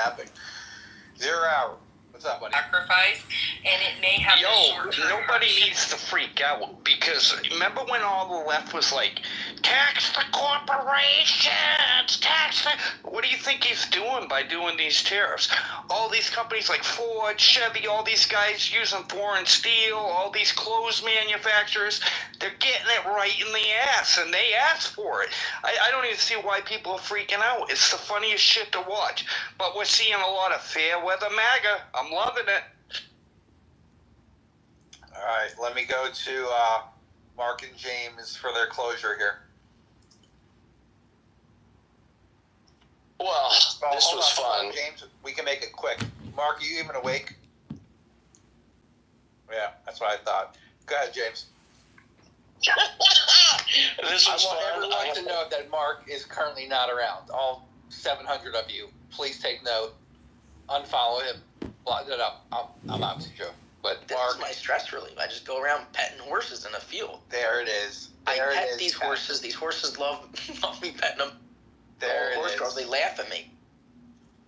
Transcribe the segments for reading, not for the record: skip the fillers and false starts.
happening. 0 hour. What's up, buddy? Sacrifice, and it may have nobody needs to freak out, because remember when all the left was like, tax the corporations, tax the... What do you think he's doing by doing these tariffs? All these companies like Ford, Chevy, all these guys using foreign steel, all these clothes manufacturers, they're getting it right in the ass, and they asked for it. I don't even see why people are freaking out. It's the funniest shit to watch. But we're seeing a lot of fair weather MAGA. I'm loving it. All right, let me go to Mark and James for their closure here. Well, this was fun. James, we can make it quick. Mark, are you even awake? Yeah, that's what I thought. Go ahead, James. This was fun. I want everyone to know that Mark is currently not around. All 700 of you, please take note. Unfollow him. I'm obviously joking. But this Mark, is my stress relief. I just go around petting horses in a field. There it is. I pet these horses. These horses love me petting them. There it horse is. girls, they laugh at me.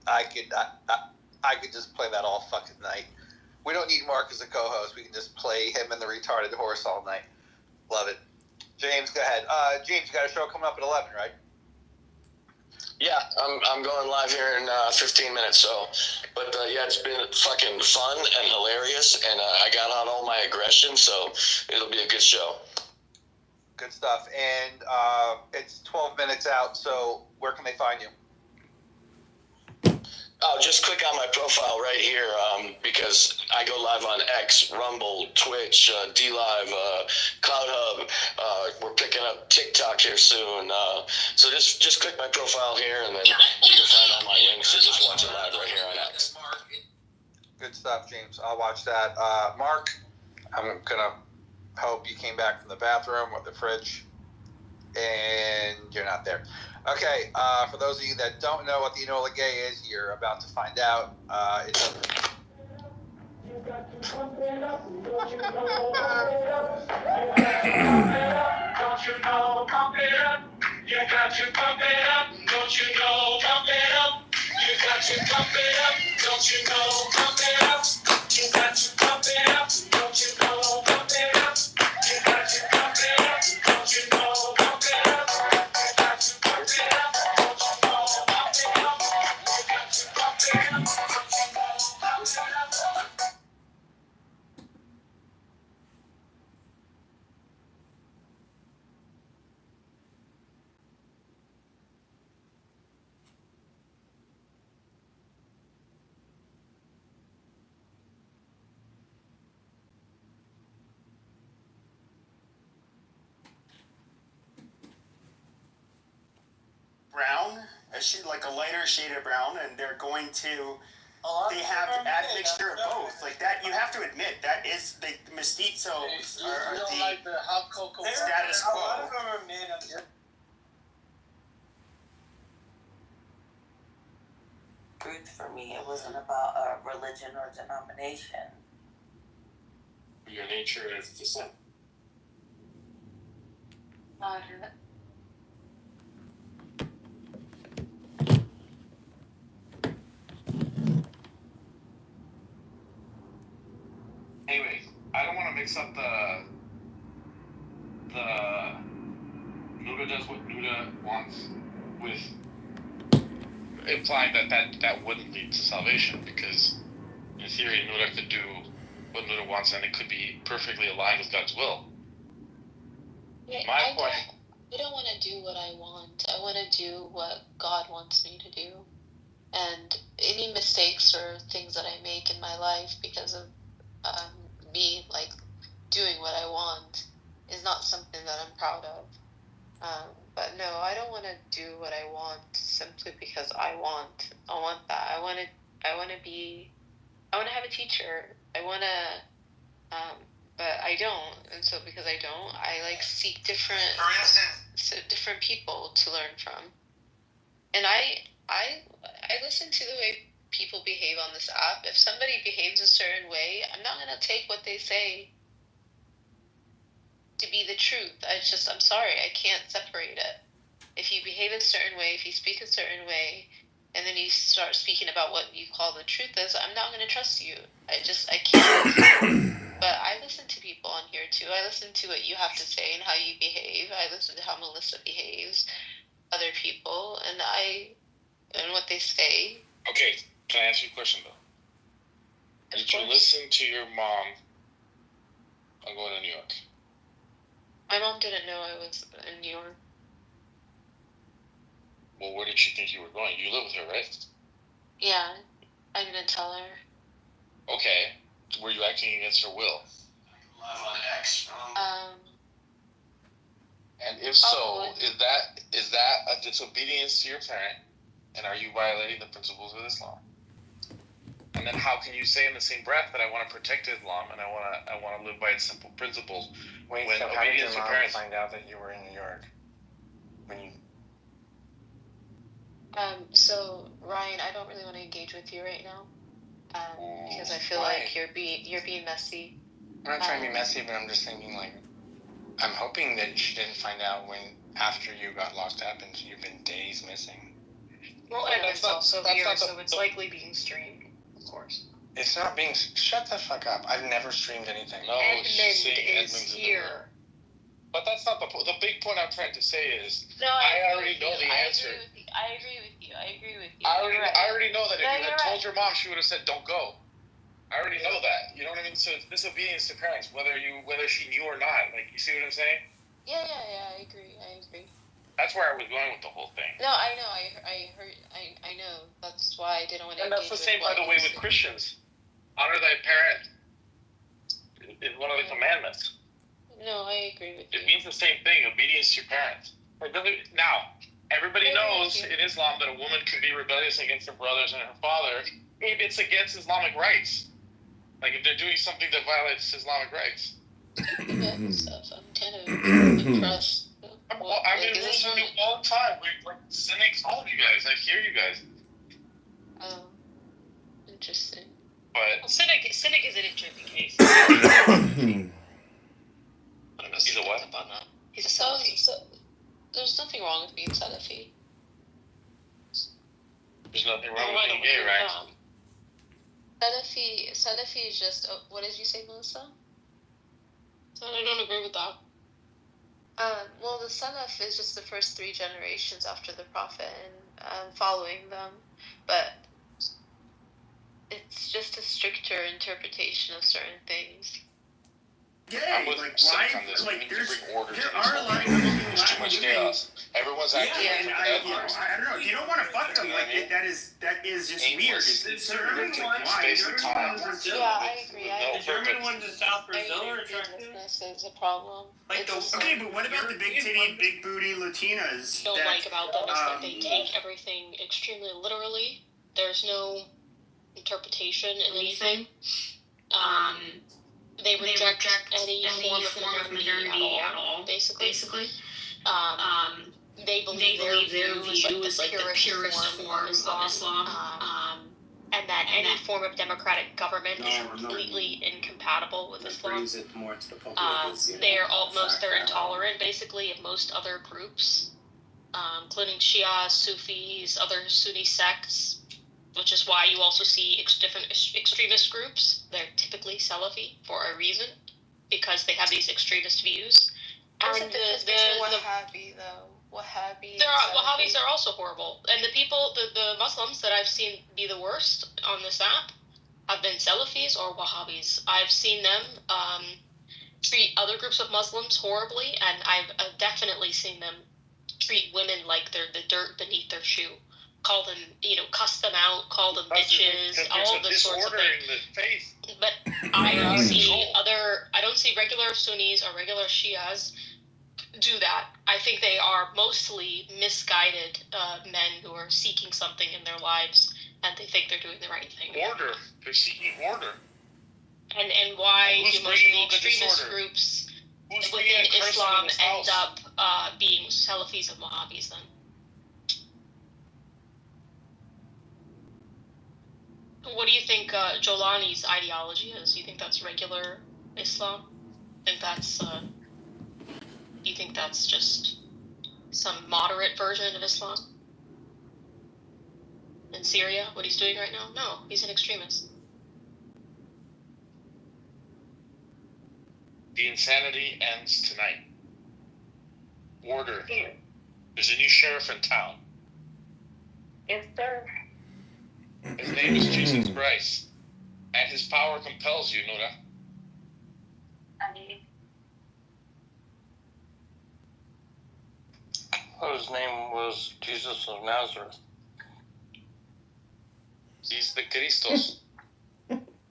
I could just play that all fucking night. We don't need Mark as a co-host. We can just play him and the retarded horse all night. Love it. James, go ahead. James, you got a show coming up at 11, right? Yeah, I'm going live here in 15 minutes. So, but yeah, it's been fucking fun and hilarious, and I got out all my aggression, so it'll be a good show. Good stuff. And it's 12 minutes out. So where can they find you? Oh, just click on my profile right here, because I go live on X, Rumble, Twitch, DLive, Cloud Hub. We're picking up TikTok here soon. So just click my profile here, and then you can find all my links, and just watch it live right here on X. Good stuff, James. I'll watch that. Mark, I'm going to hope you came back from the bathroom or the fridge, and you're not there. Okay, for those of you that don't know what the Enola Gay is, you're about to find out. It's you got to pump it up, don't you know, pump it up. Don't you know, pump it up. You got to pump it up, don't you know, pump it up. You got to pump it up, don't you know, pump it up. You got to pump it up, don't you know, pump it up. You got to pump it up, don't you know, pump it up. You got to pump it up, don't you know, pump it up. You got to pump it up, don't you know, pump it up. Brown, like a lighter shade of brown, and they're going to. They have that mixture of both, like that. You have to admit that is the mestizos are the like the hot cocoa status quo. A lot of them are made of. Truth for me, it wasn't about a religion or denomination. Your nature is the same. Anyways, I don't want to mix up the Nuda does what Nuda wants with implying that wouldn't lead to salvation, because in theory Nuda could do what Nuda wants and it could be perfectly aligned with God's will. Yeah, I don't want to do what I want. I want to do what God wants me to do. And any mistakes or things that I make in my life because of me like doing what I want is not something that I'm proud of. But no, I don't want to do what I want simply because I want that. I want to have a teacher. I want to, but I don't. And so because I don't, I like seek different people to learn from. And I listen to the way people behave on this app. If somebody behaves a certain way, I'm not going to take what they say to be the truth. I'm sorry, I can't separate it. If you behave a certain way, if you speak a certain way, and then you start speaking about what you call the truth is, I'm not going to trust you. I can't. But I listen to people on here too. I listen to what you have to say and how you behave. I listen to how Melissa behaves, other people, and what they say. Okay, can I ask you a question though? Did you listen to your mom on going to New York? My mom didn't know I was in New York. Well, where did she think you were going? You live with her, right? Yeah, I didn't tell her. Okay. Were you acting against her will? Live on X. And if so, is that a disobedience to your parent? And are you violating the principles of Islam? And then how can you say in the same breath that I want to protect Islam and I want to live by its simple principles? Wait, when so how did your obedience to mom parents find out that you were in New York? When you... So Ryan, I don't really want to engage with you right now, because I feel Why? like you're being messy. I'm not trying to be messy, but I'm just thinking, like, I'm hoping that she didn't find out after you got locked up and you've been days missing. Well, and it's also here, so it's likely being streamed, of course. It's not being... Shut the fuck up. I've never streamed anything. No, she's saying Edmund is Edmund's here. But that's not the big point I'm trying to say is No, I already know the answer. I agree with you. I already know that if you had told your mom, she would have said, "Don't go." I already know that. You know what I mean? So it's disobedience to parents, whether she knew or not. Like, you see what I'm saying? Yeah, I agree. That's where I was going with the whole thing. No, I know. I know. That's why I didn't want to. And that's the same, by the way, with Christians. Honor thy parent is one of the commandments. No, I agree with you. It means the same thing, obedience to your parents. Now, everybody knows in Islam that a woman can be rebellious against her brothers and her father if it's against Islamic rights. Like if they're doing something that violates Islamic rights. I'm kind of impressed. I mean, rules are new all the time. Like cynics, all of you guys. I hear you guys. Oh, interesting. But Cynic is an interesting case. He's a what? He's a Salafi. So, there's nothing wrong with being Salafi. There's nothing wrong with being gay, right? Salafi is just... what did you say, Melissa? I don't agree with that. Well, the Salaf is just the first 3 generations after the Prophet and following them. But it's just a stricter interpretation of certain things. Yeah, like why? Like there are a lot of There's too much chaos. Everyone's acting. Yeah, and I don't know. You don't want to fuck them. Like that is just weird. It's why? Yeah, I agree. The German ones in South Brazil are attractive. This is a problem. Like okay, but what about the big titty, big booty Latinas? Don't like about them is that they take everything extremely literally. There's no interpretation in anything. They reject any form of modernity at all, basically. They believe their view is like the purest form of Islam, and that any form of democratic government is completely incompatible with Islam. They're intolerant, basically, of most other groups, including Shia, Sufis, other Sunni sects, which is why you also see different extremist groups. They're typically Salafi for a reason, because they have these extremist views. And Wahhabi, though. Wahhabis are also horrible. And the Muslims that I've seen be the worst on this app have been Salafis or Wahhabis. I've seen them treat other groups of Muslims horribly, and I've definitely seen them treat women like they're the dirt beneath their shoe. Call them, cuss them out, call them bitches, all this sorts of things. But I don't see regular Sunnis or regular Shias do that. I think they are mostly misguided men who are seeking something in their lives, and they think they're doing the right thing. Order. They're seeking order. And why do most of the extremist groups within Islam end up being Salafis and Wahhabis then? What do you think Jolani's ideology is? Do you think that's regular Islam? Do you think that's just some moderate version of Islam? in Syria, what he's doing right now? No, he's an extremist. The insanity ends tonight. Order. There's a new sheriff in town. Yes, sir. His name is Jesus Christ. And his power compels you, Nora. His name was Jesus of Nazareth. He's the Christos.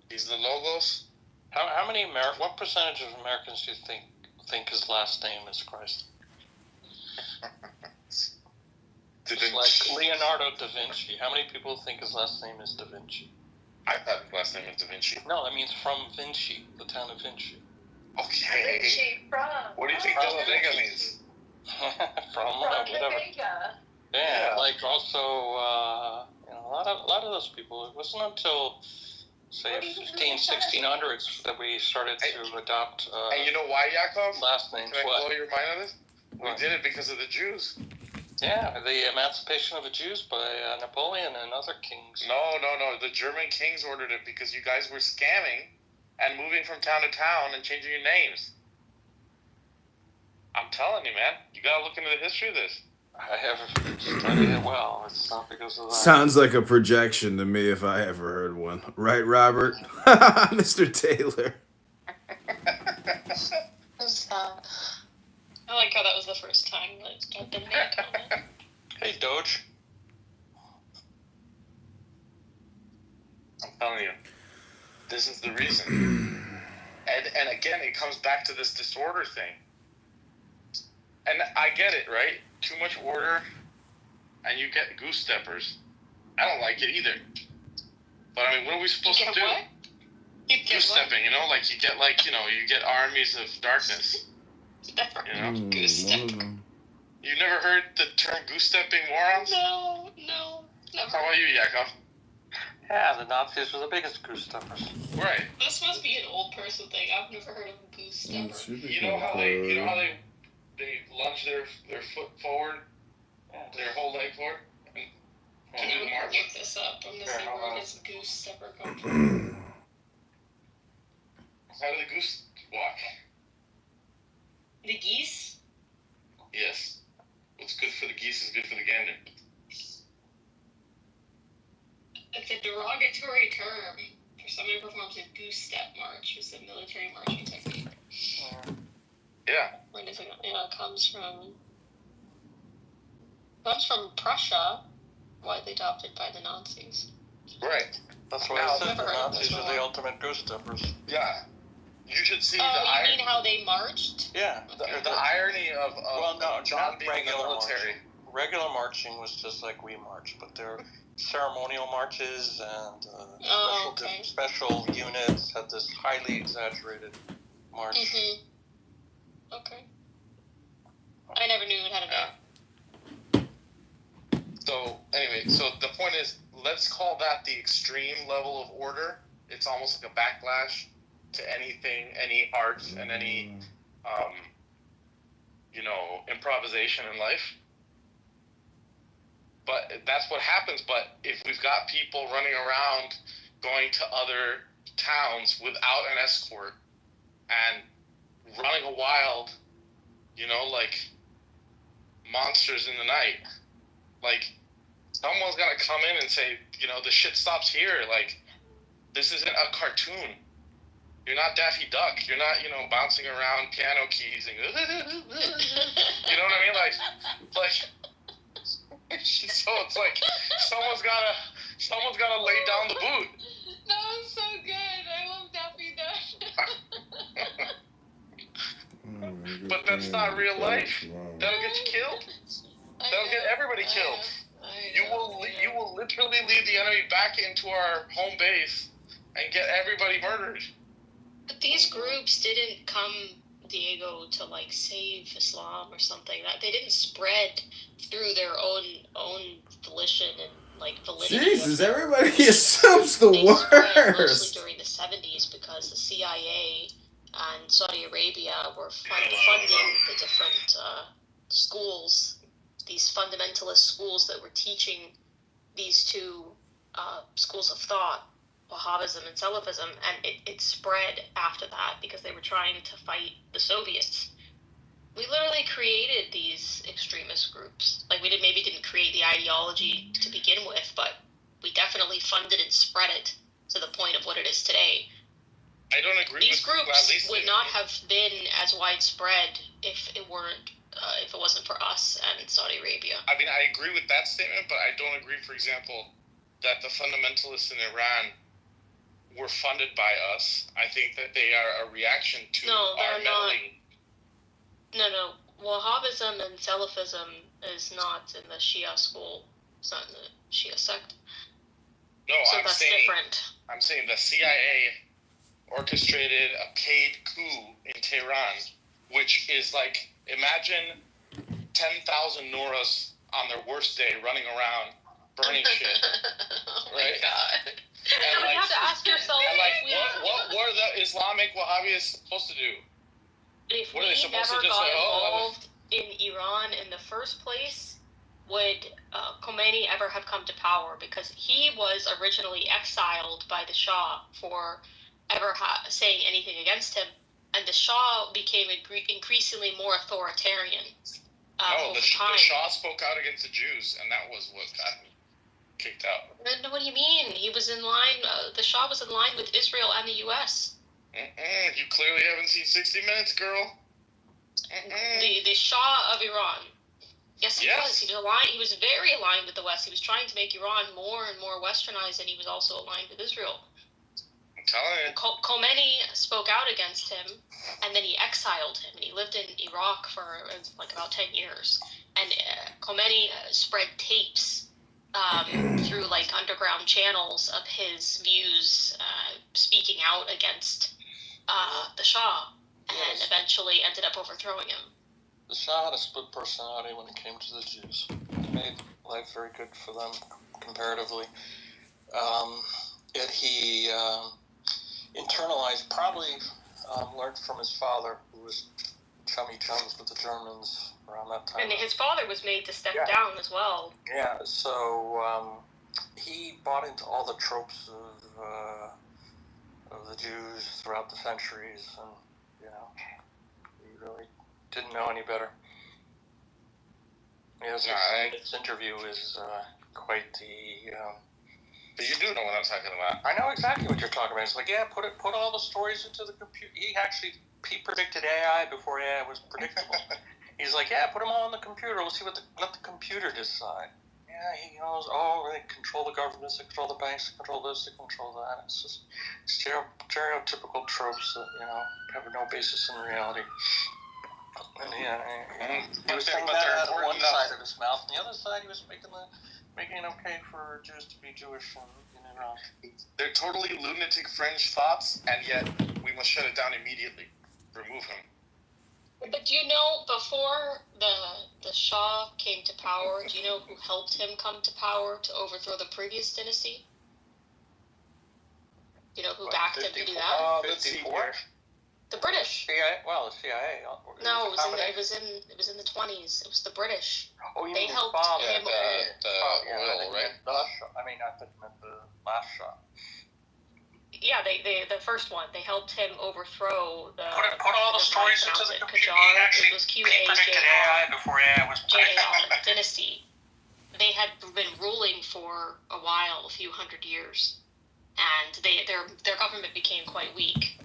He's the Logos. How many what percentage of Americans do you think his last name is Christ? It's like Leonardo da Vinci. How many people think his last name is Da Vinci? I thought his last name was Da Vinci. No, that means from Vinci, the town of Vinci. Okay. Vinci from. What do you think Della Vega means? From whatever. Yeah, like also, a lot of those people. It wasn't until, say, 1600s that we started to adopt. And you know why, Yakov? Last names. Can I blow your mind on this? What? We did it because of the Jews. Yeah, the emancipation of the Jews by Napoleon and other kings. No. The German kings ordered it because you guys were scamming and moving from town to town and changing your names. I'm telling you, man. You gotta look into the history of this. I haven't studied it well. It's not because of that. Sounds like a projection to me if I ever heard one. Right, Robert? Mr. Taylor. Who's that? I like how that was the first time that I've been made on it. Hey, Doge. I'm telling you. This is the reason. And again, it comes back to this disorder thing. And I get it, right? Too much order, and you get goose steppers. I don't like it either. But I mean, what are we supposed to do? What? Goose stepping, like you get armies of darkness. Goose step. You never heard the term goose stepping, morons? No, never. How about you, Yakov? Yeah, the Nazis were the biggest goose steppers. Right. This must be an old person thing. I've never heard of a goose stepper. You know how they lunge their foot forward, their whole leg forward? Can you look this up? I'm gonna see where this goose stepper comes from. How do the goose walk? The geese? Yes. What's good for the geese is good for the gander. It's a derogatory term for someone who performs a goose step march, which is a military marching technique. Yeah. Where does it go? It comes from Prussia, widely adopted by the Nazis. Right. That's why I said the Nazis are the ultimate goose steppers. Yeah. You should see you mean how they marched? Yeah. The irony of John being in the military. Regular marching was just like we march, but there are ceremonial marches and special units had this highly exaggerated march. Mm-hmm. Okay. I never knew it had a name. So, anyway, the point is, let's call that the extreme level of order. It's almost like a backlash to anything, any art, and any, improvisation in life. But that's what happens. But if we've got people running around going to other towns without an escort and running wild, like monsters in the night, like someone's gonna come in and say, the shit stops here. Like, this isn't a cartoon. You're not Daffy Duck. You're not, bouncing around piano keys and you know what I mean? Like, so it's like someone's gotta lay down the boot. That was so good. I love Daffy Duck. But that's not real life. That'll get you killed. That'll get everybody killed. You will literally lead the enemy back into our home base and get everybody murdered. But these groups didn't come, Diego, to save Islam or something. That they didn't spread through their own volition and validity. Jesus, everybody assumes the they spread worst. mostly during the 70s because the CIA and Saudi Arabia were funding the different schools, these fundamentalist schools that were teaching these two schools of thought, Wahhabism and Salafism, and it spread after that because they were trying to fight the Soviets. We literally created these extremist groups. Like, we didn't create the ideology to begin with, but we definitely funded and spread it to the point of what it is today. I don't agree These with groups would not have been as widespread if it wasn't for us and Saudi Arabia. I mean, I agree with that statement, but I don't agree, for example, that the fundamentalists in Iran were funded by us. I think that they are a reaction to our meddling. No. Wahhabism and Salafism is not in the Shia school. It's not in the Shia sect. No, so I'm that's saying different. I'm saying the CIA orchestrated a paid coup in Tehran, which is like, imagine 10,000 Noras on their worst day running around burning shit. Oh my right? God. And you have to ask yourself, and what were the Islamic Wahhabis supposed to do? If What are we they supposed never to just got say, involved in Iran in the first place, would Khomeini ever have come to power? Because he was originally exiled by the Shah for ever saying anything against him, and the Shah became increasingly more authoritarian over time. The Shah spoke out against the Jews, and that was what got him kicked out. No, what do you mean? He was in line. The Shah was in line with Israel and the U.S. You clearly haven't seen 60 Minutes, girl. The Shah of Iran. Yes, he was. He was aligned. He was very aligned with the West. He was trying to make Iran more and more westernized, and he was also aligned with Israel. I'm telling you. Khomeini spoke out against him, and then he exiled him, and he lived in Iraq for like about 10 years. And Khomeini spread tapes through like underground channels of his views, speaking out against the Shah, and eventually ended up overthrowing him. The Shah had a split personality when it came to the Jews. It made life very good for them comparatively. Yet he internalized, probably learned from his father, who was chummy chums with the Germans around that time. And his father was made to step down as well. Yeah, so he bought into all the tropes of the Jews throughout the centuries, and he really didn't know any better. Yes, this interview is quite the. But you do know what I'm talking about. I know exactly what you're talking about. It's like, put all the stories into the computer. He predicted AI before AI was predictable. He's like, put them all on the computer. We'll see let the computer decide. Yeah, he knows. They control the governments, they control the banks, they control this, they control that. It's just stereotypical tropes that have no basis in reality. And he was saying that out of one side of his mouth, and the other side he was making it okay for Jews to be Jewish in Iran. They're totally lunatic French thoughts, and yet we must shut it down immediately. Remove him. But do you know, before the Shah came to power, do you know who helped him come to power to overthrow the previous dynasty? Do you know who backed him to do that? 54? The British. CIA? Well, the CIA. No, it was in the 20s. It was the British. Oh, you they mean helped him. The oil, right? I mean, I thought you meant the last Shah. Yeah, the first one. They helped him overthrow the. Put all the stories into the computer. It was predicted AI before AI was dynasty. They had been ruling for a while, a few hundred years, and their government became quite weak.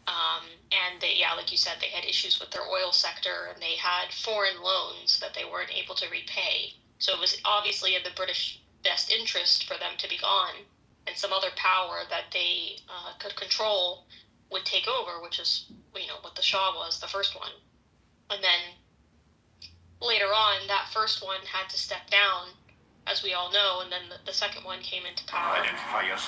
And they, like you said, they had issues with their oil sector, and they had foreign loans that they weren't able to repay. So it was obviously in the British best interest for them to be gone, and some other power that they could control would take over, which is, what the Shah was, the first one. And then later on, that first one had to step down, as we all know, and then the second one came into power.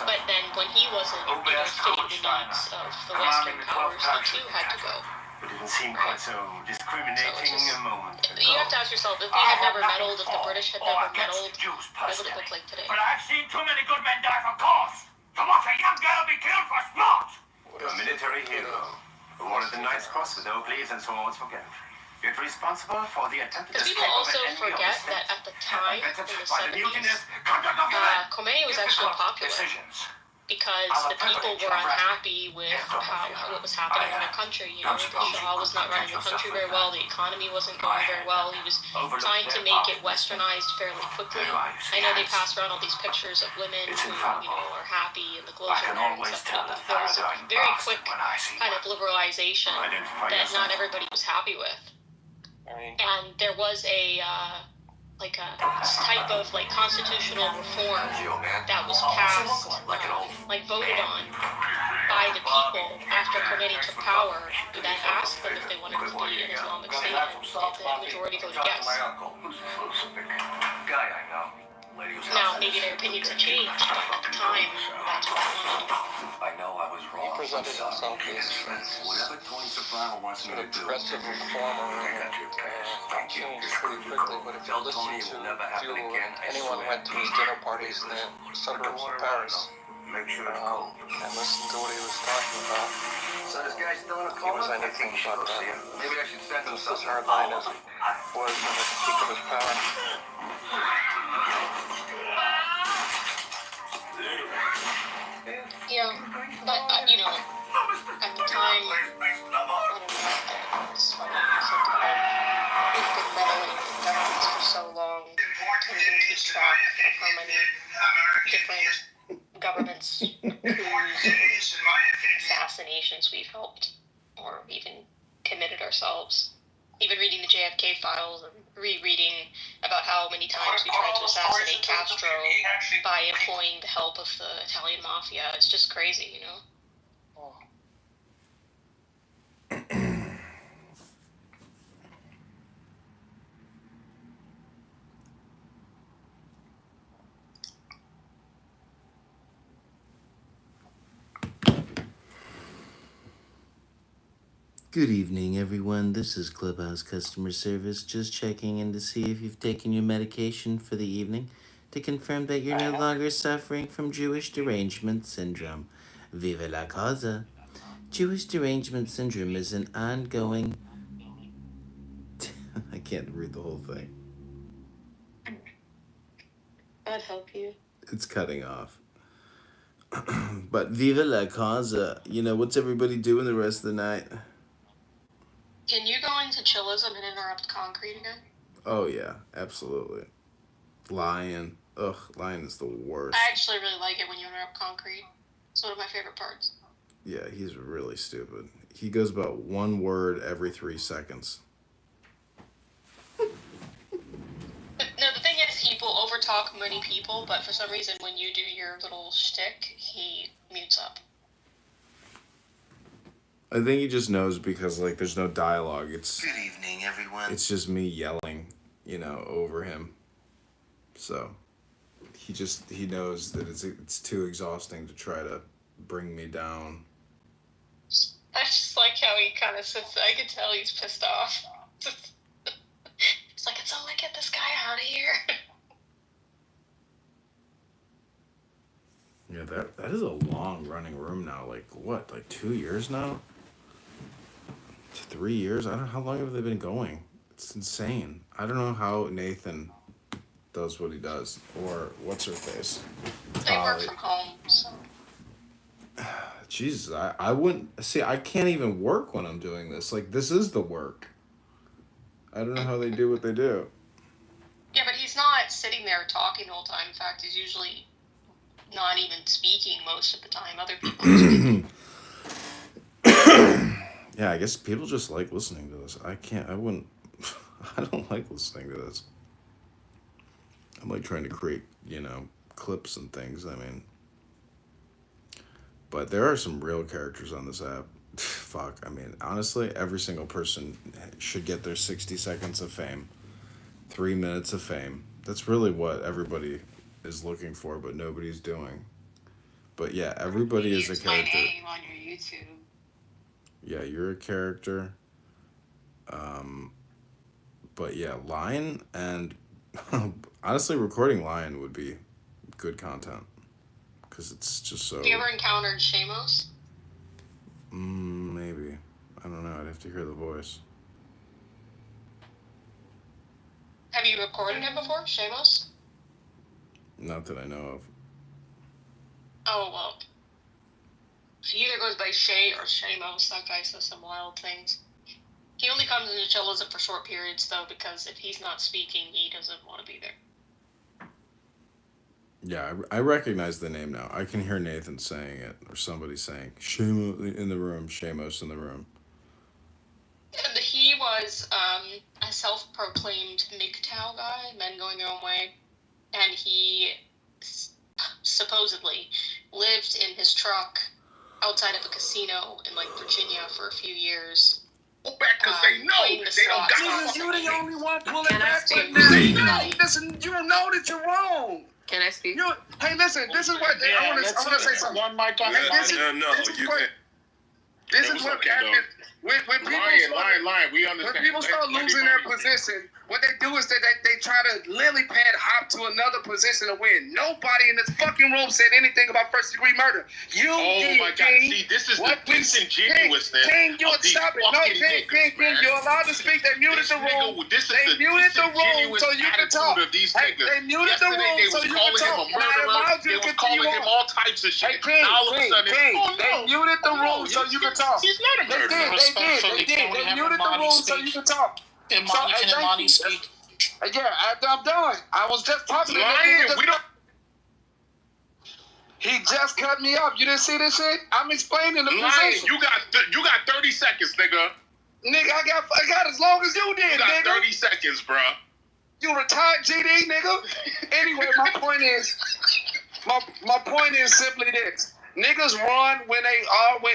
But then when he wasn't fitting the needs of the Western powers, the two had to go. It didn't seem quite so discriminating a moment ago. You have to ask yourself, if they had never meddled, if the British had never meddled, what would it look like today? But I've seen too many good men die for cause. To watch a young girl be killed for sport. A military hero who wanted the Knight's Cross with oak leaves and swords for country. It's responsible for the attempted Because escape people of also an enemy of the forget state. that at the time, in Invented the by the 70s, mutineers. Conduct document. Khomeini was actually Difficult popular decisions. because the people were unhappy with what was happening in their country. You know, the Shah was not running the country very well. The economy wasn't going very well. He was trying to make it westernized fairly quickly. I know they pass around all these pictures of women who, you know, are happy and the clothes are there and stuff. But there was a very quick kind of liberalization that not everybody was happy with. And there was a type of like constitutional reform that was passed, voted on by the people after Khomeini took power, that asked them if they wanted to be an Islamic state, and the majority voted yes. Now, maybe their opinions have changed, but at the time, that's what they wanted. I know I was He wrong. presented himself as Whatever Tony Soprano wants me an to do. aggressive reformer and changed pretty quickly, but if you listen to anyone who went to his dinner parties in the suburbs of Paris, Make sure it's cold. and listen to what he was talking about, So this guy's still in a he coma? was anything but Maybe I should send him as something. hardline as he was in the peak of his power. Yeah, but, you know, at the time, I don't know, it's funny, we've been meddling with governments for so long, can't even keep track of how many different governments, coups, assassinations we've helped, or even committed ourselves. Even reading the JFK files and rereading about how many times we tried to assassinate Castro by employing the help of the Italian mafia. It's just crazy, you know? Good evening, everyone. This is Clubhouse Customer Service, just checking in to see if you've taken your medication for the evening to confirm that you're no longer suffering from Jewish derangement syndrome. Viva la causa! Jewish derangement syndrome is an ongoing... I can't read the whole thing. I'd help you. It's cutting off. But viva la causa. You know, what's everybody doing the rest of the night? Can you go into chillism and interrupt concrete again? Oh, yeah, absolutely. Lion. Ugh, Lion is the worst. I actually really like it when you interrupt concrete. It's one of my favorite parts. Yeah, he's really stupid. He goes about one word every 3 seconds. No, the thing is, he will overtalk many people, but for some reason, when you do your little shtick, he mutes up. I think he just knows because, like, there's no dialogue. It's Good evening, everyone. It's just me yelling, you know, over him. So, he knows that it's too exhausting to try to bring me down. I just like how he kind of sits. I can tell he's pissed off. It's like, it's only get this guy out of here. Yeah, that is a long running room now. Like, what, like 2 years now? 3 years? I don't know. How long have they been going? It's insane. I don't know how Nathan does what he does. Or what's her face? They work from home, so. Jesus, I wouldn't... See, I can't even work when I'm doing this. Like, this is the work. I don't know how they do what they do. Yeah, but he's not sitting there talking the whole time. In fact, he's usually not even speaking most of the time. Other people are speaking. Yeah, I guess people just like listening to this. I don't like listening to this. I'm like trying to create, you know, clips and things. I mean, but there are some real characters on this app. Fuck, I mean, honestly, every single person should get their 60 seconds of fame. 3 minutes of fame. That's really what everybody is looking for, but nobody's doing. But yeah, everybody is a character. My name on your YouTube. Yeah, you're a character. But yeah, Lion and honestly, recording Lion would be good content because it's just so. Have you ever encountered Shamos? Maybe. I don't know. I'd have to hear the voice. Have you recorded him before, Shamos? Not that I know of. Oh, well. He either goes by Shay or Shamos. That guy says some wild things. He only comes into chillism for short periods, though, because if he's not speaking, he doesn't want to be there. Yeah, I recognize the name now. I can hear Nathan saying it, or somebody saying, Shamos in the room, Shamos in the room. And he was a self-proclaimed MGTOW guy, men going their own way, and he supposedly lived in his truck outside of a casino in, like, Virginia for a few years. Back because they know they don't got you the only one pulling Can I back. speak? No, listen, you know that you're wrong. Can I speak? Hey, listen, this is what I want to say something. One mic on This is what happens when people start losing their position. What they do is they try to lily pad hop to another position to win. Nobody in this fucking room said anything about first-degree murder. You did, my God. King. See, this is What the disingenuousness King, you of these stop it. No, fucking King, niggas, man. you're allowed to speak. They muted the room. They muted the room so you can talk. They muted the room so you can talk. And I allowed you to continue on. all types of shit. Hey, King, Now all of a sudden, they muted the room so you can talk. He's not a They murderer. did. They muted the room so you can talk. Can Imani speak? Yeah, I'm done. I was just talking to him. He just cut me up. You didn't see this shit? I'm explaining the position. You got 30 seconds, nigga. Nigga, I got as long as you did, You got nigga. 30 seconds, bruh. You retired GD, nigga. Anyway, my point is simply this. Niggas run when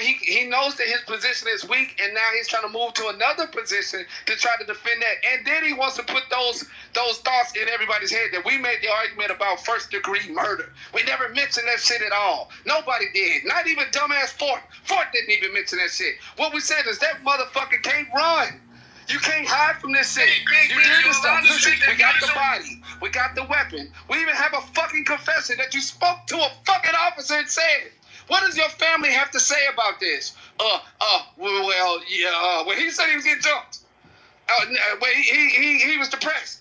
he knows that his position is weak, and now he's trying to move to another position to try to defend that. And then he wants to put those thoughts in everybody's head that we made the argument about first-degree murder. We never mentioned that shit at all. Nobody did. Not even dumbass Fort. Fort didn't even mention that shit. What we said is that motherfucker can't run. You can't hide from this shit. You did this stuff. Listen, we got the body. We got the weapon. We even have a fucking confession that you spoke to a fucking officer and said. What does your family have to say about this? Well, he said he was getting jumped. He was depressed.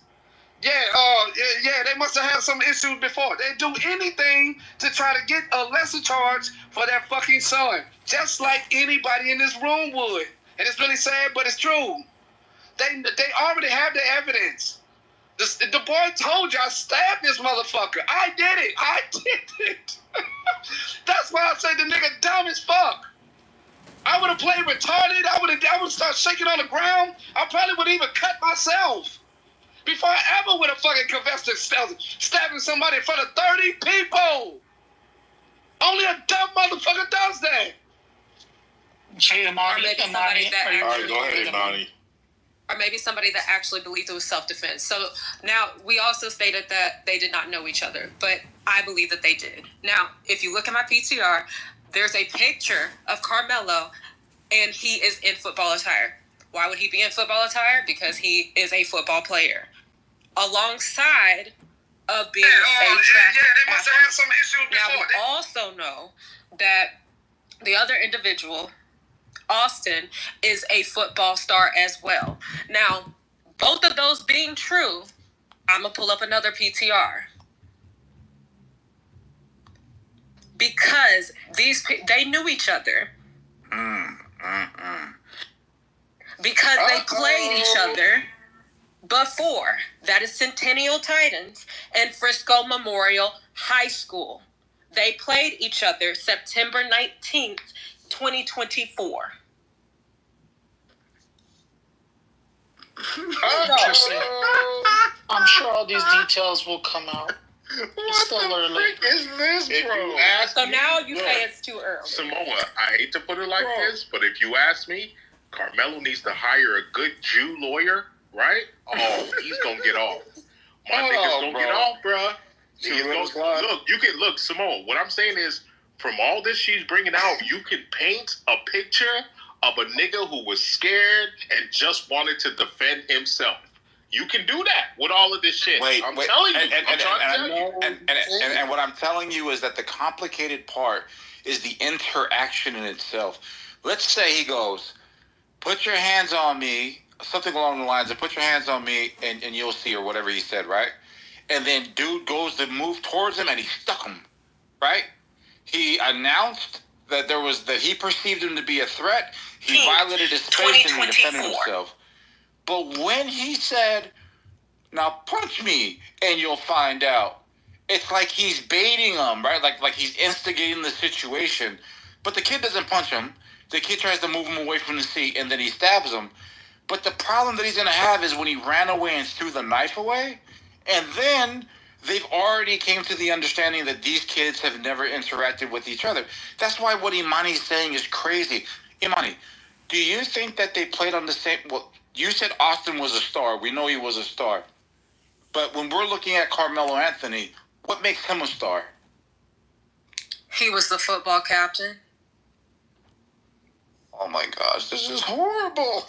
Yeah, they must have had some issues before. They do anything to try to get a lesser charge for their fucking son, just like anybody in this room would. And it's really sad, but it's true. They already have the evidence. The boy told you I stabbed this motherfucker. I did it. That's why I say the nigga dumb as fuck. I would have played retarded. I would start shaking on the ground. I probably would even cut myself before I ever would have fucking confessed to stabbing somebody in front of 30 people. Only a dumb motherfucker does that. Hey, Imani, All right, go ahead, Imani. Or maybe somebody that actually believed it was self-defense. So now we also stated that they did not know each other, but I believe that they did. Now, if you look at my PTR, there's a picture of Carmelo, and he is in football attire. Why would he be in football attire? Because he is a football player. Alongside of being a track they must have had some issues before. Now, we also know that the other individual, Austin, is a football star as well. Now, both of those being true, I'm going to pull up another PTR. Because they knew each other. Because they played each other before. That is Centennial Titans and Frisco Memorial High School. They played each other September 19th, 2024. I'm sure all these details will come out. It's still early. Is this, bro? So now you say it's too early. Samoa, I hate to put it like this, but if you ask me, Carmelo needs to hire a good Jew lawyer, right? Oh, he's gonna get off. My nigga's gonna get off, bro. Look, Samoa. What I'm saying is, from all this she's bringing out, you can paint a picture of a nigga who was scared and just wanted to defend himself. You can do that with all of this shit. I'm telling you. And what I'm telling you is that the complicated part is the interaction in itself. Let's say he goes, put your hands on me, something along the lines of "Put your hands on me and you'll see," or whatever he said, right? And then dude goes to move towards him and he stuck him, right? He announced that he perceived him to be a threat. He violated his space and he defended himself. But when he said, "Now punch me and you'll find out," it's like he's baiting him, right? Like he's instigating the situation. But the kid doesn't punch him. The kid tries to move him away from the seat and then he stabs him. But the problem that he's going to have is when he ran away and threw the knife away, and then they've already came to the understanding that these kids have never interacted with each other. That's why what Imani's saying is crazy. Imani, do you think that they played on the same... Well, you said Austin was a star. We know he was a star. But when we're looking at Carmelo Anthony, what makes him a star? He was the football captain. Oh my gosh, this is horrible.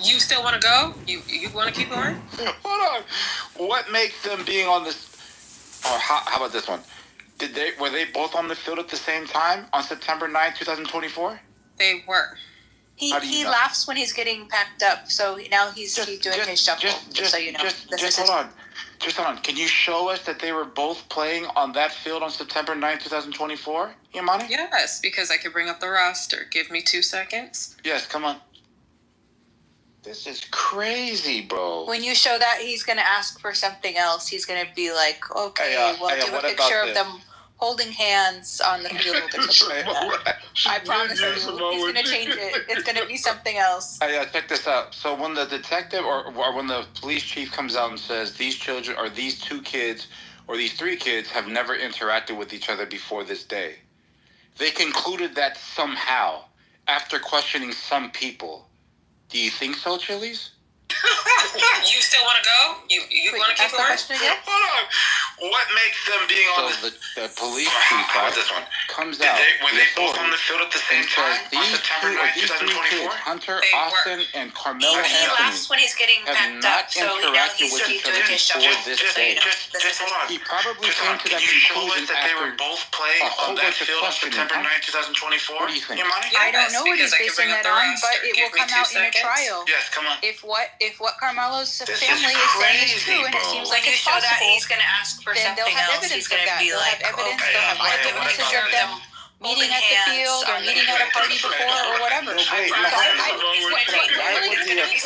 You still want to go? You want to keep going? Hold on. What makes them being on this... Or how about this one? Were they both on the field at the same time on September 9th, 2024? They were. He laughs when he's getting packed up, so now he's doing his shuffle, just so you know. Just hold on. Just hold on. Can you show us that they were both playing on that field on September 9th, 2024, Imani? Yes, because I could bring up the roster. Give me 2 seconds. Yes, come on. This is crazy, bro. When you show that, he's going to ask for something else. He's going to be like, okay, give a picture of them holding hands on the field or something like that. I promise you, he's going to change it. It's going to be something else. Check this out. So when the detective or when the police chief comes out and says these children or these 2 kids or these 3 kids have never interacted with each other before this day, they concluded that somehow after questioning some people. Do you think so, Chili's? You still want to go? You want to keep going? Hold on. What makes them being on the police chief, this one, comes out. Were they both on the field at the same time on September 9th, 2024? Hunter, Austin, and Carmelo Anthony he laughs when he's getting have packed not up, so interacted with each other before this day. Just hold on. He probably came to that conclusion that they were both playing on that field on September 9th, 2024. What do you think? I don't know what he's basing that on, but it will come out in a trial. Yes, come on. If what Carmelo's family is saying is true, and it seems like it's possible, he's going to ask for then they'll have evidence of that. They'll have evidence. They'll have eyewitnesses of them meeting at the field or meeting at a party before or whatever. No, wait, It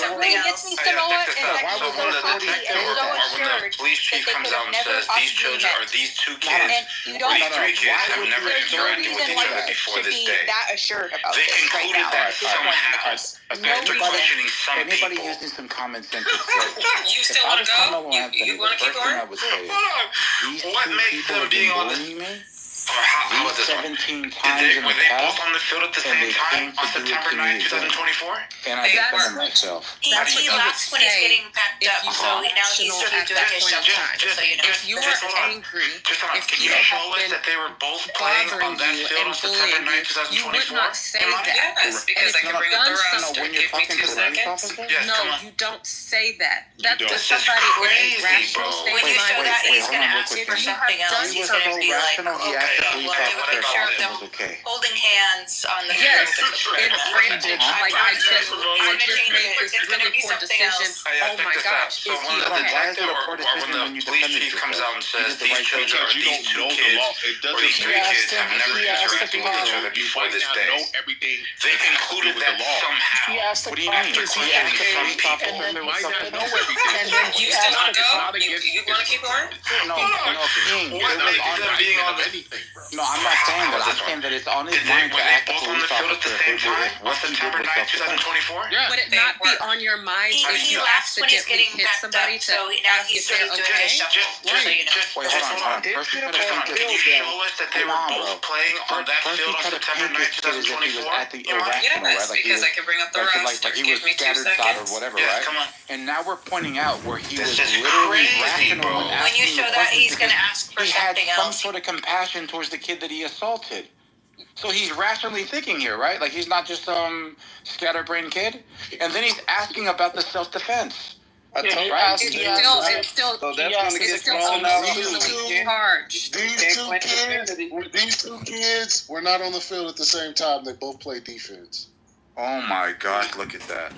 really gets me to know what is that why would the detective or when the police chief comes out and says these children or these 2 kids or these 3 kids have never interacted with each other before this day? That assured about They this right concluded now. that somehow after questioning some people. Anybody using some common sense would say, You still want to go? You want to keep going? I would say is, what makes them being bullying me? Or how about this one? 17 times were they both on the field at the same time on September 9th, 2024? And I defended myself. He laughs when he's getting packed up, so now he's doing his shuffle, just so you know. If you are angry, if can you you show have us been that they were both playing on that field on September 9th, 2024? you would not say that. Yes, because I can bring up the roster. When you're Give me talking 2 to the police seconds. officer? Yes, No, come on. you don't say that. That don't. to This is somebody with a crazy, rational bro. state When of you show mind. that, he's going to ask quick. for something else. He He's was going so to be like, rational, he asked the police give a officer picture of if them it was okay. holding hands on the Yes, field. and granted, like I just made this It's gonna really be poor something decision. else. Oh my gosh, So is when he the okay? detective or when the police chief comes out and says these children or these 2 kids or these 3 kids have never interacted with each other before this day, they concluded that somehow. What do you mean? Questioning some people. And then you still want to go? You want to keep going? No, King. What makes them being on anything, bro? No, I'm not saying that. I'm saying that it's on his mind to ask the police officer if what he did was self-defense. Would it not be on your mind if you accidentally hit somebody to ask if they're okay? Wait, hold on. First you try to paint this. Can you show us that they were both playing on that field on September 9th, 2024? Yes, because I can bring up the roster. Like he was Give me 2 scattered thought or seconds. whatever, Yes, right? come on. And now we're pointing out where he was This is literally crazy, rational bro. when When you asking show the that, questions he's going to because ask for he had something some else. sort of compassion towards the kid that he assaulted. So he's rationally thinking here, right? Like he's not just some scatterbrained kid. And then he's asking about the self-defense. I told you. Right? It's still So that's gonna get still thrown out. unusually charged. These two kids were not on the field at the same time. They both played defense. Oh my gosh, look at that.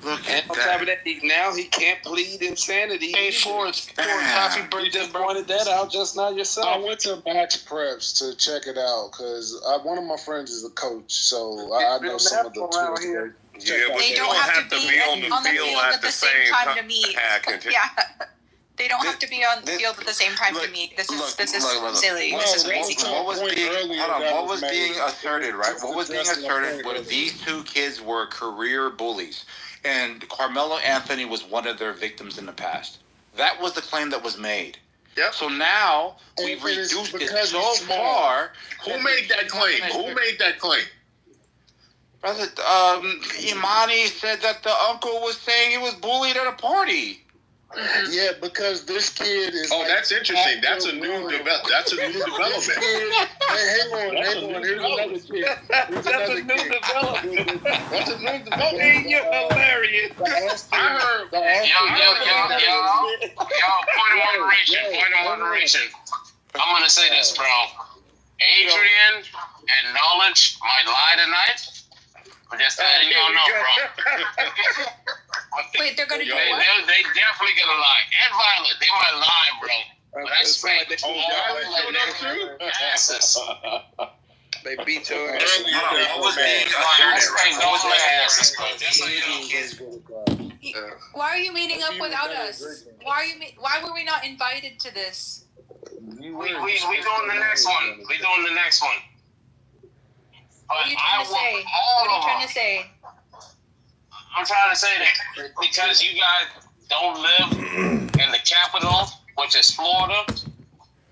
Look and at on that. top of that, now he can't plead insanity. Hey, Ford's happy birthday, You just pointed that out just now yourself. I went to Max Preps to check it out because one of my friends is a coach, so I know some of the tools. Yeah, but They you don't have to be on the field at the same time to meet. continue. Yeah. They don't have to be on the field at the same time to meet. This is silly. This is crazy. What was being asserted, right? What was being asserted was these two kids were career bullies, and Carmelo Anthony was one of their victims in the past. That was the claim that was made. Yep. So now we've reduced it so far. Who made that claim? Who made that claim? Brother, Imani said that the uncle was saying he was bullied at a party. Yeah, because this kid is. Oh, that's interesting. That's a new development. Hey, hang on. Here's another kid. That's a new development. That's a new development. You're hilarious. I heard. Y'all, point of moderation. I'm gonna say this, bro. Adrian and Knowledge might lie tonight. I'm just letting y'all know, bro. Wait, they're gonna do what? They definitely gonna lie. And Violet, they might lie, bro. But I expect their asses. They beat your ass. Why are you meeting up without us? Why were we not invited to this? We doing the next one. We doing the next one. What are you trying to say? I'm trying to say that because you guys don't live in the capital, which is Florida,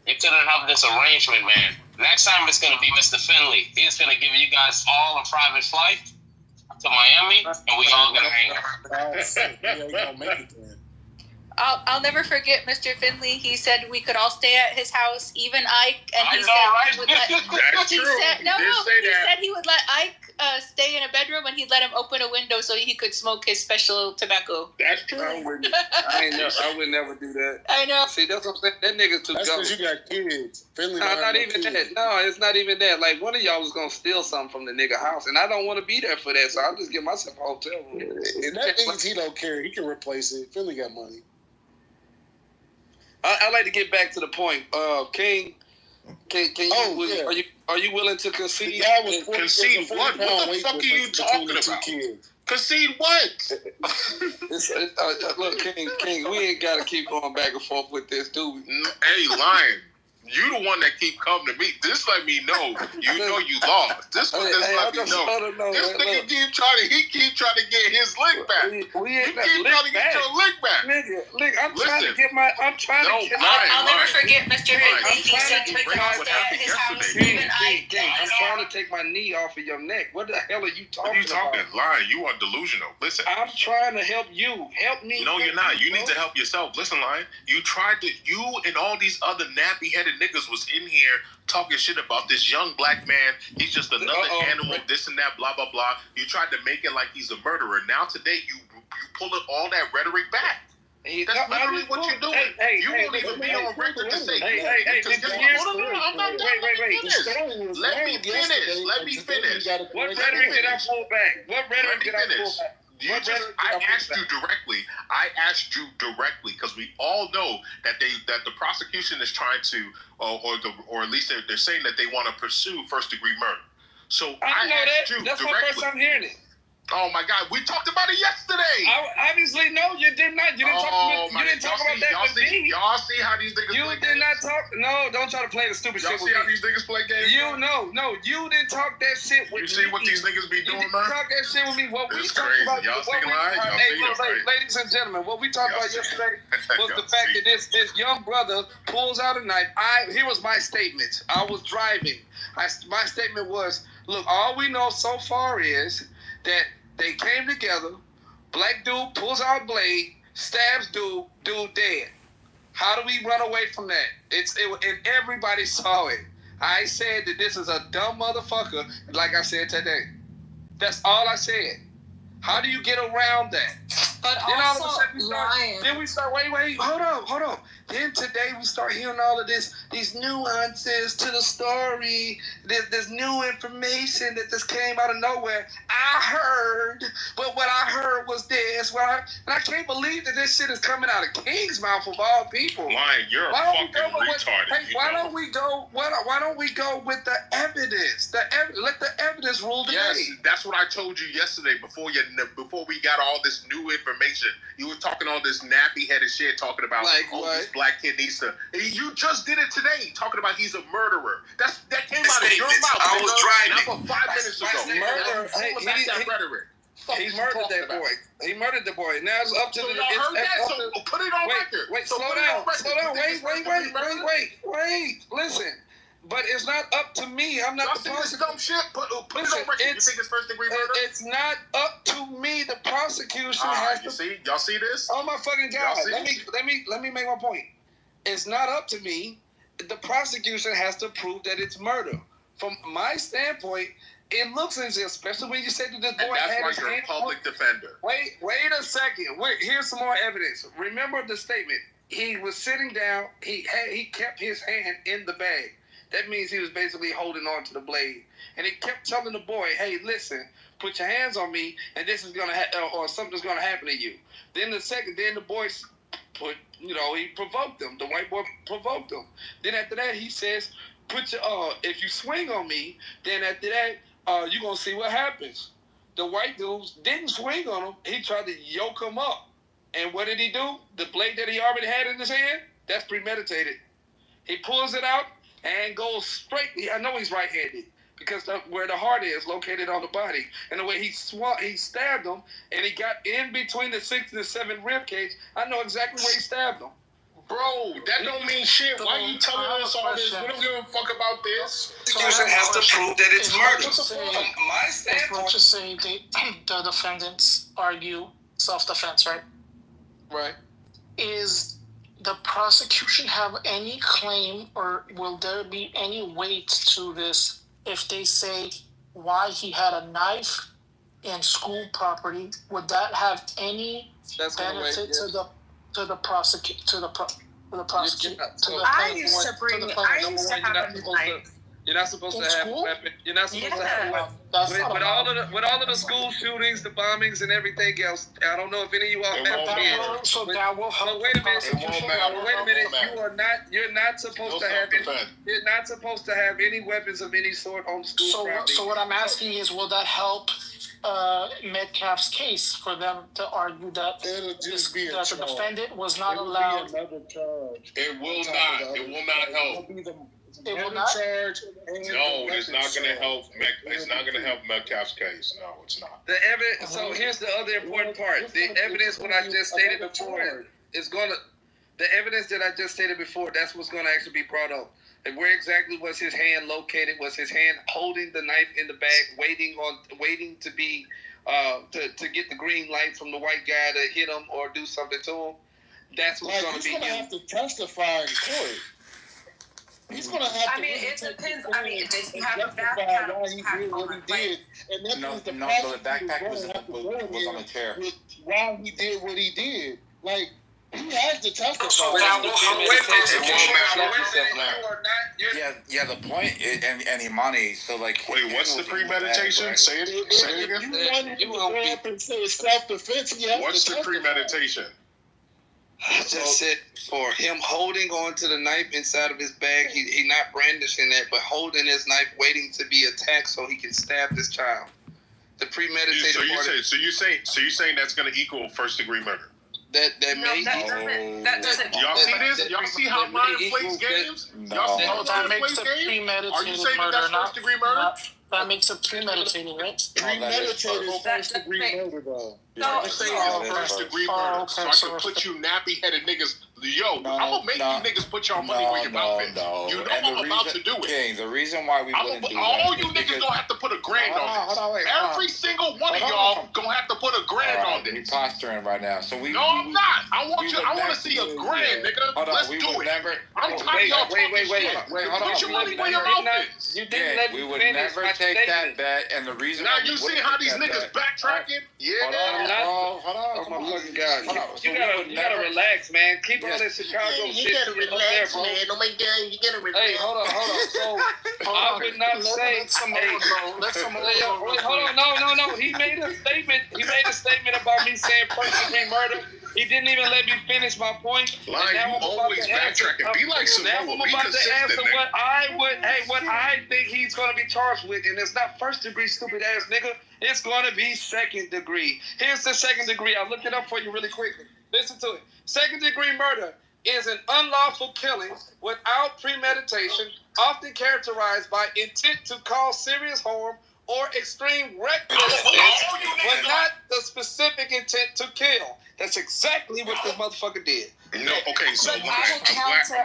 you couldn't have this arrangement, man. Next time it's going to be Mr. Finley. He's going to give you guys all a private flight to Miami, and we all going to hang out. I'll never forget Mr. Finley. He said we could all stay at his house, even Ike. And he said he would let Ike stay in a bedroom, and he'd let him open a window so he could smoke his special tobacco. That's true. I would never do that. I know. See, that's what I'm saying. That nigga's too That's because you got kids. Finley not even that. No, it's not even that. Like, one of y'all was going to steal something from the nigga house, and I don't want to be there for that, so I'll just get myself a hotel room. And that means he don't care. He can replace it. Finley got money. I'd like to get back to the point. King, are you willing to concede? Concede what? What the fuck are you talking about? Concede what? Look, King, we ain't got to keep going back and forth with this, do we? Hey, Lion, you the one that keep coming to me. This let me know you lost. This let me know. This nigga keep trying to get his lick back. You keep trying to get your lick back. Nigga, I'm trying to get my. I'll never forget Mr. Finley. He said we could all stay at his house, even Ike. I'm trying to take my knee off of your neck. What the hell are you talking about? What are you talking? Lion, you are delusional. Listen. I'm trying to help you. Help me. No, you're not. You need to help yourself. Listen, Lion. You and all these other nappy-headed niggas was in here talking shit about this young black man. He's just another animal, this and that, blah, blah, blah. You tried to make it like he's a murderer. Now today, you pulling all that rhetoric back. That's literally what you're doing. You won't even be on record to say, I'm not done. Let me finish. What rhetoric did I pull back? I asked you directly because we all know that the prosecution is trying to, or at least they're saying that they want to pursue first-degree murder. So I asked you That's directly. my first time hearing it. Oh my God, we talked about it yesterday. Obviously, no, you did not. You didn't talk about that with me. Y'all see how these niggas play games? You did not talk. No, don't try to play the stupid shit with me. Y'all see how these niggas play games? You didn't talk that shit with me. You see what these niggas be doing, man? Talk that shit with me. What we talked about. Y'all see lying? Ladies and gentlemen, what we talked about yesterday was the fact that this young brother pulls out a knife. Here was my statement. I was driving. My statement was, look, all we know so far is that they came together, black dude pulls out blade, stabs dude dead. How do we run away from that? And everybody saw it. I said that this is a dumb motherfucker, like I said today. That's all I said. How do you get around that? But Then all of a also sudden we start, wait, hold on. Then today we start hearing all of these nuances to the story. There's new information that just came out of nowhere. I heard, but what I heard was this. And I can't believe that this shit is coming out of King's mouth of all people. Lion, you're a fucking retarded. Why don't we go with the evidence? Let the evidence rule the Yes, day. that's what I told you yesterday before we got all this new information. You were talking all this nappy-headed shit, talking about this black kid needs to. You just did it today, talking about he's a murderer. That came out of your mouth. I was driving. Not for 5 minutes ago. Murder. Rhetoric. He murdered that boy. He murdered the boy. Now it's up to the. Y'all heard that? So put it on record. Wait, slow down. Wait. Listen. But it's not up to me. I'm not the prosecutor. Dumb shit. Put it on record. You think it's first-degree murder? It's not up to me. The prosecution has to. See, y'all see this? Oh my fucking God! Let me make my point. It's not up to me. The prosecution has to prove that it's murder. From my standpoint, it looks as if, especially when you say that this boy had his hand. That's why you're a public defender. Wait a second. Here's some more evidence. Remember the statement. He was sitting down. He kept his hand in the bag. That means he was basically holding on to the blade. And he kept telling the boy, hey, listen, put your hands on me, and this is going to or something's going to happen to you. Then the boy he provoked him. The white boy provoked him. Then after that, he says, if you swing on me, then after that, you're going to see what happens. The white dudes didn't swing on him. He tried to yoke him up. And what did he do? The blade that he already had in his hand, that's premeditated. He pulls it out and goes straight. I know he's right-handed because where the heart is located on the body. And the way he stabbed him, and he got in between the 6th and the 7th rib cage. I know exactly where he stabbed him. Bro, that don't mean shit. Why are you telling us all this? We don't give a fuck about this. The prosecution has to prove that it's murder. From my standpoint, let's just say the defendants argue self-defense, right? Right. Is the prosecution have any claim, or will there be any weight to this if they say why he had a knife in school property? Would that have any benefit to the prosecutor? I used to have a knife. You're not supposed to have a weapon. You're not supposed to have a weapon. With all of the school shootings, the bombings, and everything else, I don't know if any of you all have kids. So that will help. Wait a minute. You're not supposed to have any. You're not supposed to have any weapons of any sort on school property. So what I'm asking is, will that help Metcalf's case for them to argue that the defendant was not allowed? It will not. It will not help. It will not. No, it's not going to help. It's not going to help Metcalf's case. No, it's not. The evidence. So here's the other important part. The evidence, what I just stated before, is going to. The evidence that I just stated before, that's what's going to actually be brought up. And where exactly was his hand located? Was his hand holding the knife in the bag, waiting to be to get the green light from the white guy to hit him or do something to him? That's what's going to be. He's going to have to testify in court. He's going to have to. It depends. Does he have a backpack? Why he did what he did, and that means the backpack was on the chair. Why he did what he did, like. He has to testify. Yeah. The point is, and Imani. So like, wait, what's the premeditation? Say it again. If you want to go up and say self-defense, what's the premeditation? I just said for him holding on to the knife inside of his bag, he not brandishing that, but holding his knife, waiting to be attacked so he can stab this child. The premeditated part. So you saying that's going to equal first-degree murder? That doesn't. Y'all see this? Y'all see how Ryan plays games? Y'all see how Ryan plays games? Are you saying that's first-degree murder? That makes it premeditated, right? Premeditated is first-degree murder, though. I'm saying first-degree murder, so I can put you nappy-headed niggas. Yo, I'm gonna make you niggas put your money where your mouth is. You know I'm about to do it. King, the reason why we wouldn't do all you niggas gonna have to put a grand on this. Every single one of y'all gonna have to put a grand on this. You're posturing right now, so we. No, I'm not. I want to see a grand, nigga. Let's do it. I'm tired of y'all talking shit. Put your money where your mouth is. You didn't let me finish. We would never take that bet, and the reason. Now you see how these niggas backtracking? Yeah. Oh, my fucking God. You gotta relax, man. Keep all that Chicago shit. You gotta relax, bro. man. Oh my God, you gotta relax. Hey, hold on. So, I would not say. Let Samoa go. Let Samoa go. Wait, hold on. No. He made a statement about me saying first-degree murder. He didn't even let me finish my point. Like, you always backtracking. Be like Samoa. Now I'm about to answer what I think he's going to be charged with, and it's not first degree, stupid ass nigga. It's going to be second degree. Here's the second degree. I looked it up for you really quickly. Listen to it. Second degree murder is an unlawful killing without premeditation, often characterized by intent to cause serious harm or extreme recklessness, but not the specific intent to kill. That's exactly what this motherfucker did. No, okay, so But I'm I will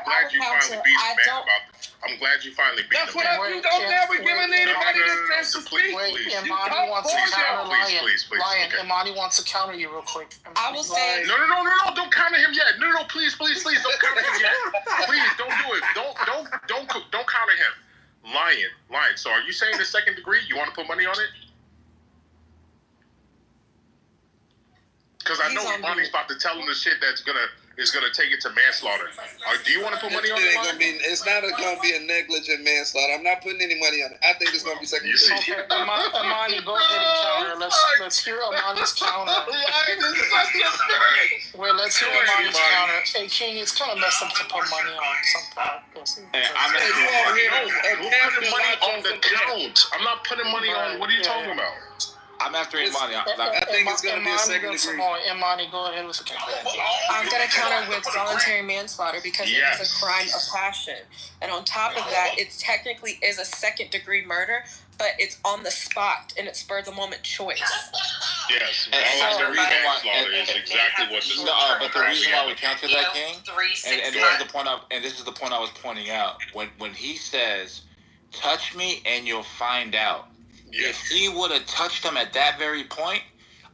glad you counter. finally beat him, man. I'm glad you finally beat him. That's what you don't never give anybody the chance to speak. Imani wants to counter Lion. Please. Lion, Okay. Imani wants to counter you real quick. I will say. No, don't counter him yet. No, please, don't counter him yet. Please, don't do it. Don't counter him. Lion. So are you saying the second degree? You want to put money on it? Because I know Imani's about to tell him the shit that's gonna take it to manslaughter. Do you want to put money on it? It's not gonna be a negligent manslaughter. I'm not putting any money on it. I think it's gonna be second degree. Okay, Imani, go ahead and counter. Let's hear Imani's counter. Wait, let's hear Imani's counter. Hey, King, it's kind of messed up to put money on something. I'm putting money on the count. I'm not putting money on. What are you talking about? I'm after Imani. I think it's going to be a second degree. Imani, go ahead with the counter. I'm going to counter with voluntary manslaughter because it is a crime of passion. And on top of that, it technically is a second degree murder, but it's on the spot and it's spur of the moment choice. Yes, voluntary manslaughter is exactly what this is. But the reason why we counter that, King, and this is the point I was pointing out. When he says, "Touch me and you'll find out." If he would have touched him at that very point,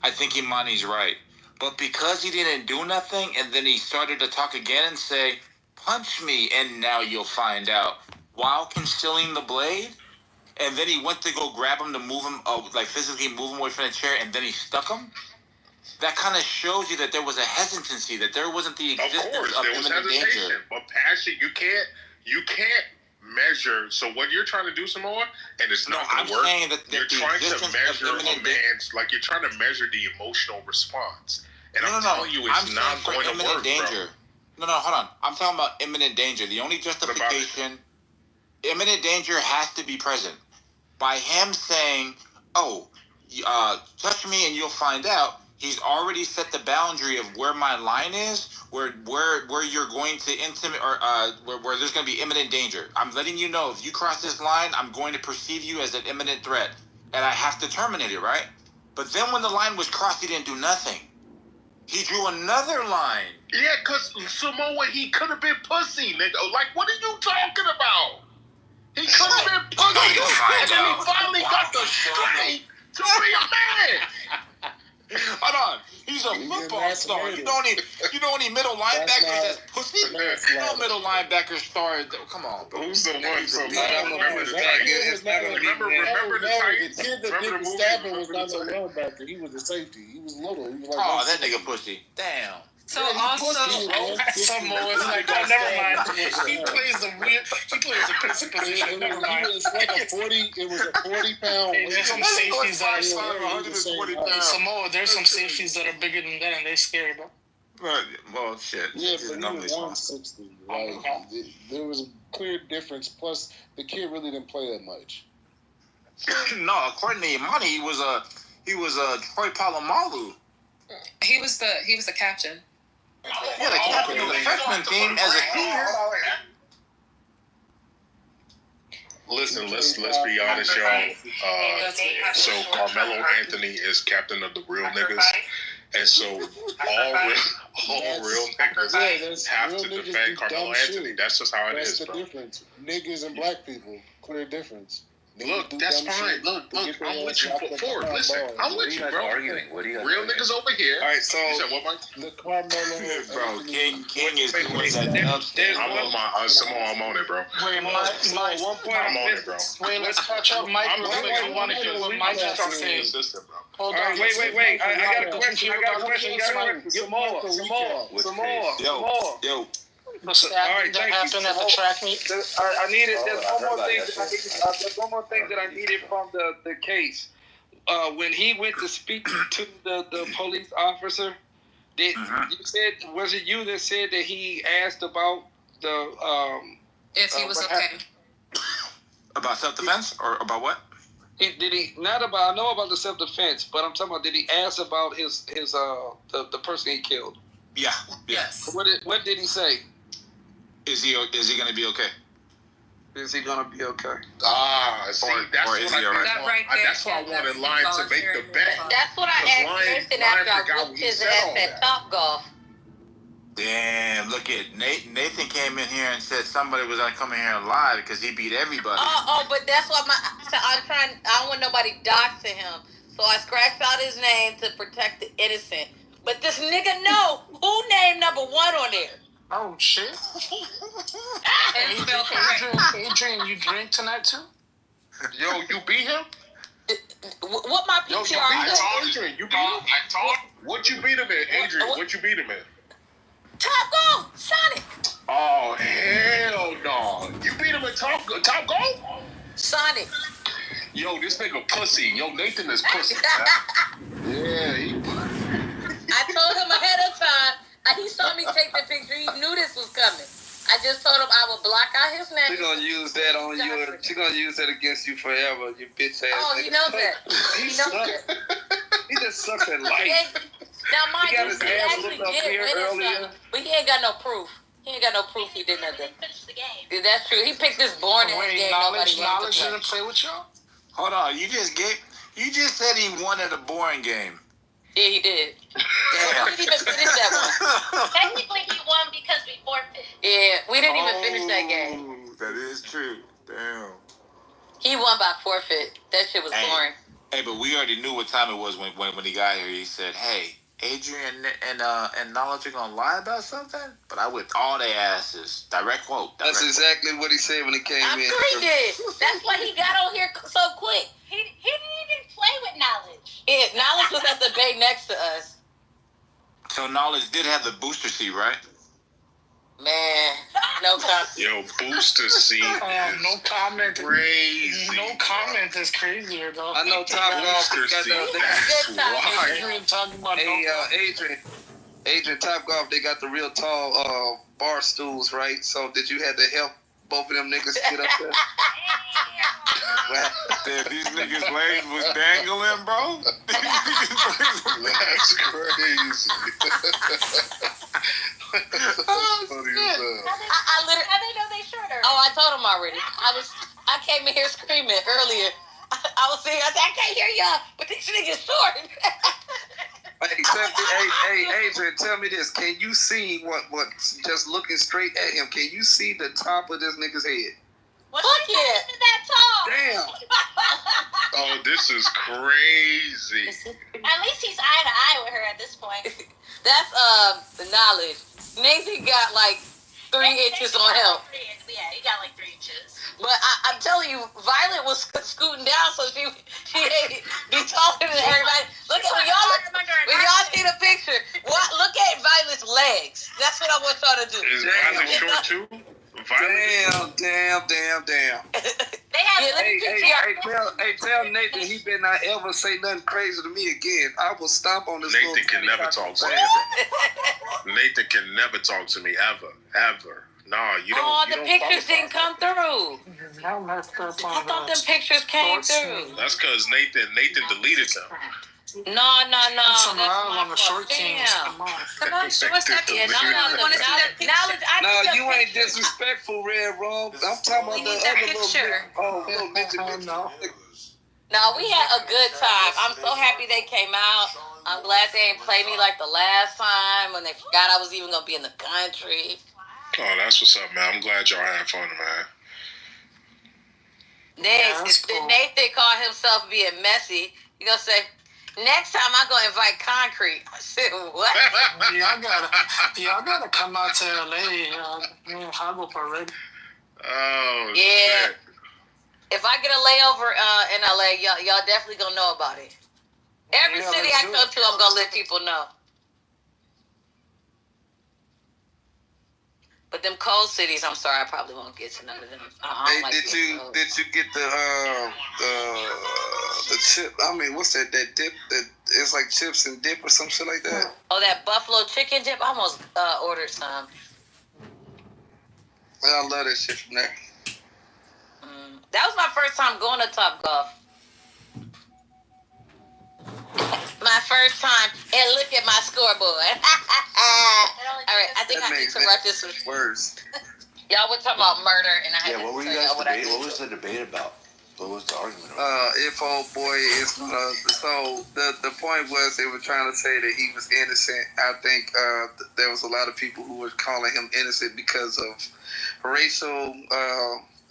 I think Imani's right. But because he didn't do nothing, and then he started to talk again and say, "Punch me, and now you'll find out," while concealing the blade, and then he went to go grab him to move him, physically move him away from the chair, and then he stuck him. That kind of shows you that there was a hesitancy, that there wasn't the existence of imminent danger. But passion, you can't measure. So what you're trying to do, Samoa, and it's not going to work. Saying that you're trying to measure a man's, you're trying to measure the emotional response. And I'm telling you, it's not going to work, danger. Bro. No, hold on. I'm talking about imminent danger. The only justification, imminent danger has to be present. By him saying, touch me and you'll find out, he's already set the boundary of where my line is, where you're going to intimate, or where there's going to be imminent danger. I'm letting you know, if you cross this line, I'm going to perceive you as an imminent threat, and I have to terminate it, right? But then when the line was crossed, he didn't do nothing. He drew another line. Yeah, because Samoa, he could have been pussy, nigga. Like, what are you talking about? He could have been pussy, and then he finally got the strength to be a man. Hold on, he's a football star. You know any middle linebackers that's pussy? No middle linebacker star. Come on, bro. Who's the one? Remember the Titans? Remember the Titans? The kid that did the stabbing was not a linebacker. He was a safety. He was little. He was like, that nigga pussy. Damn. So also, Samoa's like, never mind. He plays a pussy position. Never mind. It was a 40-pound. There's some safeties that are Samoa. There's some safeties that are bigger than that, and they scary, bro. Well, shit. Yeah, but he was 160. There was a clear difference. Plus, the kid really didn't play that much. No, according to Imani, he was a Troy Polamalu. He was the captain. Yeah, the captain of the freshman team as a senior. Listen, let's be honest, y'all. So Carmelo Anthony is captain of the real niggas, and so all real niggas have to defend Carmelo Anthony. That's just how it is, bro. That's the difference. Niggas and black people, clear difference. Look, that's fine. Look, I'm with you. Ford, listen, I'm with you, bro. What are you Real niggas over here. All right, so You said what, Mike? The Carmelo, Bro, King is doing Wait, that upstairs. I'm on my Simone. I'm on it, bro. Wait, Mike, one point I'm on it, bro. wait, let's catch up, Mike. I'm Real quick. I want to hear what Mike has to say. Assistant, bro. Hold All on. right, wait. I got a question. Some more. Yo. The stabbing that happened at the track meet. I needed. There's one more thing that I needed. There's one more thing that I needed from the case. When he went to speak to the police officer, you said, was it you that said that he asked about the If he was okay. About self-defense or about what? Did he not about? I know about the self-defense, but I'm talking about, did he ask about his the person he killed? Yeah. Yes. What did he say? Is he gonna be okay? Is he gonna be okay? See, that's or is he alright? That's why I wanted Lion to make the bet. That's what I asked Nathan after I whooped his ass at Top Golf. Damn, look at Nathan came in here and said somebody was gonna come in here and lie because he beat everybody. But that's what I don't want nobody doxing him. So I scratched out his name to protect the innocent. But this nigga know who named number 1 on there. Oh, shit. Adrian, you drink tonight, too? Yo, you beat him? What my PTR is? Adrian, you beat him? I told you. What you beat him in, Adrian? What you beat him in? Top Golf, Sonic. Oh, hell no. You beat him in Top Golf? Sonic. Yo, this nigga pussy. Yo, Nathan is pussy. Yeah, I told him ahead of time. He saw me take the picture. He knew this was coming. I just told him I would block out his name. She's gonna use that on you. She's gonna use that against you forever, you bitch ass. Oh, he knows that. He knows that. He just sucks at life. Now, mind you, he actually did win something, but he ain't got no proof. He ain't got no proof he did nothing. Yeah, that's true. He picked this boring ass game. Knowledge didn't play with y'all? Hold on, you just said he won at a boring game. Yeah, he did. Damn. We didn't even finish that one. Technically, he won because we forfeited. Yeah, we didn't even finish that game. That is true. Damn. He won by forfeit. That shit was boring. Hey, but we already knew what time it was when he got here. He said, "Hey, Adrian and Knowledge are gonna lie about something," but I whipped all their asses. Direct quote. That's exactly what he said when he came in. I'm sure he did. That's why he got on here so quick. He didn't even play with Knowledge. Yeah, Knowledge was at the bay next to us. So Knowledge did have the booster seat, right? Man, no comment. Yo, booster seat. No comment. Crazy. No comment is crazier, though. I know Top Golf got Why? Adrian talking about Adrian, Top Golf, they got the real tall bar stools, right? So did you have to help both of them niggas get up there? Damn, these niggas' legs was dangling, bro. That's crazy. How they know they shorter? Oh, I told him already. I came in here screaming earlier. I was saying, I said, I can't hear y'all, but this nigga's short. Hey, Adrian, tell me this. Can you see what just looking straight at him, can you see the top of this nigga's head? Fuck yeah. That tall. Damn. Oh, this is crazy. At least he's eye to eye with her at this point. That's the Knowledge. Nathan got like 3 inches on him. Yeah, he got like 3 inches. But I'm telling you, Violet was scooting down, so she be taller than everybody. Look at when y'all see the picture. Look at Violet's legs. That's what I want y'all to do. Is Violet short too? Damn. They have Tell Nathan he better not ever say nothing crazy to me again. I will stomp on this. Nathan can never talk to me. Nathan can never talk to me ever. Nah, you don't. Oh, the pictures didn't come through. I thought them pictures came through. That's because Nathan deleted them. No. Some love on the short teams. Come on, show us that. Yeah, I want to see that picture. No, you ain't disrespectful, Red Rum. I'm talking about the other picture. Little bitch. No, we had a good time. I'm so happy they came out. I'm glad they didn't play me like the last time when they forgot I was even going to be in the country. Oh, that's what's up, man. I'm glad y'all had fun, man. Nathan called himself being messy. He gonna say, next time I'm gonna invite Concrete. I said, what? y'all gotta come out to LA. I'll go parade. Oh, yeah. shit. If I get a layover in LA, y'all definitely gonna know about it. Every city I go to, I'm gonna let people know. But them cold cities, I'm sorry, I probably won't get to none of them. Hey, did you get the chip? I mean, what's that dip? That it's like chips and dip or some shit like that. Oh, that buffalo chicken dip. I almost ordered some. I love that shit from there. That was my first time going to Topgolf. My first time, and look at my scoreboard. All right, I think I interrupted some words. Y'all were talking about murder, and I had what were you guys debating? What was the debate about? What was the argument about? If old boy is so the point was they were trying to say that he was innocent. I think there was a lot of people who were calling him innocent because of racial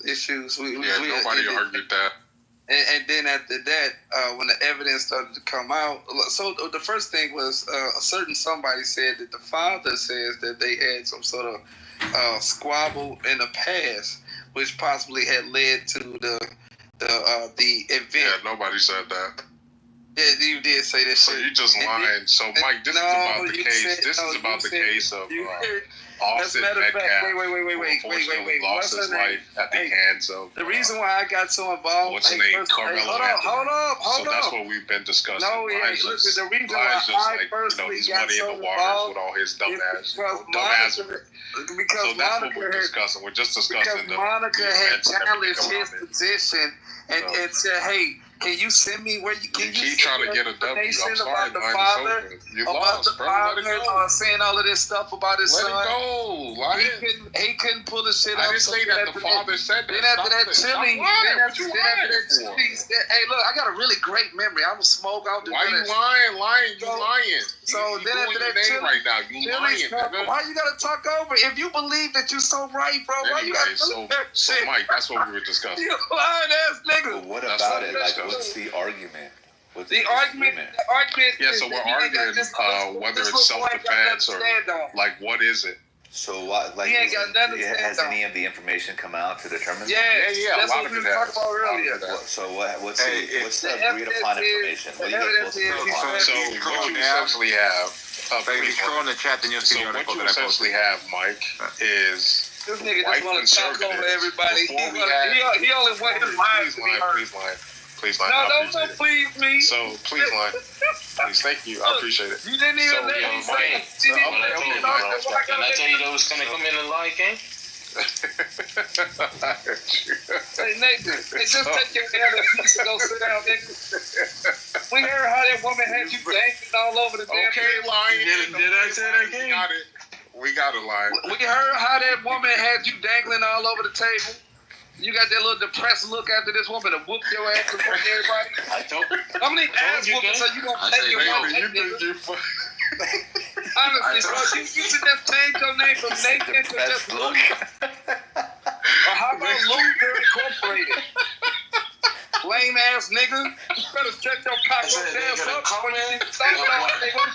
issues. Nobody argued that. And then after that, when the evidence started to come out, so the first thing was a certain somebody said that the father says that they had some sort of squabble in the past, which possibly had led to the event. Yeah, nobody said that. Yeah, you did say that. So you just lying. So Mike, this is about the case. This is about the case of Austin Metcalf. Wait. Lost his life at the hands of. The reason why I got so involved. What's his name? Carmelo Anthony. Hold up. So that's what we've been discussing. No, listen. The reason why I personally he's got muddy so in the waters with all his dumbass. Because so that's what we're discussing. We're just discussing because Monica had challenged his position and said, "Hey, can you send me where you can you keep trying to get a W? I'm sorry, about the father, you about lost, the father saying all of this stuff about his son? Let it go. He couldn't pull the shit I up. didn't say that the father said that. Then after that, Chili. Hey, look, I got a really great memory. I'm a smoke. Why you lying? You lying. So then after that, Chili right now. You lying. Why you gotta talk over? If you believe that you're so right, bro, why you gotta so Mike, that's what we were discussing. You lying ass nigga. Well, what about it? Like, what's the argument? The argument. Yeah, so we're arguing whether it's self-defense or like what is it? So what? Like, has any of the information come out to determine? Yeah. That's what we were talking about earlier. So what's the agreed upon information? So what you essentially have. If you scroll in the chat, then you'll see the article that I posted. What you essentially have, Mike, is this nigga just want to talk over everybody. He only wants his lives to be heard. Please line. No, don't please me. So please line. Please, thank you. I appreciate it. You didn't even let me say. Can I tell you that was gonna come in and lie, King? Hey Nathan, just take your other piece and go sit down, nigga. We heard how that woman had you dancing all over the damn. Okay, lying. Did I say that, King? We got it, lying. We heard how that woman had you dangling all over the table. You got that little depressed look after this woman to whoop your ass in front of everybody. How many ass whoopings are you gonna take your woman? Honestly, bro, you should just change your name from Nathan to just Luke. Or how about Luther Incorporated? Lame ass nigga. You better stretch your cockroach ass up.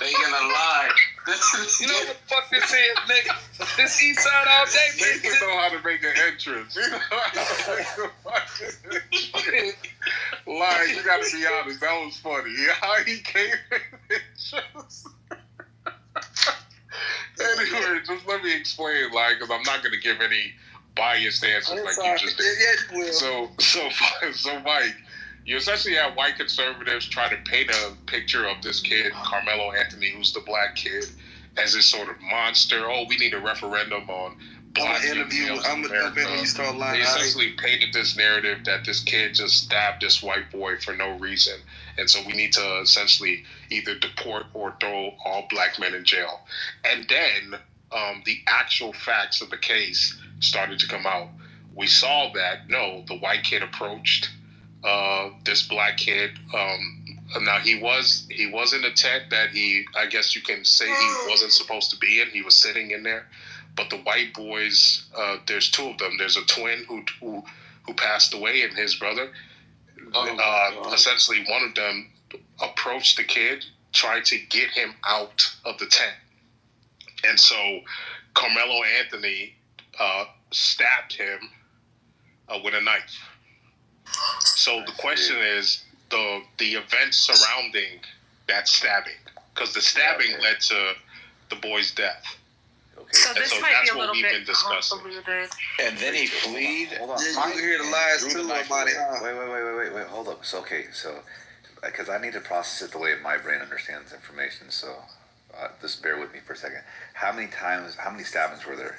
They gonna lie. You know what the fuck this is, nigga? This east side all day, nigga. They know how to make an entrance. You know how to make an entrance. Lying, you gotta be honest. That was funny. How he came in entrance. Anyway, just let me explain, like, because I'm not gonna give any biased answers like you just did. So Mike, you essentially have white conservatives try to paint a picture of this kid, Carmelo Anthony, who's the black kid, as this sort of monster. Oh, we need a referendum on black males in America. They essentially painted this narrative that this kid just stabbed this white boy for no reason. And so we need to essentially either deport or throw all black men in jail. And then the actual facts of the case started to come out. We saw that, no, the white kid approached this black kid. Now he was in a tent that I guess you can say he wasn't supposed to be in. He was sitting in there. But the white boys, there's two of them. There's a twin who who passed away and his brother. Essentially, one of them approached the kid, tried to get him out of the tent. And so Carmelo Anthony stabbed him with a knife. So the question is the events surrounding that stabbing, because the stabbing led to the boy's death. So and this so might that's be a what little we've bit been discussing. convoluted. And then he fled. Hold on. Yeah, you hear the last two, buddy. Wait. Hold up. So, okay, because I need to process it the way my brain understands information, so just bear with me for a second. How many stabbings were there?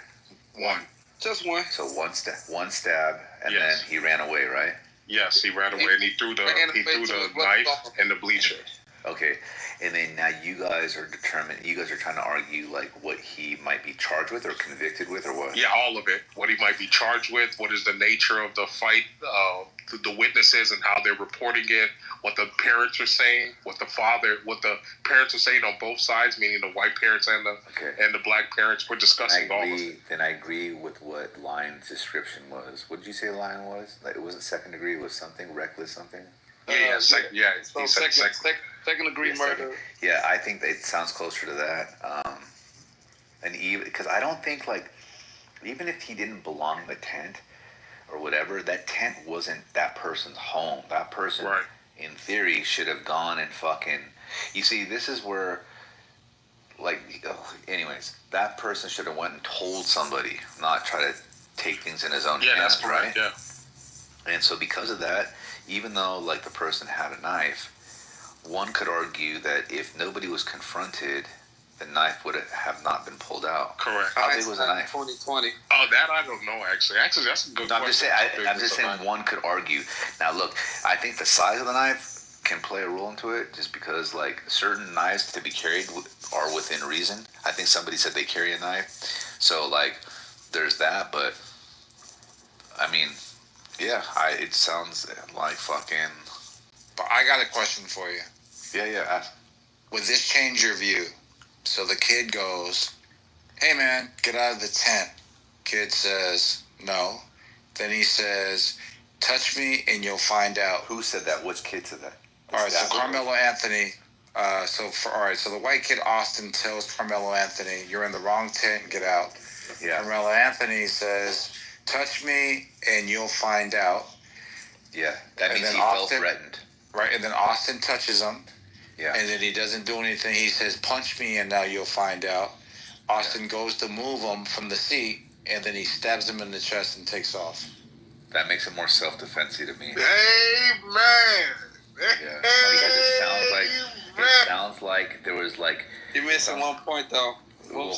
One. Just one. So one stab, and then he ran away, right? Yes, he ran away and he threw the knife in the bleacher. Okay, and then now you guys are trying to argue like what he might be charged with or convicted with or what? Yeah, all of it. What he might be charged with, what is the nature of the fight, the witnesses and how they're reporting it, what the parents are saying, what the parents are saying on both sides, meaning the white parents and the black parents. We're discussing all of it. Then I agree with what Lion's description was. What did you say Lion was? Like, it wasn't second degree, it was something reckless something? Second degree murder. Yeah, I think it sounds closer to that. And even because I don't think even if he didn't belong in the tent or whatever, that tent wasn't that person's home. That person, in theory, should have gone and fucking. You see, this is where, anyways, that person should have went and told somebody, not try to take things in his own hands. That's correct. Right? Yeah. And so because of that, even though the person had a knife, one could argue that if nobody was confronted, the knife would have not been pulled out. Correct. How big was the knife? 2020. Oh, that I don't know, actually. Actually, that's a good question. I'm just saying one could argue. Now, look, I think the size of the knife can play a role into it just because, certain knives to be carried are within reason. I think somebody said they carry a knife. So, there's that. But, I mean, yeah, it sounds like fucking... But I got a question for you. Yeah. Would this change your view? So the kid goes, "Hey man, get out of the tent." Kid says, "No." Then he says, "Touch me and you'll find out." Who said that? Which kid said that? All right, so Carmelo Anthony. So the white kid Austin tells Carmelo Anthony, "You're in the wrong tent. Get out." Yeah. Carmelo Anthony says, "Touch me and you'll find out." Yeah, that means he felt threatened. Right, and then Austin touches him. Yeah. And then he doesn't do anything. He says, "Punch me and now you'll find out." Austin goes to move him from the seat, and then he stabs him in the chest and takes off. That makes it more self-defense-y to me. Amen. Yeah, because it sounds like there was You missed at one point though. What was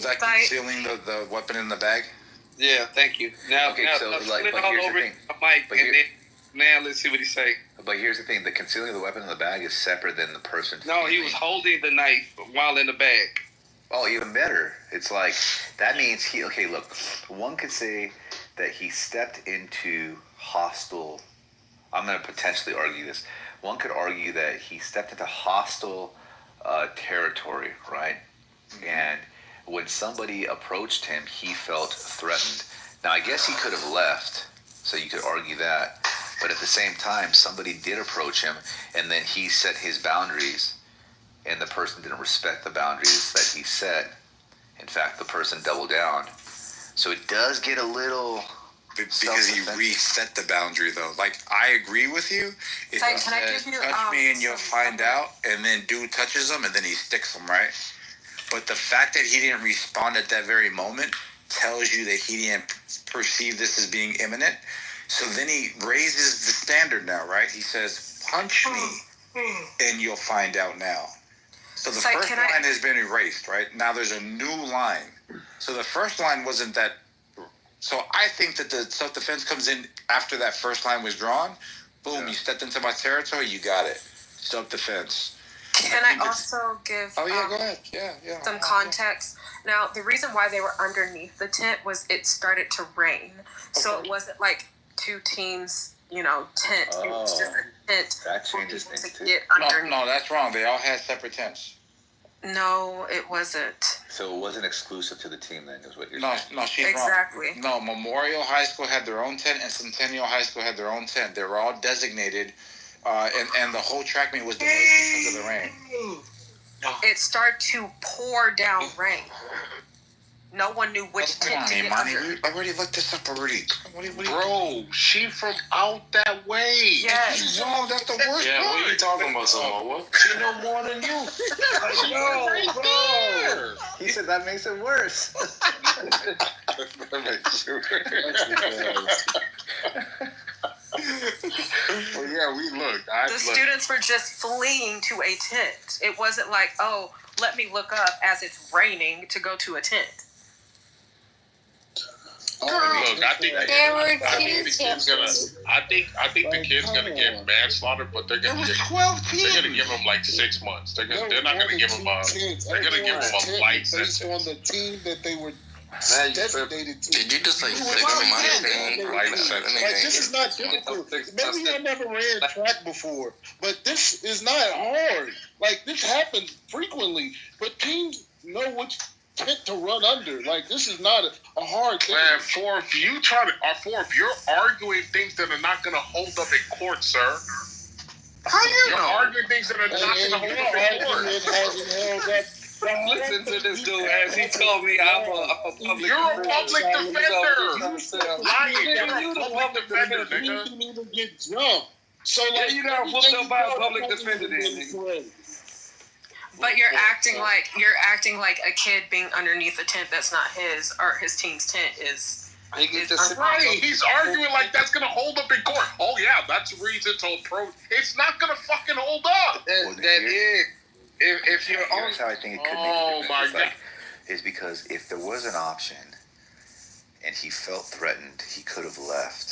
that? Concealing the weapon in the bag? Yeah, thank you. Now, okay, so but here's the thing. Now let's see what he say. But here's the thing: the concealing of the weapon in the bag is separate than the person. No, he was holding the knife while in the bag. Oh, even better. It's that means he. Okay, look. One could say that he stepped into hostile. I'm going to potentially argue this. One could argue that he stepped into hostile territory, right? And when somebody approached him, he felt threatened. Now, I guess he could have left, so you could argue that. But at the same time, somebody did approach him, and then he set his boundaries, and the person didn't respect the boundaries that he set. In fact, the person doubled down. So it does get a little... Because he reset the boundary, though. I agree with you. If he says, "Touch me and you'll find out," and then dude touches him, and then he sticks him, right? But the fact that he didn't respond at that very moment tells you that he didn't perceive this as being imminent. So then he raises the standard now, right? He says, "Punch me and you'll find out now." So the first line has been erased, right? Now there's a new line. So the first line wasn't that... So I think that the self-defense comes in after that first line was drawn. Boom, you stepped into my territory, you got it. Self-defense. Can I also give go ahead. Yeah. some context? Now, the reason why they were underneath the tent was it started to rain. So it wasn't like two teams, tent. It was just a tent that changes things to get underneath. No, that's wrong. They all had separate tents. No, it wasn't. So it wasn't exclusive to the team then, is what you're No, saying? no, she's Exactly. wrong. No, Memorial High School had their own tent, and Centennial High School had their own tent. They were all designated, and the whole track meet was delayed because of the rain. It started to pour down rain. No one knew which tent to get under. We already looked this up already. Bro, she from out that way. Yes. No, that's the worst Yeah, part. what are you talking about, Samoa? She know more than you. Yo, bro. He said that makes it worse. That makes it worse. Well, yeah, we looked. The students were just fleeing to a tent. It wasn't like, oh, let me look up as it's raining to go to a tent. Look, I think the kid's gonna get manslaughter, but they're gonna give him like 6 months. They're not gonna give him they're gonna give him a light sentence. Based on the team that they were designated to. Did you just like fix somebody's name? Like, this is not difficult. Maybe I never ran track before, but this is not hard. Like, this happens frequently, but teams know which tent to run under. Like, this is not a hard thing. Man, if you're arguing things that are not gonna hold up in court, sir. How you You're arguing things that are not gonna hold up in court. Hasn't held up. Listen to this dude as he told me I'm a public You're a public defender. Lying. You're You a the public defender, nigga. You can even get jumped. So, Yeah, like, you got whooped up by a public defender then, nigga. But you're acting like a kid being underneath a tent that's not his or his team's tent is. Right, he's arguing like that's gonna hold up in court. Oh yeah, that's reason to approach. It's not gonna fucking hold up. If you're on. Here's how I think it could Oh make my a difference. God. Is because if there was an option and he felt threatened, he could have left.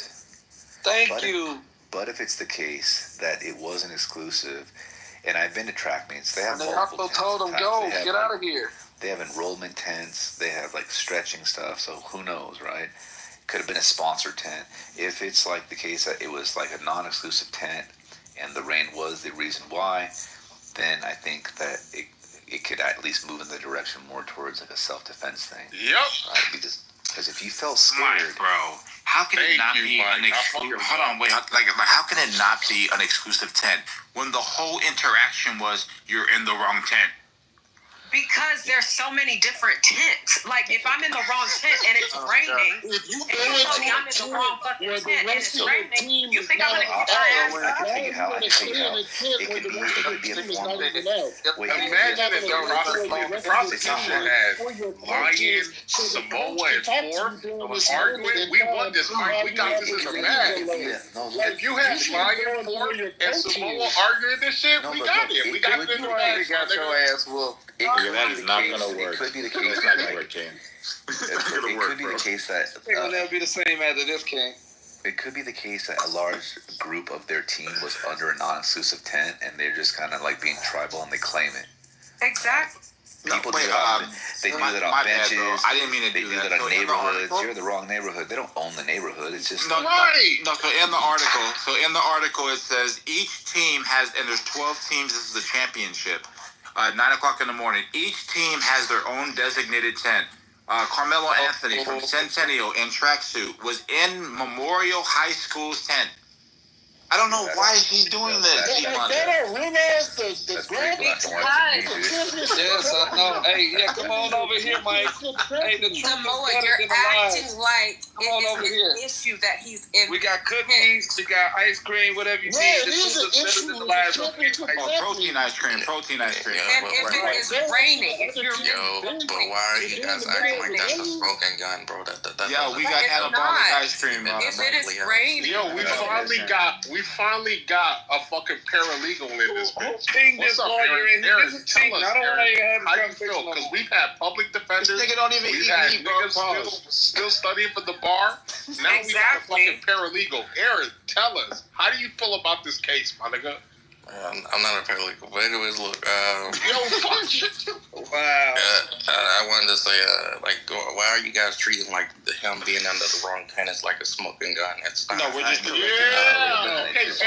Thank you. But if it's the case that it wasn't exclusive, and I've been to track meets, they have And they multiple also told him, tents. go, They have, get out of here. They have enrollment tents. They have like stretching stuff. So who knows, right? Could have been a sponsor tent. If it's like the case that it was like a non-exclusive tent and the rain was the reason why, then I think that it could at least move in the direction more towards like a self-defense thing. Yep. Right? Because if you felt scared, Mike, bro, how can it not be an exclusive? Hold on, wait. How can it not be an exclusive tent when the whole interaction was you're in the wrong tent? Because there's so many different tents. Like, if I'm in the wrong tent and it's raining, if you and you tell me I'm in the wrong fucking tent and it's raining, you think I'm gonna get my ass? I can tell you how. It could be a form. Wait, Imagine if the prosecution had Lion, Samoa, and Ford arguing. We won this fight. We got this in the bag. If you had Lion, Ford, and Samoa arguing this shit, we got it. We got this in the bag. We got your ass whooped. That is not gonna work. It could be the case that it could be the case that It will never be the same after this, King. it could be the case that a large group of their team was under a non-exclusive tent and they're just kind of like being tribal and they claim it. Exactly. People do that. They do that on benches. I didn't mean to They do that on neighborhoods. You're in the wrong neighborhood. They don't own the neighborhood. It's just So in the article it says each team has, and there's 12 teams. This is the championship. 9:00 in the morning. Each team has their own designated tent. Carmelo Anthony from Centennial in tracksuit was in Memorial High School's tent. I don't know why he's doing this. They don't realize the graphics. Yes, I know. Hey, yeah, come on over here, Mike. Hey, the truth Samoa, is you're acting like Come on over it here. is an issue that he's in. We got cookies, we got ice cream, whatever you need. This is better than the last one. Protein ice cream. And if it is raining, if you're but why are you guys acting like that's a smoking gun, bro? Yo, we got anabolic ice cream. If it is raining, Yo, we finally got a fucking paralegal in this bitch. This lawyer in here. This is cheating. I don't want to have how you feel? Because we've had public defenders. This nigga don't even We've eat had meat, bro. niggas still studying for the bar. Now we got a fucking paralegal. Aaron, tell us, how do you feel about this case, my nigga? I'm not a paralegal, but anyways, look. Yo, fuck you. Wow. I wanted to say, why are you guys treating like him being under the wrong tenants like a smoking gun? It's not. No, we're just correcting. Okay, so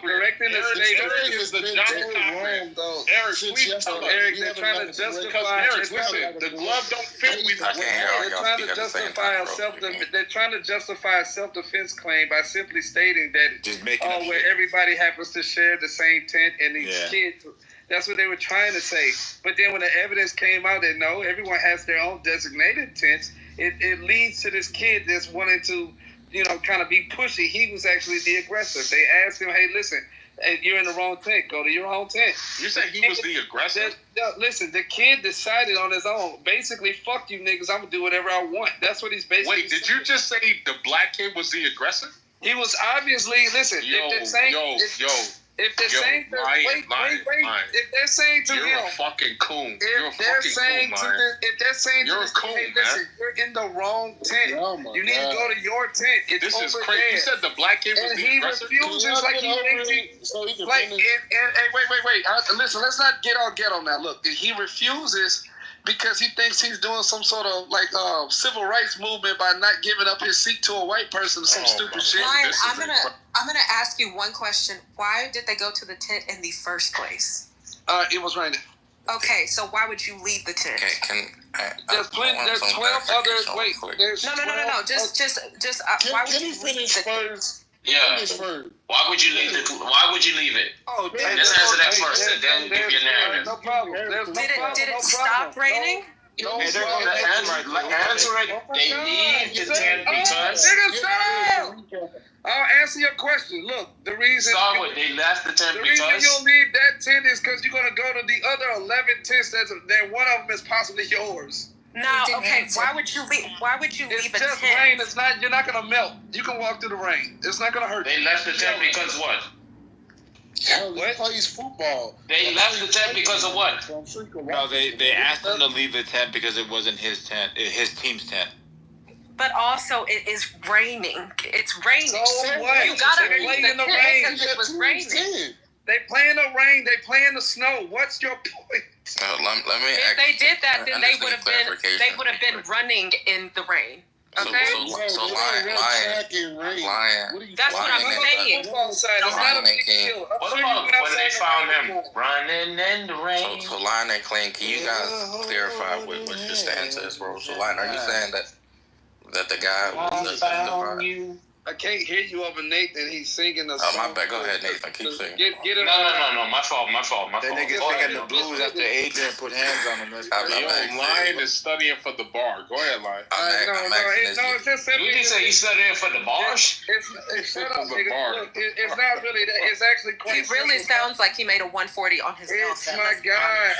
correcting the statement is the Johnny wrong, though. Eric, please tell Eric, they're trying to justify. Eric, listen, the glove don't fit. They're trying to justify a self-defense claim by simply stating that just making where everybody happens to share the same tent and these kids. That's what they were trying to say. But then when the evidence came out that no, everyone has their own designated tents, it leads to this kid that's wanting to, kind of be pushy. He was actually the aggressor. They asked him, hey, listen, you're in the wrong tent. Go to your own tent. You say he was the aggressor? Listen, the kid decided on his own. Basically, fuck you niggas. I'm going to do whatever I want. That's what he's basically Wait, did you just say the black kid was the aggressor? He was obviously, listen, if they're saying to you're him, a fucking coon. If they're saying to this kid, hey, listen, you're in the wrong tent. You need to go to your tent. This is crazy. You said the black kid was the aggressor? And he refuses like he thinks he... Wait. Listen, let's not get all ghetto now. Look, he refuses because he thinks he's doing some sort of civil rights movement by not giving up his seat to a white person or some stupid shit. Ryan, I'm gonna ask you one question. Why did they go to the tent in the first place? It was raining. Okay, so why would you leave the tent? There's 12 others. Wait, no. Just. Why would you leave the tent? Yeah. Why would you leave it? Why would you leave it? Let's answer that first, and then give your narrative. No problem. Did it stop raining? No, they're going to answer it. They leave the tent because. Nigga, shut up! I'll answer your question. Look, the reason they left the tent because. The reason you'll leave that tent is because you're gonna go to the other 11 tents. That one of them is possibly yours. No, okay. Why would you leave? Why would you leave a tent? It's just rain. It's not. You're not gonna melt. You can walk through the rain. It's not gonna hurt. They left the tent because what? He plays football. They left the tent because of what? No, they asked him to leave the tent because it wasn't his tent, his team's tent. But also, it is raining. It's raining. So what? You got to leave the tent because it was raining. They play in the rain. They play in the snow. What's your point? If they did that, then they would have been running in the rain. Okay. So lying. That's what I'm saying. What about when they found him running in the rain? So lying and clean. Can you guys clarify what your stance is, bro? So lying, are you saying that the guy was justified? I can't hear you over Nathan. He's singing a song. Oh, my bad. Go ahead, Nathan. Keep singing. No. My fault. That nigga singing the blues after Adrian put hands on him. Lion is studying for the bar. Go ahead, Lion. It's just simply. You didn't say he's studying for the bars? Shut up, nigga. Look, it's not really that. It's actually quite. He really sounds like he made a 140 on his. It's my guy.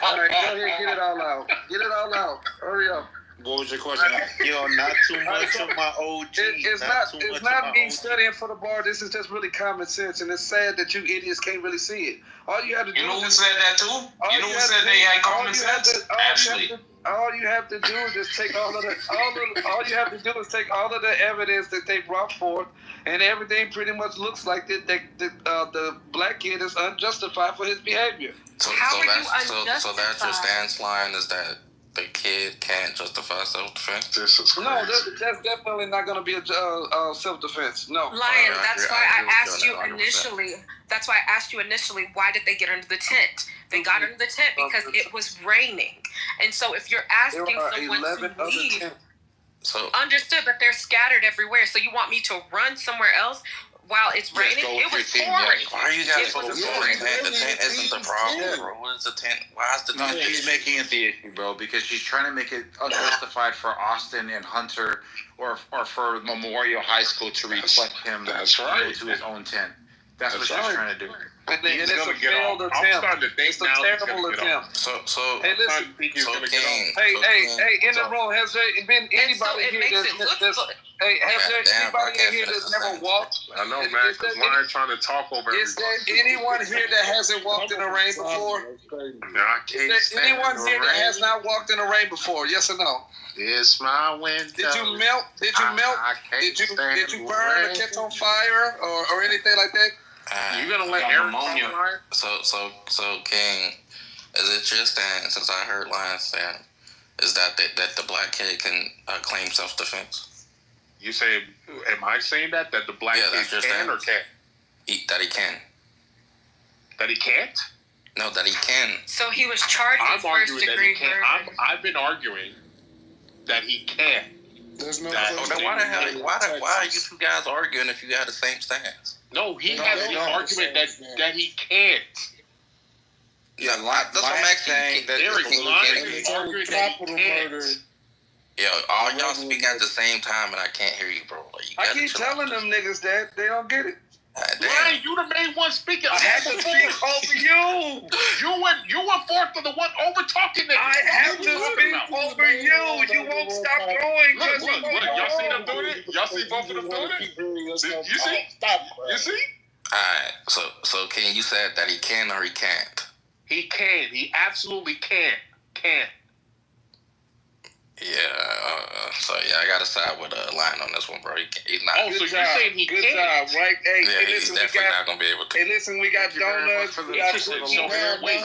All right, go ahead. Get it all out. Get it all out. Hurry up. What was your question? Yo, not too much of my OG. It's not me studying for the bar. This is just really common sense, and it's sad that you idiots can't really see it. All you have to do. You know who said that too? You know who said they had common sense? Ashley. All you have to do is just take all you have to do is take all of the evidence that they brought forth, and everything pretty much looks like the black kid is unjustified for his behavior. So that's your stance, Lion, is that the kid can't justify self-defense? That's definitely not going to be a self-defense. No. Lion, that's why I asked you initially. That's why I asked you initially, why did they get under the tent? They got under the tent because it was raining. And so if you're asking someone to leave, understood, but they're scattered everywhere. So you want me to run somewhere else while it's raining? It was pouring. Why are you guys focused on the tent? The tent isn't the problem, bro. What is the tent? Why is the tent? No, she's making it the issue, bro, because she's trying to make it unjustified for Austin and Hunter or for Memorial High School to reflect him to his own tent. That's what she's trying to do. And it's a failed attempt. I'm starting to think it's a now terrible attempt. Hey, listen. King, Hey, in the room, has there been anybody here that's hey, has there anybody in here that's never walked? I know, man, because Ryan trying to talk over Is there anyone here that hasn't walked in the rain before? I can't Is there anyone here that has not walked in the rain before? Yes or no? It's my window. Did you melt? Did you melt? Did you burn or catch on fire or anything like that? You gonna let Eric pneumonia. talk? So King, is it your stand? Since I heard Lion stand, is that the black kid can claim self-defense? You say, am I saying that the black kid can or can't? That he can. That he can't? No, that he can. So he was charged with first degree murder. I've been arguing that he can. There's no. Why are you two guys arguing if you have the same stance? No, he has the argument that he can't. Yeah, that's what I'm saying. That Eric is arguing that he can't. Yo, all y'all speak at the same time, and I can't hear you, bro. Like, I keep telling them niggas that they don't get it. Ryan, you the main one speaking. I had to speak over you. You went forth for the one over talking niggas. I have to speak over you. You won't stop going. Look, y'all see them doing it? Y'all see both of them doing it? You see? You see? Alright, so Ken, you said that he can or he can't? He can. He absolutely can. Yeah, I gotta side with Lion on this one, bro. He's not. So you're saying he Good can? job, right? Hey, Yeah, he's definitely not gonna be able to. Hey, listen, we got donuts. We got Wait,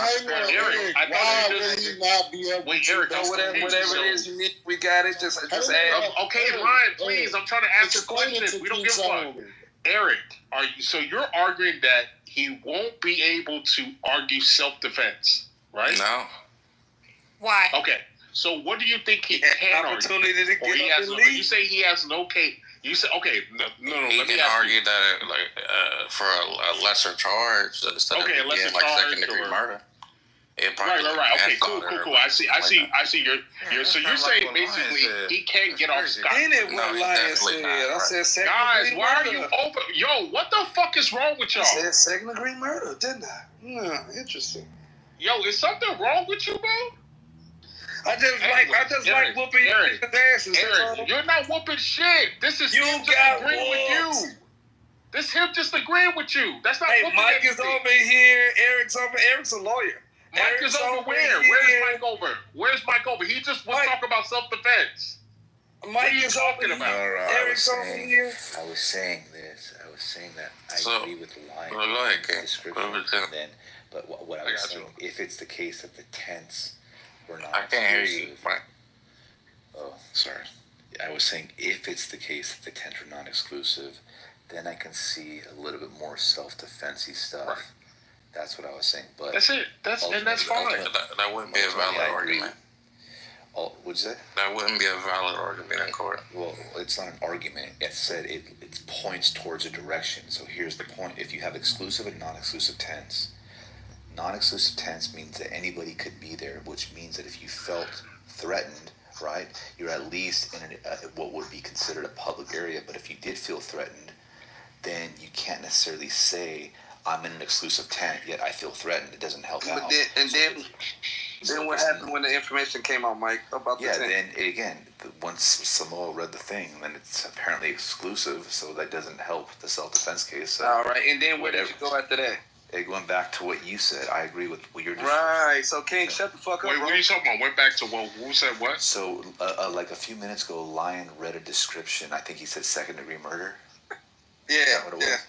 Eric, I thought you just wait, Eric, whatever it is you need, we got it. Just add. Okay, Ryan, please. I'm trying to ask a question. We don't give one. Eric, you're arguing that he won't be able to argue self-defense, right? No. Why? Okay. So what do you think he can argue? You say he has no case. You say okay. No. He can argue that for a lesser charge instead of being like second-degree murder. Right. Okay, cool. I see. So you're saying basically he can't get off scot. Ain't it what Lion said? I said second guys, degree why are murder. you open? Yo, what the fuck is wrong with y'all? I said second degree murder, didn't I? Interesting. Yo, is something wrong with you, bro? I just like whooping Eric, asses. Eric, you're not whooping shit. This is you him just got agreeing with you. This him just agreeing with you. That's not. Hey, whooping Mike anything. is over here. Eric's a lawyer. Mike is over where? Where's Mike over? Where's Mike over? He just was talking about self-defense. Mike is talking about. Eric's over here. I was saying that I agree with the line description. But what I was saying, if it's the case that the tents were not I can't exclusive, hear you, Frank. Oh, sorry. I was saying if it's the case that the tents were not exclusive, then I can see a little bit more self-defense-y stuff. Right. That's what I was saying. But that's it. That's fine. That wouldn't be a valid argument. What'd you say? That wouldn't be a valid argument in court. Well, it's not an argument. It said it points towards a direction. So here's the point. If you have exclusive and non-exclusive tents, non-exclusive tents means that anybody could be there, which means that if you felt threatened, right, you're at least in what would be considered a public area. But if you did feel threatened, then you can't necessarily say, I'm in an exclusive tent, yet I feel threatened. It doesn't help out. Then what happened when the information came out, Mike, about the tent? Then again, once Samoa read the thing, then it's apparently exclusive, so that doesn't help the self-defense case. So all right, and then where did you go after that? It went back to what you said. I agree with what you're doing. Right, so King, shut the fuck up. Wait, what are you talking about? Went back to what? Who said what? So, like a few minutes ago, Lion read a description. I think he said second-degree murder. Yeah.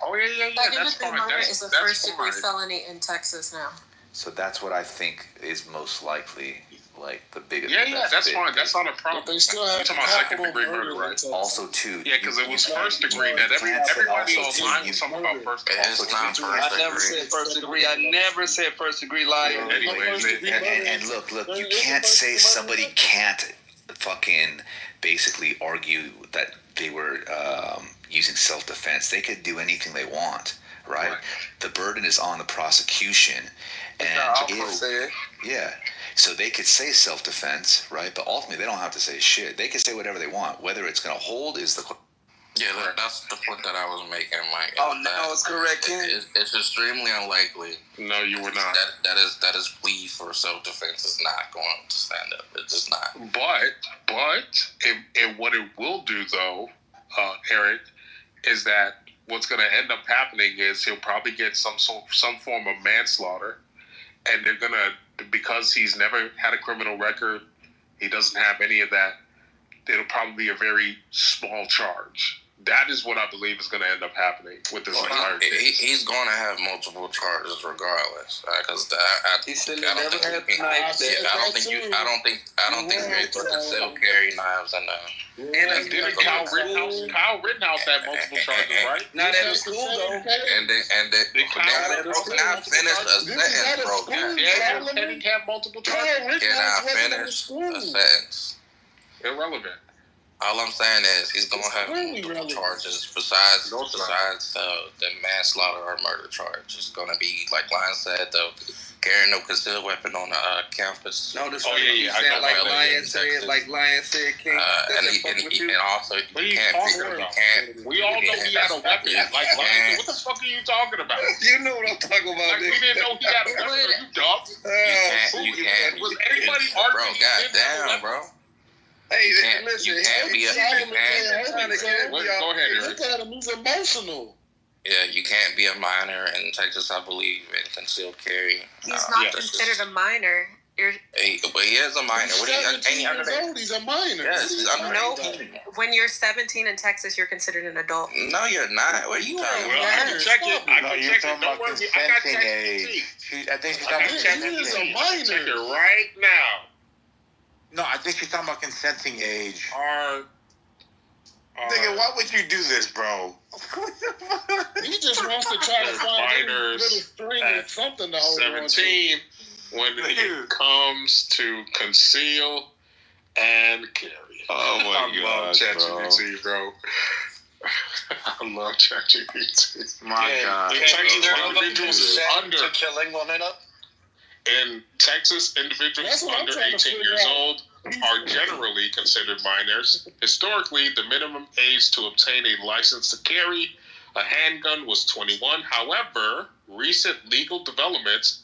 Oh, yeah. That's fine. Murder is a first-degree felony in Texas now. So that's what I think is most likely, like, the biggest. Yeah, that's fine. That's not a problem. But they still have talking about second-degree murder, right? Also, too. Yeah, because it was first-degree. That everybody online was talking about first-degree. It's not I never said first-degree. I never said first-degree Lion. And look, you can't say somebody can't fucking basically argue that they were using self-defense. They could do anything they want, right? The burden is on the prosecution, and so they could say self-defense, right? But ultimately, they don't have to say shit. They can say whatever they want. Whether it's going to hold is the Yeah, that's the point that I was making, Mike. Now it's correct, Ken. It's extremely unlikely. No, you were not. That is plea for self-defense is not going to stand up. It's just not. But what it will do, though, Eric, is that what's going to end up happening is he'll probably get some form of manslaughter, and they're going to, because he's never had a criminal record, he doesn't have any of that, it'll probably be a very small charge. That is what I believe is going to end up happening with this entire case. He's going to have multiple charges regardless, because he shouldn't have never had the knife. I don't think you're able to conceal carry knives and didn't Kyle Rittenhouse had multiple charges, right? Not at a school though. And now finish a sentence, bro. Can he have multiple charges? Can I finish a sentence? Irrelevant. All I'm saying is he's gonna have multiple charges besides the manslaughter or murder charge. It's gonna be, like Lion said, the carrying no concealed weapon on the campus. No, like Lion said, King. And also you can't. We all know he had a weapon. Like Lion, what the fuck are you talking about? You know what I'm talking about. Like, we didn't know he had a weapon. Are you dumb? You can't. Was anybody arguing? Bro, goddamn, bro. Hey, listen. You can't be Go ahead, Eric. Look at him. He's emotional. Yeah, you can't be a minor in Texas, I believe, and concealed carry. He's not considered a minor. But he is a minor. What He's a minor. Yes, he's under No, 18. when you're 17 in Texas, you're considered an adult. No, you're not. What are you talking about? I can check it. I can check it. talking Don't about worry. I got consenting age. I think she's talking about consenting He is a age. minor. check it right now. No, I think she's talking about consenting age. Nigga, why would you do this, bro? He just wants to try to find a minors little string or something to hold on to. 17 when it comes to conceal and carry. Oh my I love God, ChatGPT, bro. I love ChatGPT. My God. Individuals under to killing one another. in Texas, individuals That's what I'm under trying to 18 figure years out. old are generally considered minors. Historically, the minimum age to obtain a license to carry a handgun was 21. However, recent legal developments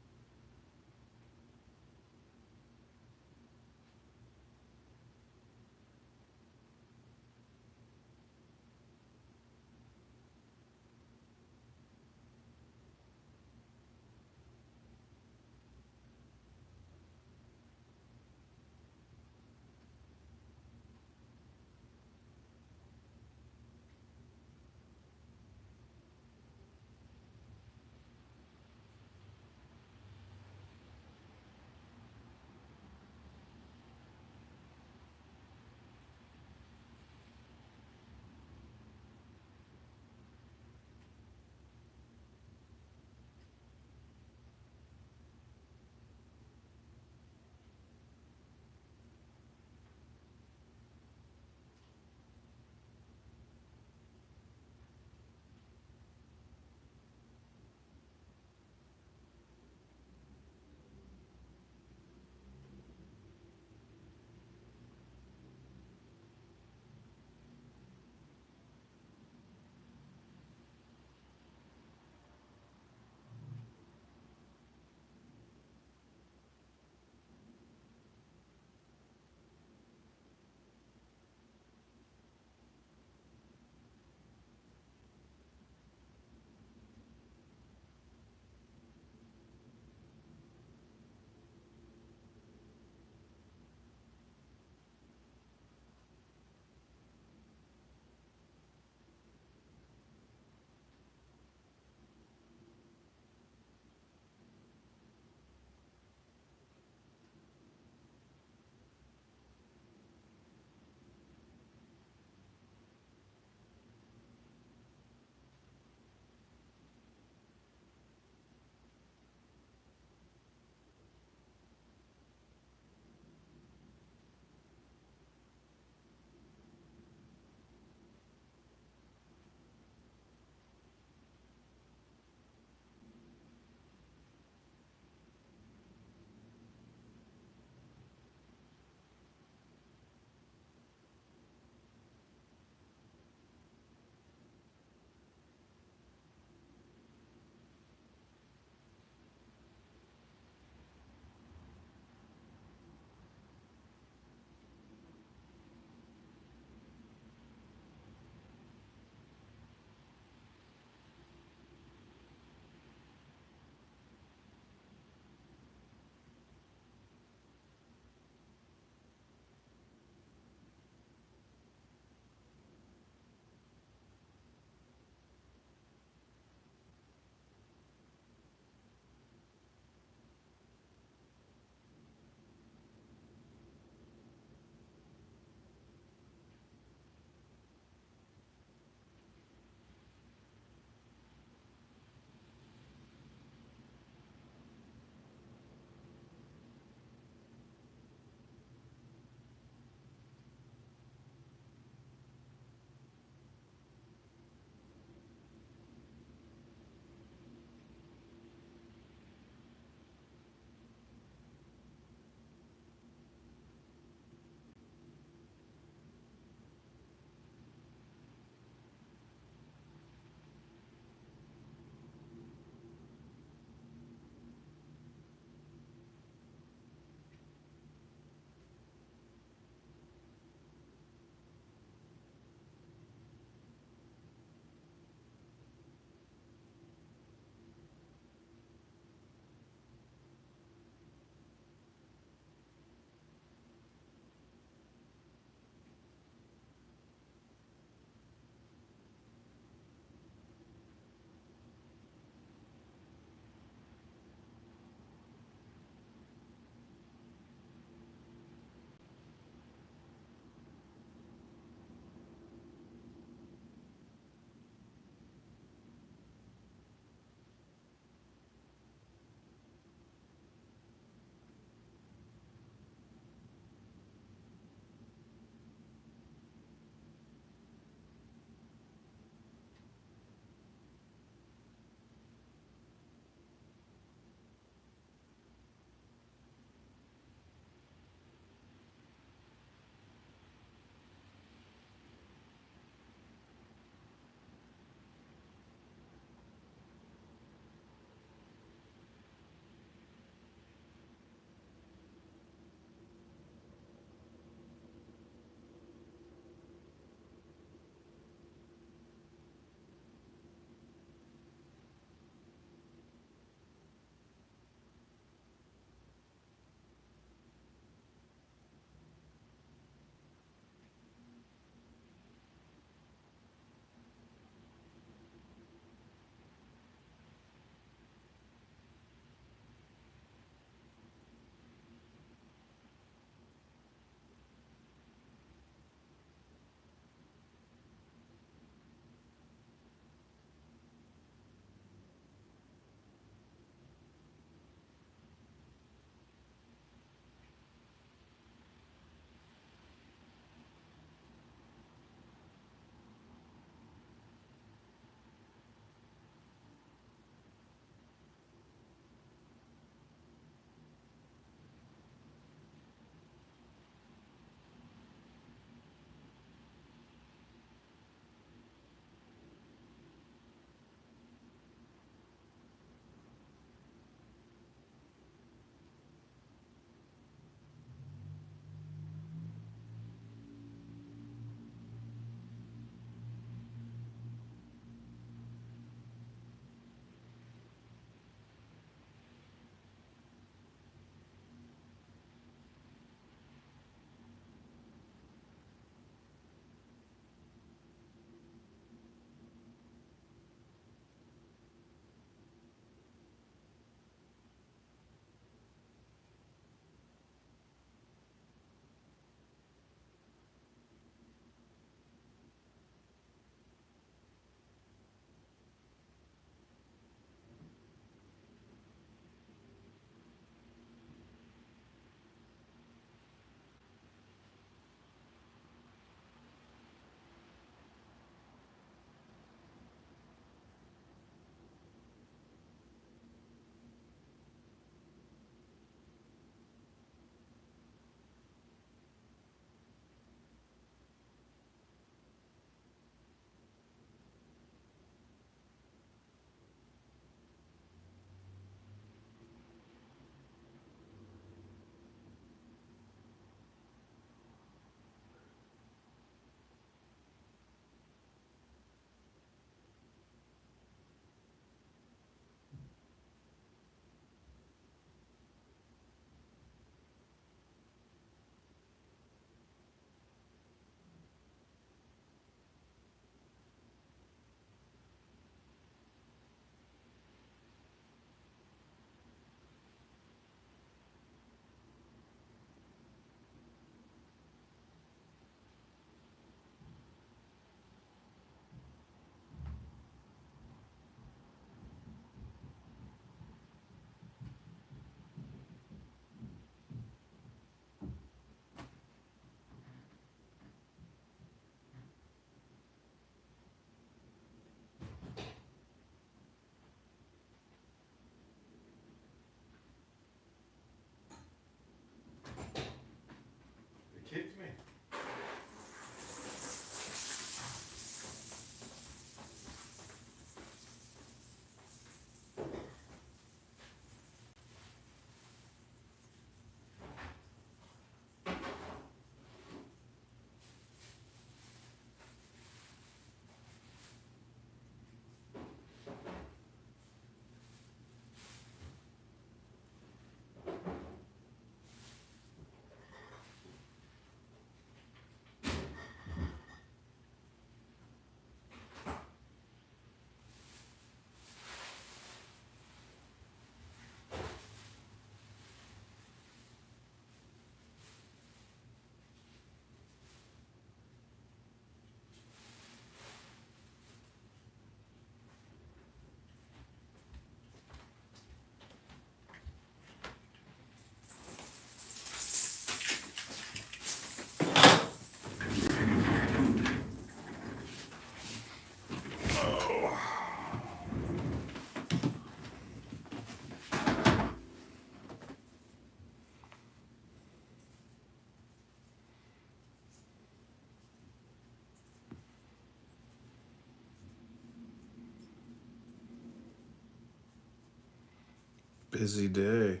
Busy day.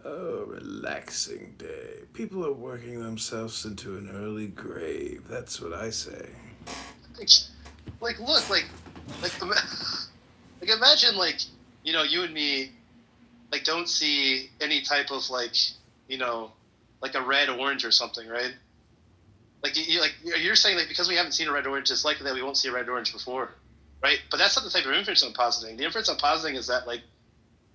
Oh, relaxing day. People are working themselves into an early grave. That's what I say. Like, look, like, imagine, like, you know, you and me, like, don't see any type of, like, you know, like a red orange or something, right? Like, you're saying, like, because we haven't seen a red orange, it's likely that we won't see a red orange before, right? But that's not the type of inference I'm positing. The inference I'm positing is that, like,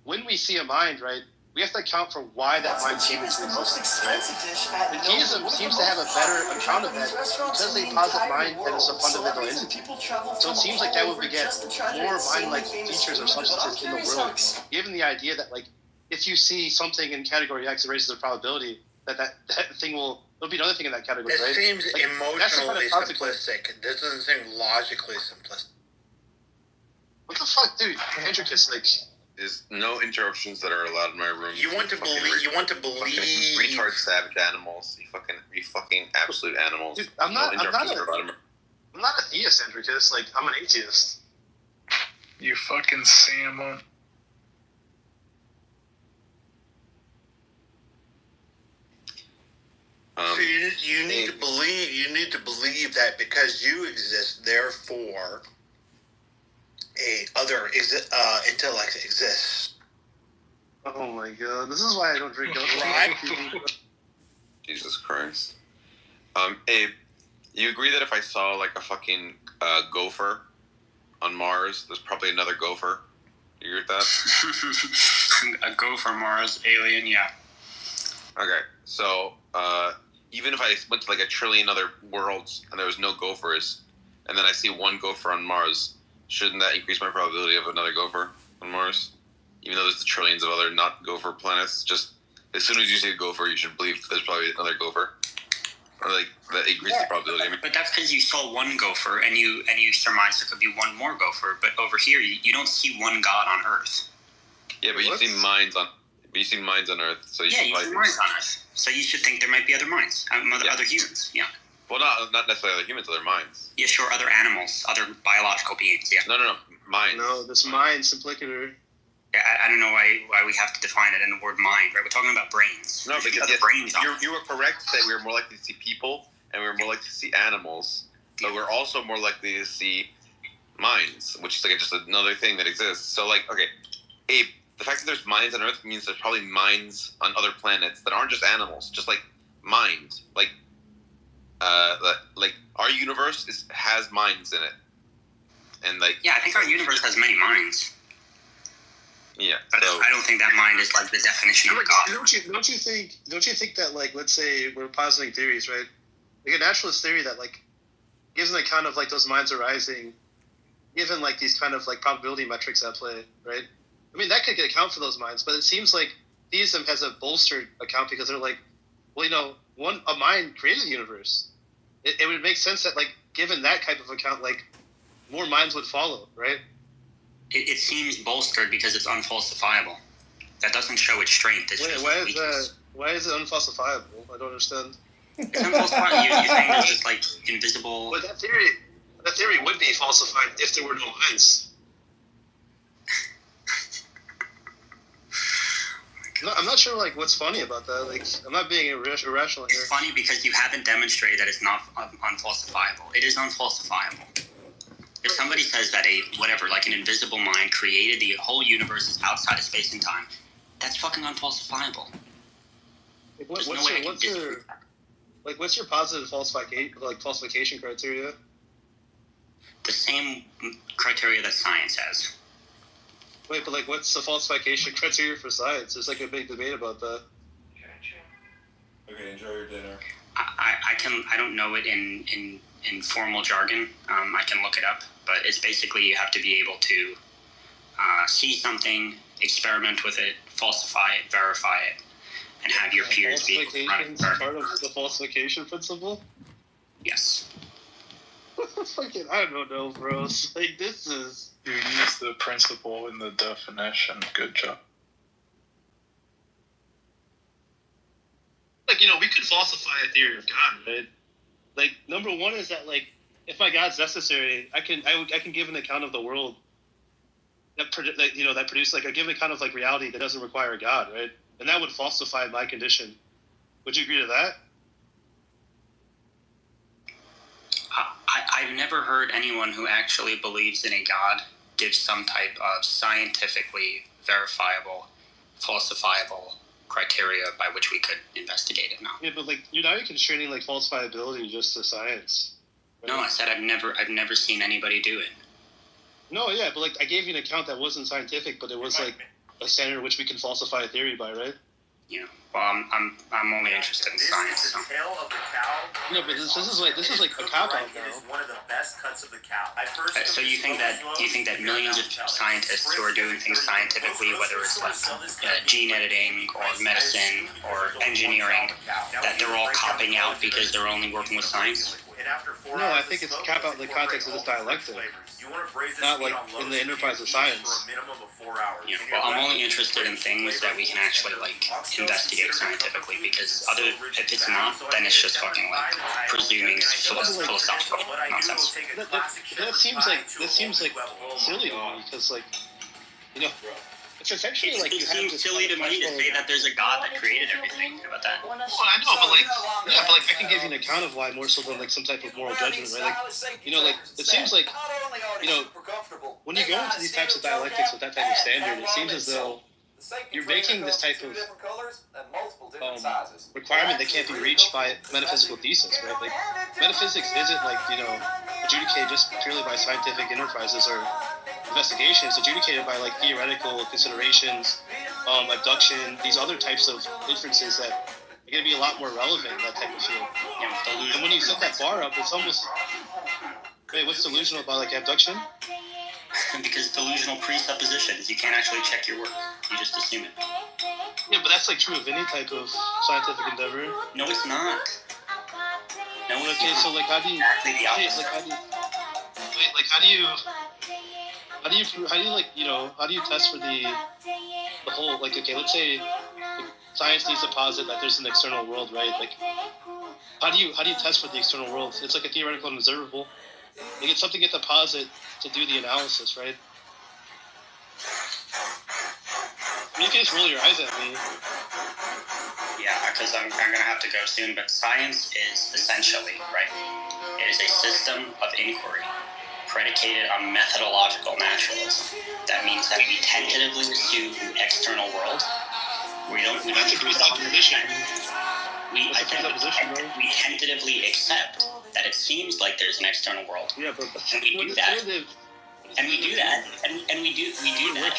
when we see a mind, right, we have to account for why that mind came into existence. Right? And deism seems to have a better account of that because they posit mind as a fundamental entity. So it seems like that would beget more mind-like features or substances in the world, given the idea that, like, if you see something in category X, it raises the probability that thing there'll be another thing in that category, It right? seems like, emotionally simplistic. This doesn't seem logically simplistic. What the fuck, dude? Andricus, like... There's no interruptions that are allowed in my room. You want to believe. You want to believe. Retard savage animals. You fucking absolute animals. Dude, I'm not a theist, Andricus. Like, I'm an atheist. You fucking salmon. So you need to believe. You need to believe that because you exist, therefore, a other intellect exists. Oh my god, this is why I don't drink alcohol. Jesus Christ. Abe, you agree that if I saw like a fucking gopher on Mars, there's probably another gopher? You agree with that? A gopher Mars alien, yeah. Okay, so even if I went to like a trillion other worlds and there was no gophers, and then I see one gopher on Mars, shouldn't that increase my probability of another gopher on Mars? Even though there's the trillions of other not gopher planets, just as soon as you see a gopher, you should believe there's probably another gopher. Or like that increases the probability. But that's because you saw one gopher and you surmise there could be one more gopher. But over here, you don't see one god on Earth. Yeah, but you see minds on Earth, so you see minds on Earth. So you should think there might be other minds, other humans. Yeah. Well, not necessarily other humans, other minds. Yeah, sure, other animals, other biological beings. Yeah. No, minds. No, this mind simplicator. Yeah, I don't know why we have to define it in the word mind, right? We're talking about brains. No, because you were correct to say we were more likely to see people and we were more likely to see animals, but we're also more likely to see minds, which is like just another thing that exists. So, like, okay, Abe, the fact that there's minds on Earth means there's probably minds on other planets that aren't just animals, just like mind, like our universe has minds in it, and like I think our universe has many minds. Yeah, but I don't think that mind is like the definition of God. Don't you think that, like, let's say we're positing theories, right? Like a naturalist theory that, like, gives an account of like those minds arising, given like these kind of like probability metrics at play, right? I mean, that could account for those minds, but it seems like theism has a bolstered account because they're like, well, you know, a mind created the universe. It would make sense that, like, given that type of account, like, more minds would follow, right? It seems bolstered because it's unfalsifiable. That doesn't show its strength. Why is it unfalsifiable? I don't understand. It's unfalsifiable. You think there's just like invisible. But that theory would be falsified if there were no minds. No, I'm not sure, like, what's funny about that. Like, I'm not being irrational here. It's funny because you haven't demonstrated that it's not unfalsifiable. It is unfalsifiable. If somebody says that an invisible mind created the whole universe is outside of space and time, that's fucking unfalsifiable. What's your positive falsification criteria? The same criteria that science has. Wait, but like, what's the falsification criteria for science? There's like a big debate about that. Okay, enjoy your dinner. I don't know it in formal jargon. I can look it up, but it's basically you have to be able to see something, experiment with it, falsify it, verify it, and have your peers be able to run it. Part of the falsification principle? Yes. Fucking, I don't know, bros. Like, this is... You use the principle in the definition. Good job. Like, you know, we could falsify a theory of God, right? Like, number one is that, like, if my God's necessary, I can give an account of the world that produce like a given kind of like reality that doesn't require a God, right? And that would falsify my condition. Would you agree to that? I've never heard anyone who actually believes in a God give some type of scientifically verifiable, falsifiable criteria by which we could investigate it now. Yeah, but like you're constraining like falsifiability just to science. Right? No, I said I've never seen anybody do it. No, yeah, but like I gave you an account that wasn't scientific, but it was like a standard which we can falsify a theory by, right? Yeah. Well, I'm only interested in science. This is the tail of the cow. No, but this is like a cop out now. It is one of the best cuts of the cow. So you think that millions of scientists who are doing things scientifically, whether it's like gene editing or medicine or engineering, that they're all copping out because they're only working with science? No, I think it's cap out in the context of this dialectic, not like in the enterprise of science. Yeah, well, I'm only interested in things that we can actually like investigate scientifically, because if it's not, then it's just fucking like presuming philosophical nonsense. That seems like silly to me, because like it's essentially like it seems silly to me to say that there's a God that created everything. How about that? Well, I know, but like I can give you an account of why more so than like some type of moral judgment, right? Like like it seems like when you go into these types of dialectics with that type of standard, it seems as though you're making this type of requirement that can't be reached by metaphysical thesis, right? Like metaphysics isn't like adjudicated just purely by scientific enterprises or investigations, adjudicated by like theoretical considerations, abduction, these other types of inferences that are going to be a lot more relevant in that type of field. And when you set that bar up, it's almost what's delusional about like abduction? Because delusional presuppositions, you can't actually check your work. You just assume it. Yeah, but that's like true of any type of scientific endeavor. No, it's not. No, okay, so like how do you test for the whole, like, okay, let's say like, science needs to posit that there's an external world, right? Like how do you test for the external world? It's like a theoretical and observable. Like it's something you have to posit to do the analysis, right? You can just roll your eyes at me. Yeah, because I'm going to have to go soon, but science is essentially, right, it is a system of inquiry predicated on methodological naturalism. That means that we tentatively assume the external world. We don't do it 100%. We tentatively accept that it seems like there's an external world. Yeah, but and we do that. And we do that. And we do that.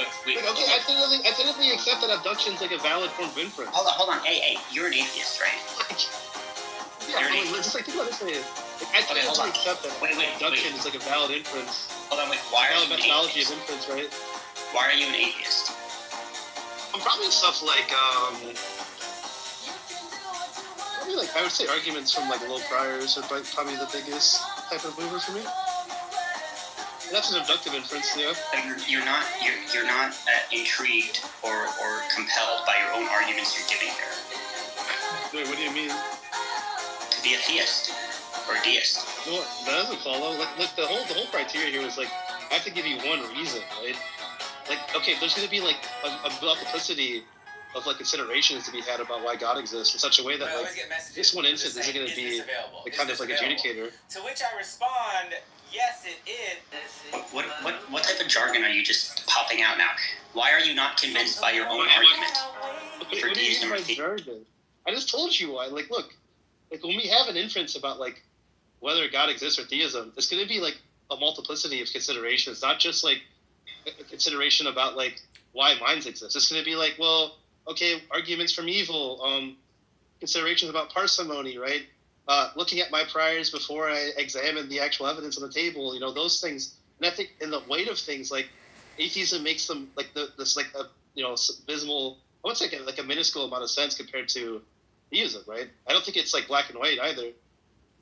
Okay, I tentatively accept that abduction's like a valid form of inference. Hold on. Hey, you're an atheist, right? Yeah, just like think about it this way. Like, I tentatively accept that abduction is like a valid inference. Hold on, wait. Why are you an methodology atheist? Of inference, right? Why are you an atheist? I'm probably stuff like like I would say arguments from like low priors are probably the biggest type of mover for me. And that's an abductive inference, yeah. You're not intrigued or compelled by your own arguments you're giving here. Wait, what do you mean? To be a theist or a deist. Well, that doesn't follow. Like the whole criteria here is like I have to give you one reason, right? Like okay, there's going to be like a multiplicity of like considerations to be had about why God exists in such a way that like this one instance isn't going to be the kind of like adjudicator. To which I respond, yes, it is. What type of jargon are you just popping out now? Why are you not convinced by your own argument? Okay, what do you mean by jargon? I just told you why. Like, look, like when we have an inference about like whether God exists or theism, it's going to be like a multiplicity of considerations, not just like a consideration about like why minds exist. It's going to be like, well, okay, arguments from evil, considerations about parsimony, right? Looking at my priors before I examine the actual evidence on the table, those things. And I think in the weight of things, like atheism makes them like this like a abysmal, I would say like a minuscule amount of sense compared to theism, right? I don't think it's like black and white either.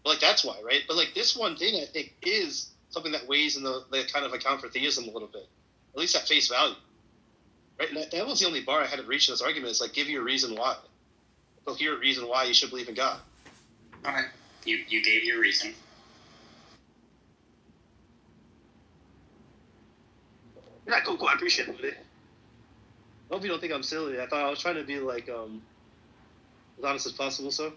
But like that's why, right? But like this one thing I think is something that weighs in the kind of account for theism a little bit, at least at face value. Right, and that was the only bar I had to reach in this argument. Is like give you a reason why. So here a reason why you should believe in God. Okay, you gave your reason. Yeah, cool. I appreciate it, buddy. I hope you don't think I'm silly. I thought I was trying to be like as honest as possible. So.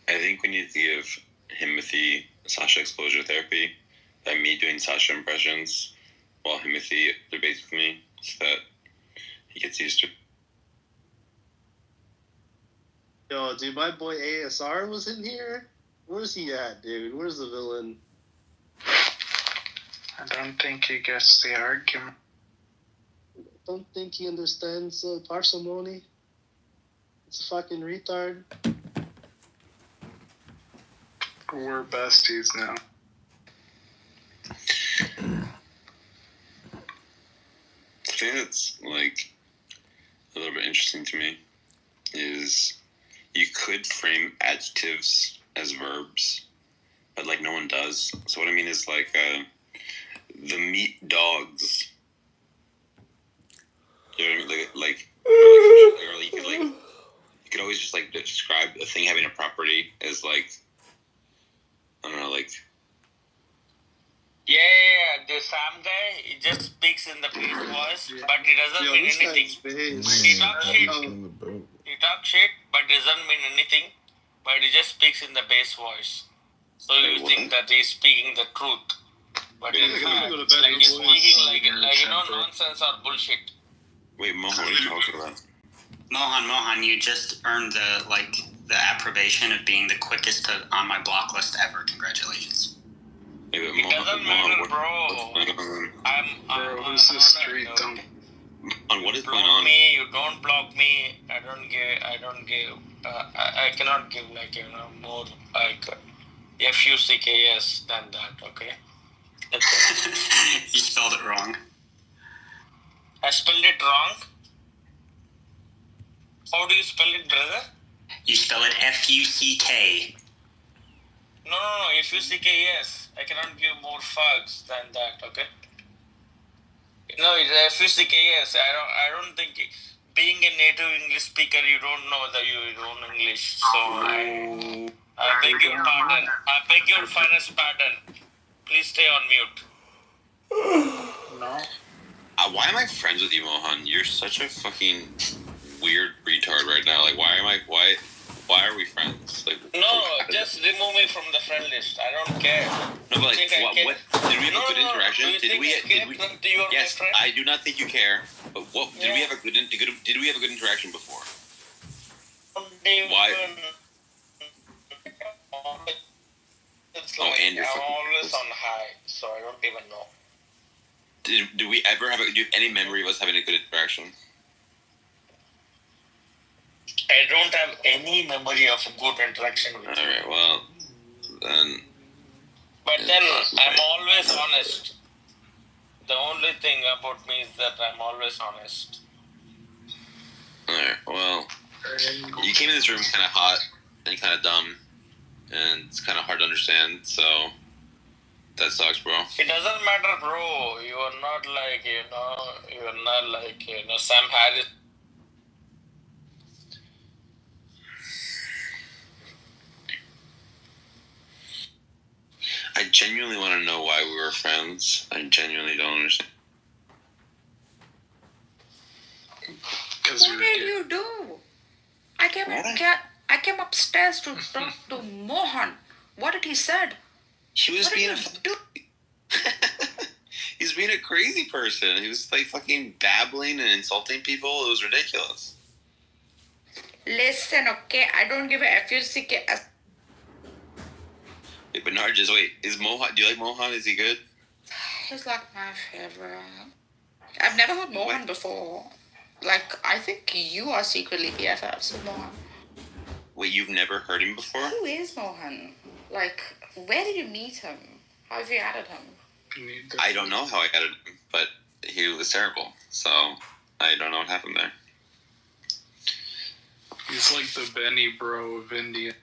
I think we need to give Himothy Sasha exposure therapy. By me doing Sasha impressions while Himothy debates with me, so that he gets used to. Yo, dude, my boy ASR was in here. Where's he at, dude? Where's the villain? I don't think he gets the argument. I don't think he understands parsimony. It's a fucking retard. We're besties now. The thing that's like a little bit interesting to me is you could frame adjectives as verbs, but like no one does. So what I mean is like the meat dogs. You know what I mean? Or you could like you could always just like describe a thing having a property as like, I don't know, like. Yeah, the Sam guy, he just speaks in the bass voice, but it doesn't mean anything. He talks shit, but it doesn't mean anything, but he just speaks in the bass voice. So you think that he's speaking the truth. But in fact, like he's speaking like nonsense or bullshit. Wait, Mohan, what are you talking about? Mohan, you just earned the approbation of being the quickest on my block list ever. Congratulations. Hey, It doesn't matter, bro. Bro, who's this street dump? On what is going on? Me, you don't block me. I cannot give more FUCKS than that. Okay. You spelled it wrong. I spelled it wrong. How do you spell it, brother? You spell it FUCK. No, FUCKS. I cannot give more fucks than that, okay? No, it's FUCKS. I don't think being a native English speaker, you don't know your own English. So I beg your pardon. I beg your finest pardon. Please stay on mute. No. Why am I friends with you, Mohan? You're such a fucking weird retard right now. Like, why are we friends? Like, just remove me from the friend list. I don't care. No, but like, what? Did we have a good interaction? Did we? Yes, I do not think you care. But what? Did we have a good interaction before? Why? And you're I'm fucking always on high, so I don't even know. Do we ever have? Do you have any memory of us having a good interaction? I don't have any memory of a good interaction with you. Alright, well, then... But then, I'm always honest. The only thing about me is that I'm always honest. Alright, well... You came in this room kind of hot and kind of dumb, and it's kind of hard to understand, so... That sucks, bro. It doesn't matter, bro. You are not like Sam Harris. I genuinely want to know why we were friends. I genuinely don't understand. What did you do? I came upstairs to talk to Mohan. What did he said? He was He's being a crazy person. He was like fucking babbling and insulting people. It was ridiculous. Listen, okay, I don't give a FUCK. Wait, Bernard, just wait. Is Mohan? Do you like Mohan? Is he good? He's like my favorite. I've never heard Mohan before. Like, I think you are secretly BFFs with Mohan. Wait, you've never heard him before? Who is Mohan? Like, where did you meet him? How have you added him? I don't know how I added him, but he was terrible. So I don't know what happened there. He's like the Benny bro of India.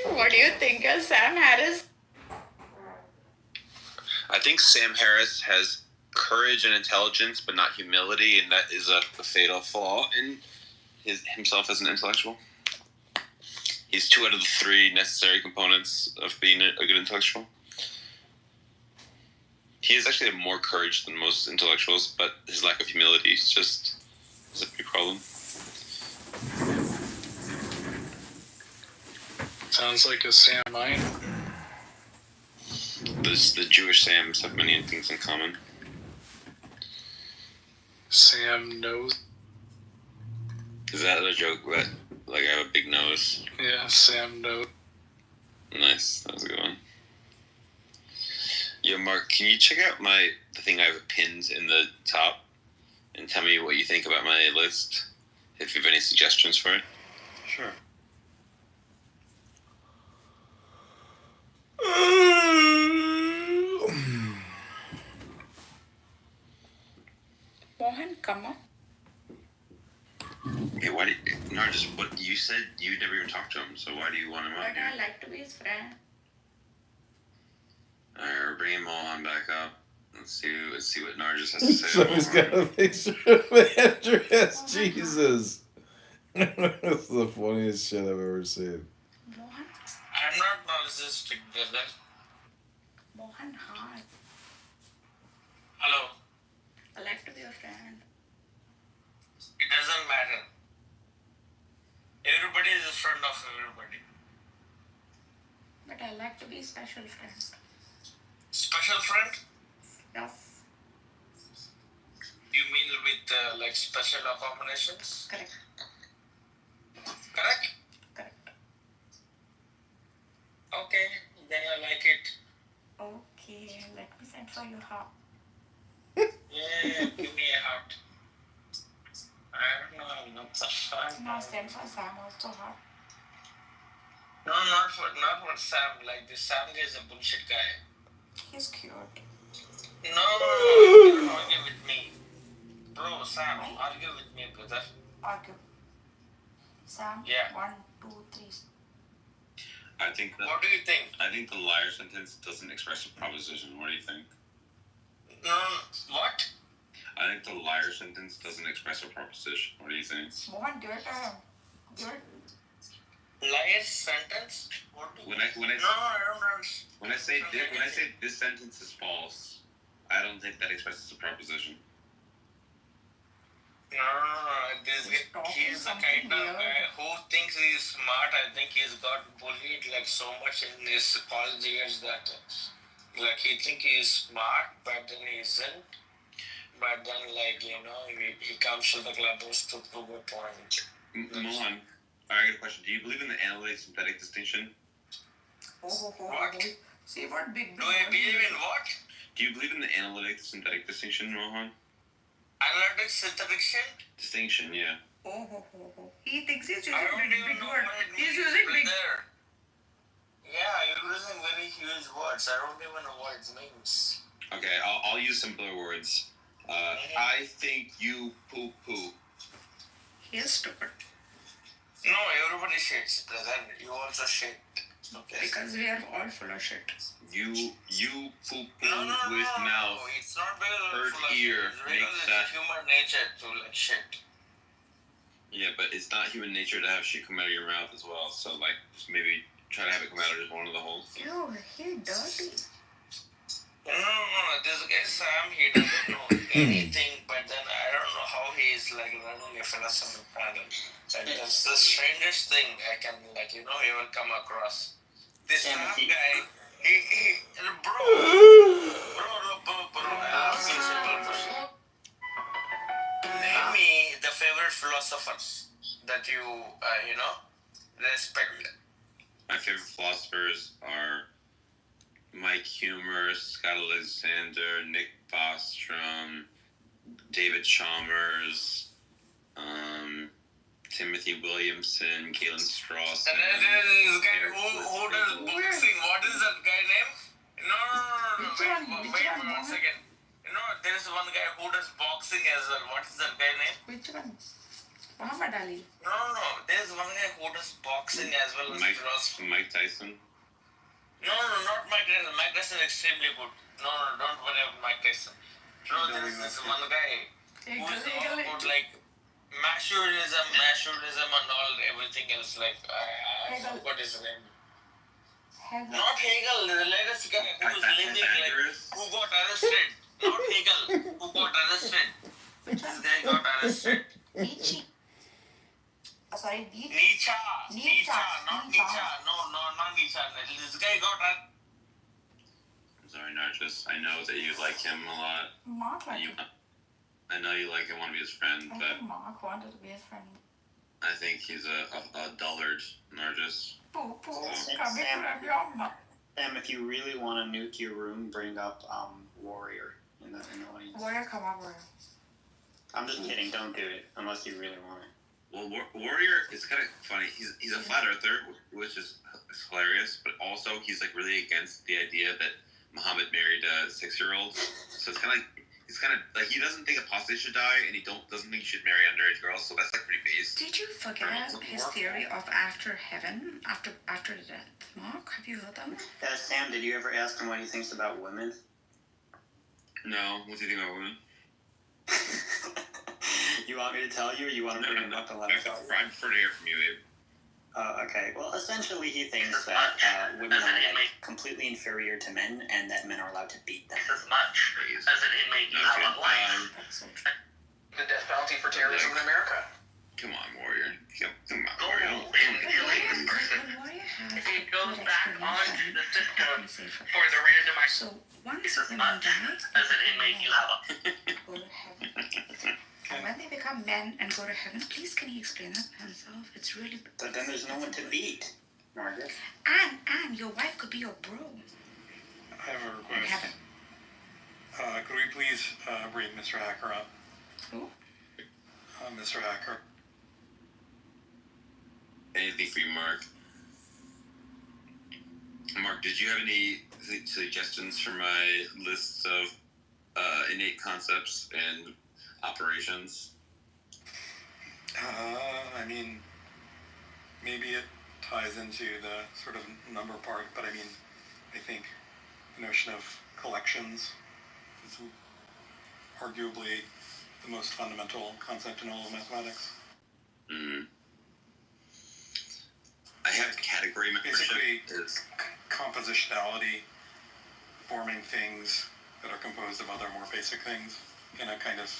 What do you think of Sam Harris? I think Sam Harris has courage and intelligence, but not humility, and that is a fatal flaw in himself as an intellectual. He's 2 out of the 3 necessary components of being a good intellectual. He has actually had more courage than most intellectuals, but his lack of humility is a big problem. Sounds like a Sam mine. The Jewish Sams have many things in common. Sam knows. Is that a joke that, like, I have a big nose? Yeah, Sam knows. Nice. That was a good one. Yo, Mark, can you check out the thing I have pinned in the top and tell me what you think about my list? If you have any suggestions for it? Sure. Mohan, come on. Hey, why did what you said? You never even talked to him, so why do you want him on But here? I like to be his friend. Alright, we're bringing Mohan back up. Let's see what Nargis has to say. So he's got a picture of Andreas. Jesus. That's the funniest shit I've ever seen. Mohan? I'm not narcissistic, brother. Mohan, hi. Hello. I like to be a friend. It doesn't matter. Everybody is a friend of everybody. But I like to be a special friend. Special friend? Yes. You mean with like special accommodations? Correct. Correct? Correct. Okay, then I like it. Okay, let me send for your heart. Yeah, give me a heart. I don't know, I'm not so fun. Now send for Sam also heart. No, not for Sam. Like this Sam guy is a bullshit guy. He's cute. No, you cannot argue with me. Bro, Sam, argue with me, brother. Argue. Sam? Yeah. 1, 2, 3. I think What do you think? I think the liar sentence doesn't express a proposition. What do you think? No, what? I think the liar sentence doesn't express a proposition. What do you think? Mohan, give it to him. Give it. Liar sentence? What do you When I No, I don't understand. when I say this sentence is false, I don't think that expresses a proposition. No. This guy, he's the kind of guy who thinks he's smart. I think he's got bullied like so much in his college years that like he thinks he's smart, but then he isn't. But then like, he comes to the clubhouse to prove a point. Mohan, I got a question. Do you believe in the analytic synthetic distinction? What? See what big Do I believe in what? Do you believe in the analytic synthetic distinction, Mohan? Analytic synthetic shit? Distinction, yeah. He thinks he's using I don't even big know word. what it He's means, using big. brother. Yeah, you're using very huge words. I don't even know what it means. Okay, I'll use simpler words. I think you poo-poo. He's stupid. No, everybody shits, brother. You also shit. Okay. Because we are all full of shit. You poo-poo No, with mouth. It's not because Hurt full of ear, shit. It's make because that. it's human nature to like shit. Yeah, but it's not human nature to have shit come out of your mouth as well. So, like, just maybe try to have it come out of just one of the holes. Ew, he's dirty. No, this guy Sam, he doesn't know anything, but then I don't know how he is like running a philosophy panel. And that's the strangest thing I can even come across. This Sam guy, bro, I ask you a simple question. Name me the favorite philosophers that you respect. My favorite philosophers are Mike Humer, Scott Alexander, Nick Bostrom, David Chalmers, Timothy Williamson, Galen Strauss. And then this guy who does boxing. What is that guy name? No. Wait 1 second. There is one guy who does boxing as well. What is that guy name? Which one? Muhammad Ali. No. There is one guy who does boxing as well as philosophy. Mike Tyson. No, not Mike Tyson. Mike Tyson is extremely good. No, don't worry about Mike Tyson. No, there is this one guy who is all about like masculinism and all everything Hegel's like what is his name? Not Hegel, the latest guy who was living like who got arrested. Not Hegel, who got arrested. This guy got arrested. Nietzsche. Sorry, Nietzsche, not Nietzsche. No, not Nietzsche. This guy got arrested. I'm sorry, Narcissus. I know that you like him a lot. Mark liked him. I know you like him, want to be his friend, I but think Mark wanted to be his friend. I think he's a dullard, Narcissus. Sam, if you really want to nuke your room, bring up Warrior in the audience. Warrior, come on, Warrior. I'm just kidding. Don't do it unless you really want it. Well, Warrior is kind of funny. He's a flat earther, which is hilarious, but also he's like really against the idea that Muhammad married a 6-year-old. So it's kind of like he doesn't think apostates should die, and he doesn't think you should marry underage girls. So that's like pretty base. Did you forget his theory of after heaven, after death? Mark, have you heard that one? Sam, did you ever ask him what he thinks about women? No, what do you think about women? You want me to tell you, or you want to bring him up and let him tell you? I prefer to hear from you, Abe. Okay. Well, essentially, he thinks that women are like completely inferior to men, and that men are allowed to beat them. As much as an inmate you have a life. The death penalty for terrorism in America. Come on, Warrior. Come on, Warrior. It goes back onto the system for the randomized. So once as women much die, as an inmate you have a. go to heaven. And when they become men and go to heaven, please can he explain that himself? It's really. But then there's no one to beat, Margaret. And your wife could be your bro. I have a request. Could we please bring Mr. Hacker up? Who? Mr. Hacker. Anything for you, Mark? Mark, did you have any suggestions for my list of innate concepts and operations? I mean, maybe it ties into the sort of number part, but I mean, I think the notion of collections is arguably the most fundamental concept in all of mathematics. Mm-hmm. I have category membership. Basically, compositionality, forming things that are composed of other more basic things in a kind of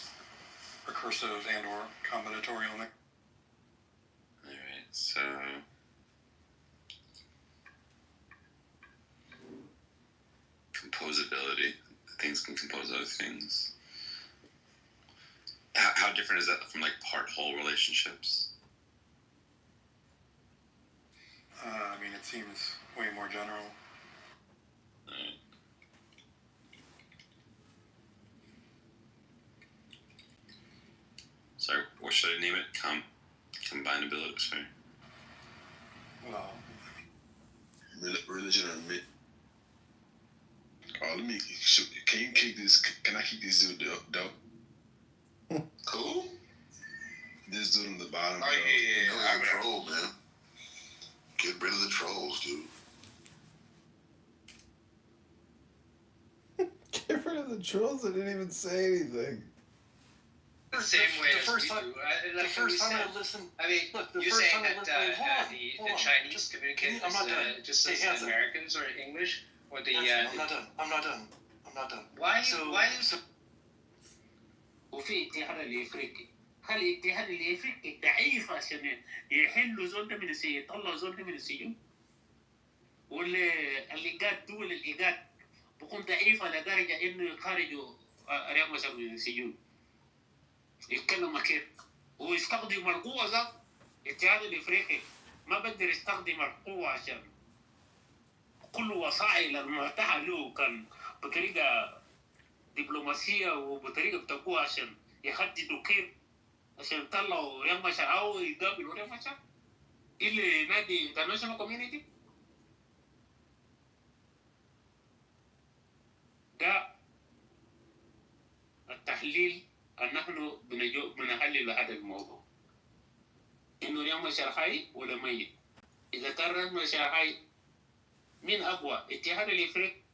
recursive and or combinatorial mix. Alright, so composability. Things can compose other things. How different is that from like part-whole relationships? I mean, it seems way more general. Sorry, what should I name it? Combinability, sorry. Well, religion or myth. Let me. Can you keep this? Can I keep this dude dope? Cool. This dude on the bottom. Oh yeah. I'm a troll, man. Get rid of the trolls, dude. Get rid of the trolls. I didn't even say anything. The same way the as first we time, do. the first time I listened. I mean, look, the you're first saying time that hold the on, Chinese just, communicate I'm not done. just as Hands up. Americans or English, or the. I'm not done. Why? وفي اتحاد الافريقي هل الاتحاد الافريقي ضعيف عشان يحلوا زول ده من السجن يطلعوا زول ده من السجن والإيجاد دول الإيجاد بكون ضعيفة لدرجة إنه يخرجوا رياض مثلا من السجون يتكلموا كيف ويستخدموا القوة ذات الاتحاد الافريقي ما بقدر يستخدم القوة عشان كل وسائل المتاحة له كان بطريقة دبلوماسية وبطريقة بتقوى عشان يحددوا كيف عشان يطلعوا رياض مشاعر أو يقابلوا رياض مشاعر اللي نادي international community ده التحليل أن نحن بنحلل هذا الموضوع إنه رياض مشاعر حي ولا ميت إذا كان رياض مشاعر حي مين أقوى اتحاد الإفريقي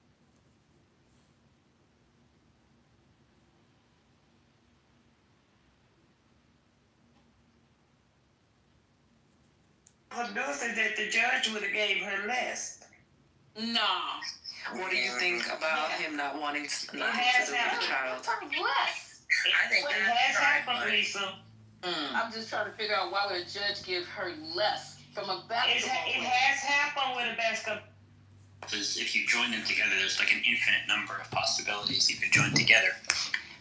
Producer that the judge would have gave her less. No. What do you think about him not wanting nothing to do with the child? I think it has happened, Lisa. I'm just trying to figure out why would a judge give her less from a basketball It player. has happened with a basketball. Because if you join them together, there's like an infinite number of possibilities you could join together.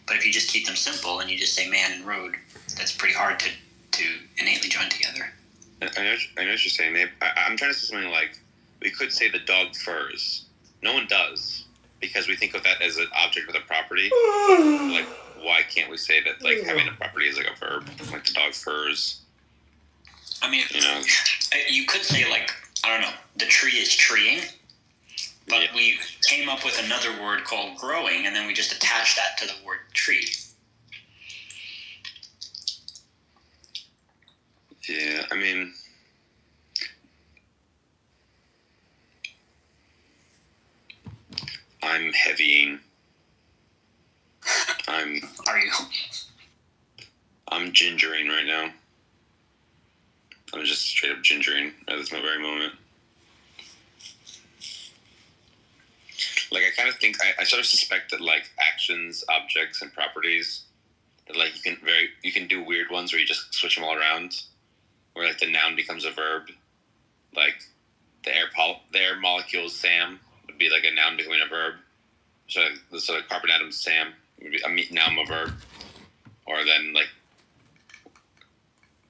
But if you just keep them simple and you just say man and road, that's pretty hard to innately join together. I know what you're saying, Nate. I'm trying to say something like, we could say the dog furs. No one does, because we think of that as an object with a property. Like, why can't we say that, like, having a property is like a verb? Like, the dog furs. I mean, you could say, like, I don't know, the tree is treeing, but we came up with another word called growing, and then we just attached that to the word tree. Yeah, I mean, I'm heavying. Are you? I'm gingering right now. I'm just straight up gingering at this very moment. Like, I kind of think, I sort of suspect that, like, actions, objects, and properties, that, like, you can do weird ones where you just switch them all around, where, like, the noun becomes a verb. Like, the air molecule Sam would be, like, a noun becoming a verb. So the carbon atom Sam would be now I'm a verb. Or then, like,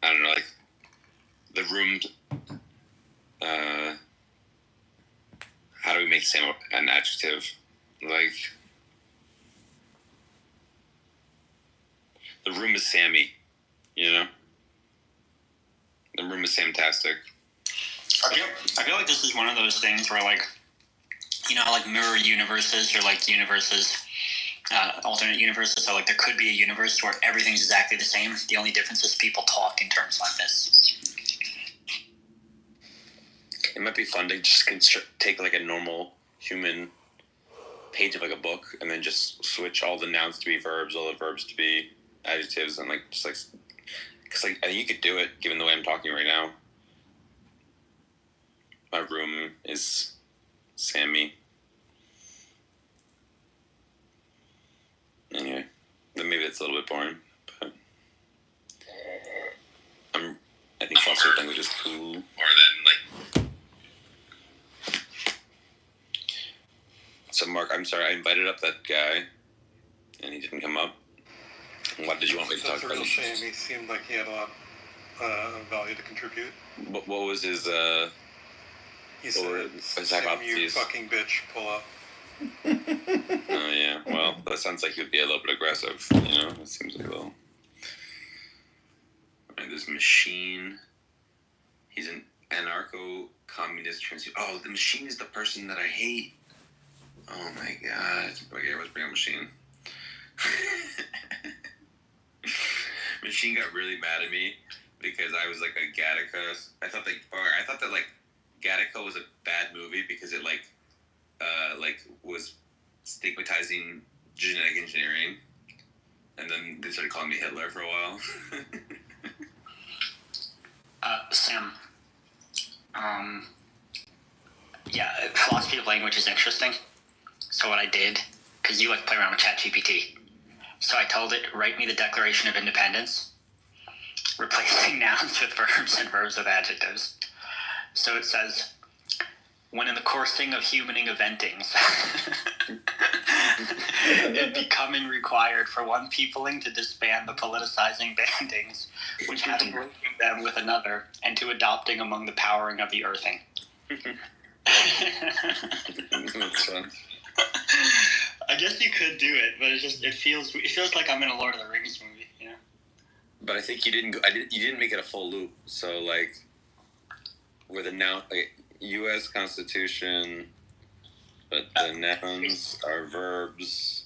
I don't know, like, the room, how do we make Sam an adjective? Like, the room is Sammy, you know? The room is Samtastic. I feel like this is one of those things where, like, you know, like mirror universes or like universes, alternate universes. So, like, there could be a universe where everything's exactly the same. The only difference is people talk in terms like this. It might be fun to just take, like, a normal human page of, like, a book and then just switch all the nouns to be verbs, all the verbs to be adjectives, and, like, just, like, because, like, I think you could do it given the way I'm talking right now. My room is Sammy. Anyway, then maybe it's a little bit boring, but I think false language is cool. Or then, like, so Mark, I'm sorry, I invited up that guy, and he didn't come up. What did you want me to talk about? That's a real shame. He seemed like he had a lot of value to contribute. What was his, He said, Sam, you fucking bitch, pull up. Oh, yeah. Well, that sounds like he would be a little bit aggressive, you know? It seems like a little... Alright, this Machine. He's an anarcho-communist Oh, the Machine is the person that I hate. Oh, my God. Okay, let's bring up Machine. Machine got really mad at me because I was, like, a Gattaca. I thought that, like, Gattaca was a bad movie because it, like, was stigmatizing genetic engineering, and then they started calling me Hitler for a while. Sam, yeah, philosophy of language is interesting. So what I did, because you like play around with ChatGPT, so I told it, write me the Declaration of Independence, replacing nouns with verbs and verbs with adjectives. So it says, when in the coursing of humaning eventings, it becoming required for one peopling to disband the politicizing bandings, which having linking them with another, and to adopting among the powering of the earthing. That's fun. I guess you could do it, but it feels like I'm in a Lord of the Rings movie, you know. But I think you didn't make it a full loop. So, like, with a noun, like, U.S. Constitution, but the nouns are verbs.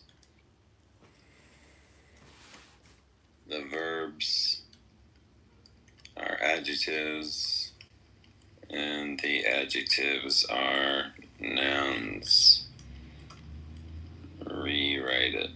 The verbs are adjectives, and the adjectives are nouns. Rewrite it.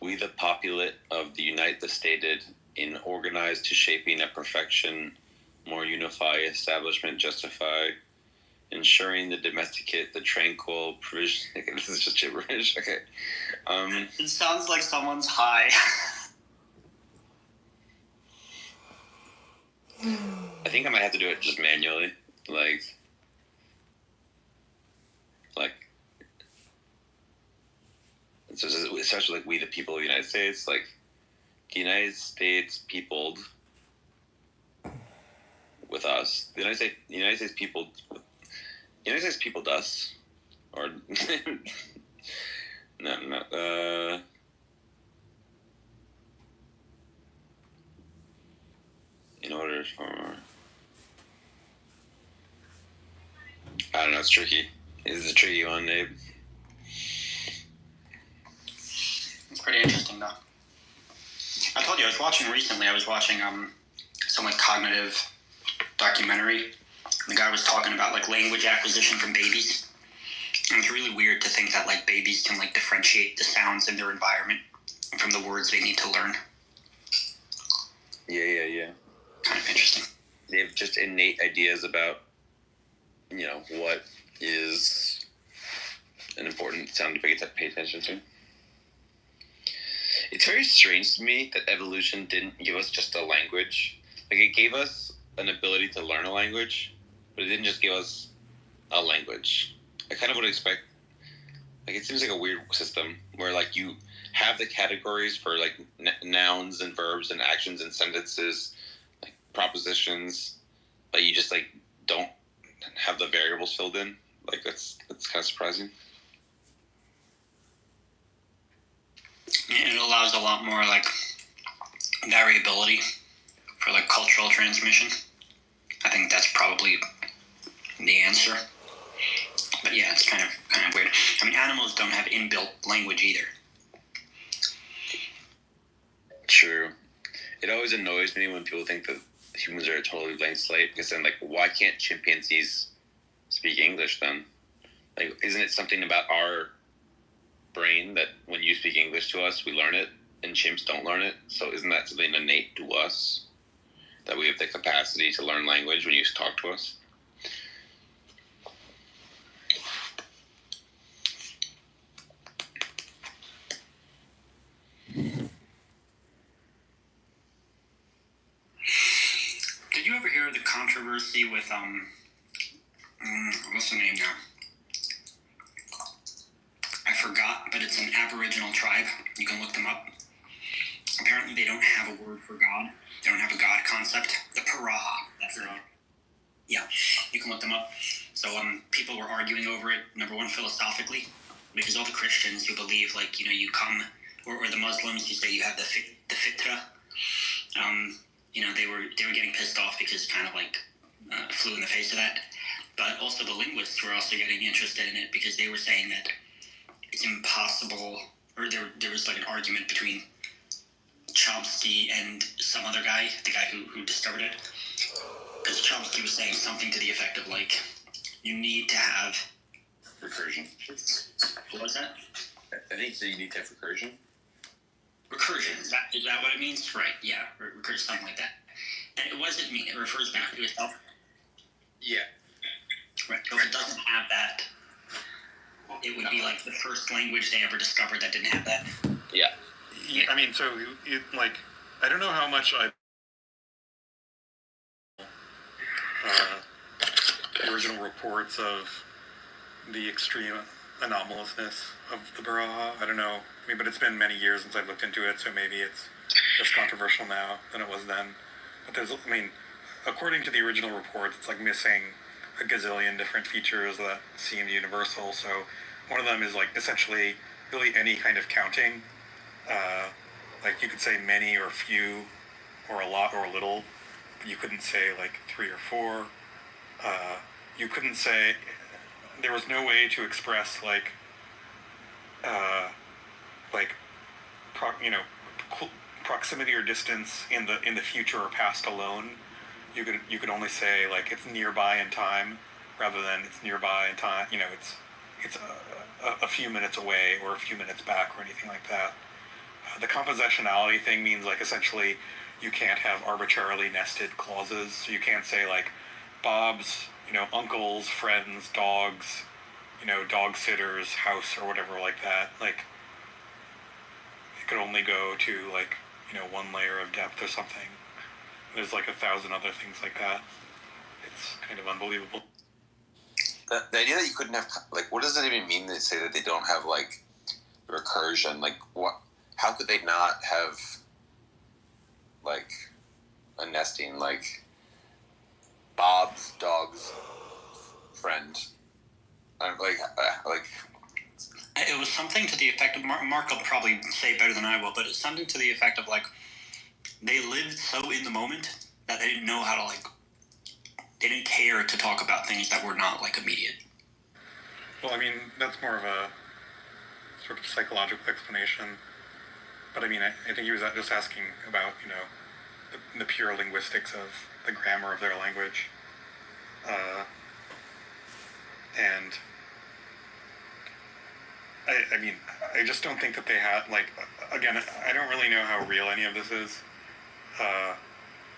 We the populate of the unite the stated in organized to shaping a perfection, more unify, establishment, justify, ensuring the domesticate, the tranquil, provision. Okay, this is just gibberish. Okay. It sounds like someone's high. I think I might have to do it just manually. Like so especially like we the people of the United States, like the United States peopled with us. The United States peopled us. Or no, in order for, I don't know, it's tricky. This is a tricky one, Abe. It's pretty interesting, though. I told you I was watching some like cognitive documentary. The guy was talking about like language acquisition from babies. And it's really weird to think that like babies can like differentiate the sounds in their environment from the words they need to learn. Yeah. Kind of interesting. They have just innate ideas about, what is an important sound to pay attention to. It's very strange to me that evolution didn't give us just a language. Like, it gave us an ability to learn a language, but it didn't just give us a language. I kind of would expect, like, it seems like a weird system where, like, you have the categories for, like, nouns and verbs and actions and sentences, like, propositions, but you just, like, don't have the variables filled in. Like, that's kind of surprising. And it allows a lot more like variability for like cultural transmission. I think that's probably the answer. But yeah, it's kind of weird. I mean, animals don't have inbuilt language either. True. It always annoys me when people think that humans are a totally blank slate, because then, like, why can't chimpanzees speak English then? Like, isn't it something about our brain that when you speak English to us, we learn it, and chimps don't learn it? So isn't that something innate to us, that we have the capacity to learn language when you talk to us? Did you ever hear the controversy with what's the name now? I forgot, but it's an Aboriginal tribe. You can look them up. Apparently they don't have a word for God. They don't have a God concept. The Paraha. That's it. Yeah, you can look them up. So people were arguing over it, number one, philosophically, because all the Christians who believe, like, you come, or the Muslims who say you have the fitra, they were getting pissed off because it kind of like flew in the face of that. But also the linguists were also getting interested in it because they were saying that it's impossible, or there was like an argument between Chomsky and some other guy, the guy who discovered it. Because Chomsky was saying something to the effect of, like, you need to have recursion. What was that? I think so. You need to have recursion. Recursion, is that what it means? Right, yeah, recursion, something like that. And what does it mean? It refers back to itself? Yeah. Right, so if it doesn't have that, it would be like the first language they ever discovered that didn't have that. Yeah. I mean, so, I don't know how much the original reports of the extreme anomalousness of the Baraha. I don't know. I mean, but it's been many years since I've looked into it, so maybe it's less controversial now than it was then. But according to the original reports, it's like missing a gazillion different features that seemed universal. So one of them is like essentially really any kind of counting. Like you could say many or few or a lot or a little, but you couldn't say like 3 or 4. You couldn't say, there was no way to express proximity or distance in the future or past alone. You could only say like it's nearby in time, rather than it's nearby in time. It's a few minutes away or a few minutes back or anything like that. The compositionality thing means like essentially you can't have arbitrarily nested clauses. So you can't say like Bob's, uncles, friends, dogs, dog sitters, house, or whatever like that. Like it could only go to like, one layer of depth or something. There's like 1,000 other things like that. It's kind of unbelievable. The idea that you couldn't have, like, what does it even mean to say that they don't have, like, recursion? Like, what? How could they not have, like, a nesting, like, Bob's dog's friend? It was something to the effect of, Mark will probably say better than I will, but it's something to the effect of, like, they lived so in the moment that they didn't know how to, like, they didn't care to talk about things that were not, like, immediate. Well, I mean, that's more of a sort of psychological explanation. But I mean, I think he was just asking about, the pure linguistics of the grammar of their language. And I mean, I just don't think that they had, like, again, I don't really know how real any of this is.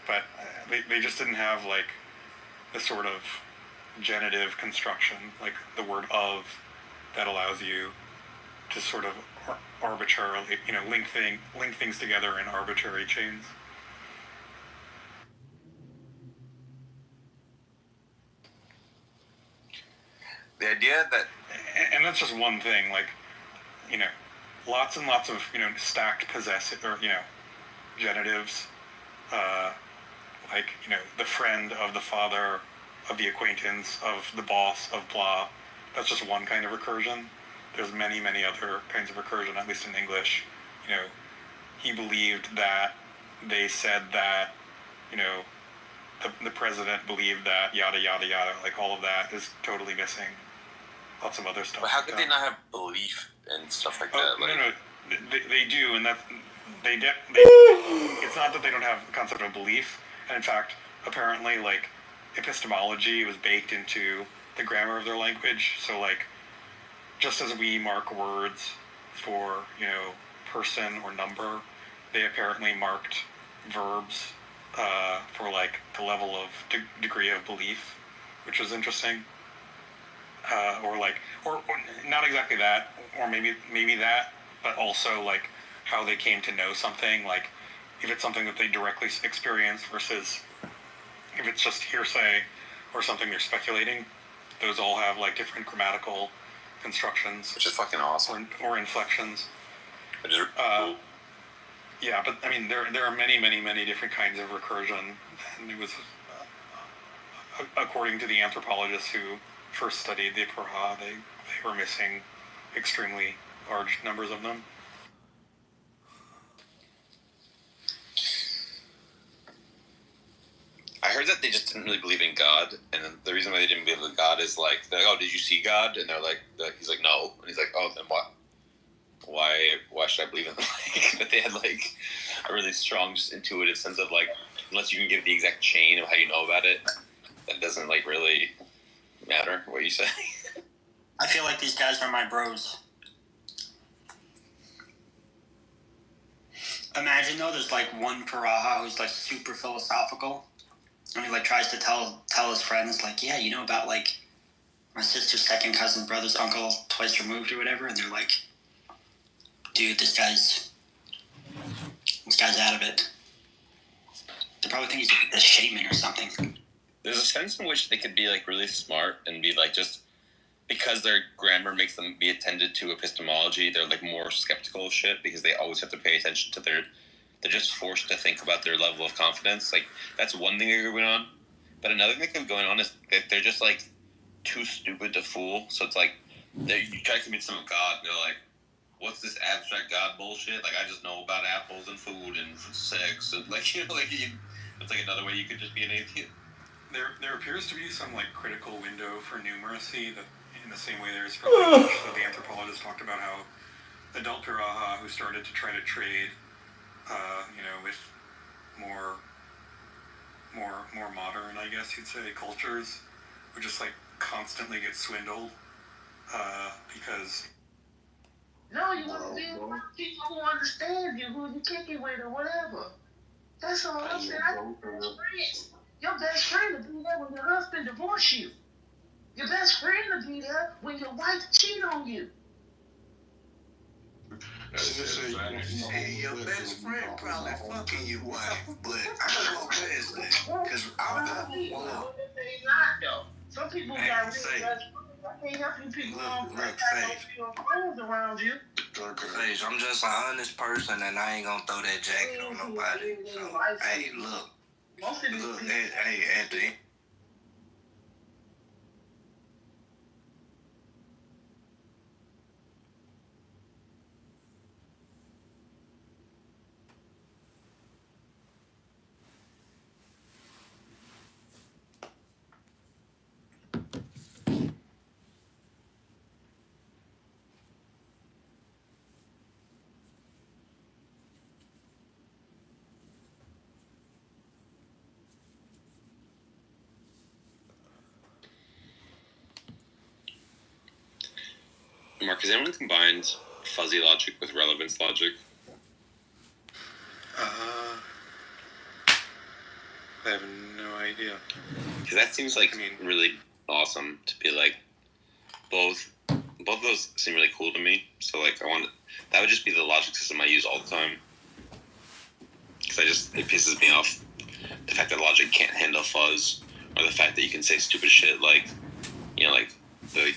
But they just didn't have, like, the sort of genitive construction, like the word of, that allows you to sort of arbitrarily, link things together in arbitrary chains. The idea that... And that's just one thing, like, lots and lots of, stacked possessive, or, genitives, like, the friend of the father, of the acquaintance, of the boss, of blah. That's just one kind of recursion. There's many, many other kinds of recursion, at least in English. He believed that, they said that, the president believed that, yada, yada, yada. Like, all of that is totally missing. Lots of other stuff. But how could they not have belief and stuff like that? Like, No, they do, and it's not that they don't have the concept of belief. And in fact, apparently, like, epistemology was baked into the grammar of their language. So, like, just as we mark words for, person or number, they apparently marked verbs for, like, the level of degree of belief, which was interesting. Or not exactly that, or maybe that, but also, like, how they came to know something, like, if it's something that they directly experienced versus if it's just hearsay or something they're speculating. Those all have, like, different grammatical constructions. Which is fucking awesome. Or inflections. Cool. Yeah, but, I mean, there are many, many, many different kinds of recursion. And it was, according to the anthropologists who first studied the Puraha, they were missing extremely large numbers of them. I heard that they just didn't really believe in God, and the reason why they didn't believe in God is like, they're like, oh, did you see God? And they're like, he's like, no, and he's like, oh, then what? Why should I believe in them? But they had, like, a really strong, just intuitive sense of, like, unless you can give the exact chain of how you know about it, that doesn't, like, really matter what you say. I feel like these guys are my bros. Imagine, though, there's, like, one Puraha who's, like, super philosophical, and he, like, tries to tell his friends, like, yeah, you know about, like, my sister's second cousin, brother's uncle, twice removed or whatever, and they're like, dude, this guy's out of it. They probably think he's a shaman or something. There's a sense in which they could be, like, really smart and be, like, just because their grammar makes them be attended to epistemology, they're, like, more skeptical of shit because they always have to pay attention to they're just forced to think about their level of confidence. Like, that's one thing that's going on. But another thing going on is that they're just, like, too stupid to fool. So it's like, you try to convince them of God, and they're like, what's this abstract God bullshit? Like, I just know about apples and food and sex. And, like, it's like another way you could just be an atheist. There appears to be some, like, critical window for numeracy that, in the same way there's for language. So the anthropologist talked about how adult Piraha who started to try to trade, with more modern, I guess you'd say, cultures, would just, like, constantly get swindled, because No, you want to be around people who understand you, who you kick it with or whatever. That's all I'm saying. I got best friends. Your best friend will be there when your husband divorce you. Your best friend will be there when your wife cheat on you. Hey, your best friend probably fucking your wife, but I go past that. Because wow. Some people Hey, got real say, best friends. I can't help you people look, Sage. friends around you. Sage, I'm just an honest person, and I ain't gonna throw that jacket on nobody. So, hey, look, hey, Anthony. Mark, has anyone combined fuzzy logic with relevance logic? I have no idea. Because that seems like really awesome to be like both of those seem really cool to me. So like that would just be the logic system I use all the time. Because it pisses me off the fact that logic can't handle fuzz, or the fact that you can say stupid shit like, you know, like the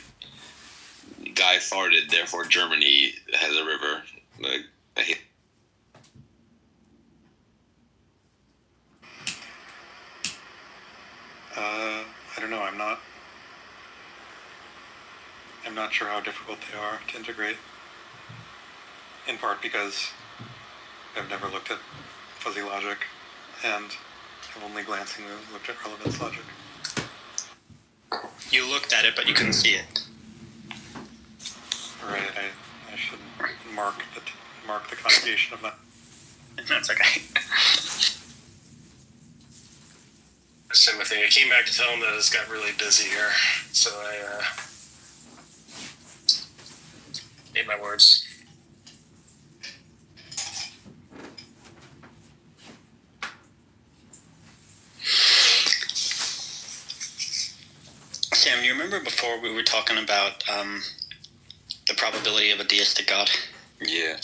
guy farted, therefore Germany has a river. Like I hate. I don't know. I'm not sure how difficult they are to integrate. In part because I've never looked at fuzzy logic, and I've only glancingly looked at relevance logic. You looked at it, but you couldn't see it. Right. I should mark the conjugation of that. That's okay. Timothy, I came back to tell him that it's got really busy here, so I ate my words. Sam, you remember before we were talking about the probability of a deistic God? Yeah.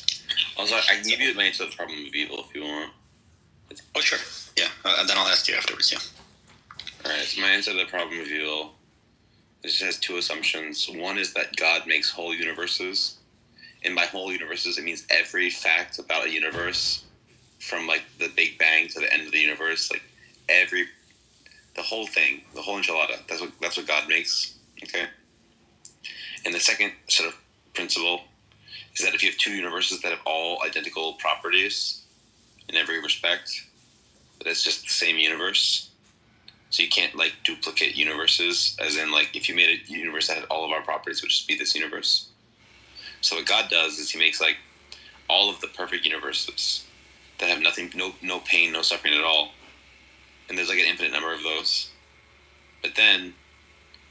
Also, I can give you my answer to the problem of evil if you want. Oh, sure. Yeah, then I'll ask you afterwards, yeah. Alright, so my answer to the problem of evil just has two assumptions. One is that God makes whole universes. And by whole universes, it means every fact about a universe, from like the Big Bang to the end of the universe, like the whole thing, the whole enchilada. That's what God makes. Okay. And the second sort of principle is that if you have two universes that have all identical properties in every respect, but it's just the same universe. So you can't like duplicate universes, as in like if you made a universe that had all of our properties, it would just be this universe. So what God does is he makes like all of the perfect universes that have nothing, no pain, no suffering at all. And there's like an infinite number of those. But then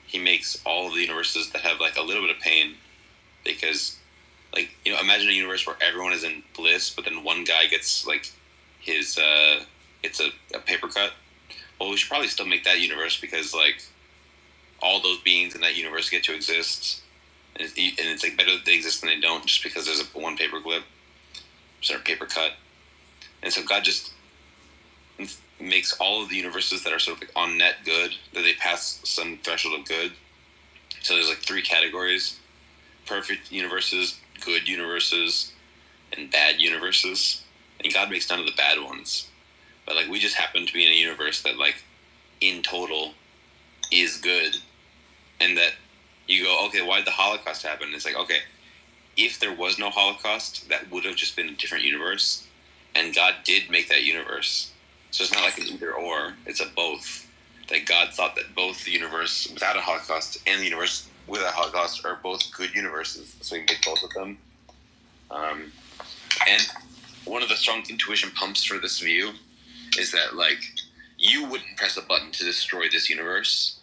he makes all of the universes that have like a little bit of pain, because like, you know, imagine a universe where everyone is in bliss, but then one guy gets like his it's a paper cut. Well, we should probably still make that universe, because like all those beings in that universe get to exist, and it's like better that they exist than they don't, just because there's one paper clip, or paper cut. And so God just makes all of the universes that are sort of like on net good, that they pass some threshold of good. So there's like three categories: perfect universes, good universes, and bad universes. And God makes none of the bad ones. But like we just happen to be in a universe that like in total is good. And that you go, okay, why did the Holocaust happen? And it's like, okay, if there was no Holocaust, that would have just been a different universe. And God did make that universe. So it's not like an either or, it's a both. That God thought that both the universe without a Holocaust and the universe with a Holocaust are both good universes. So he can make both of them. And one of the strong intuition pumps for this view is that like you wouldn't press a button to destroy this universe.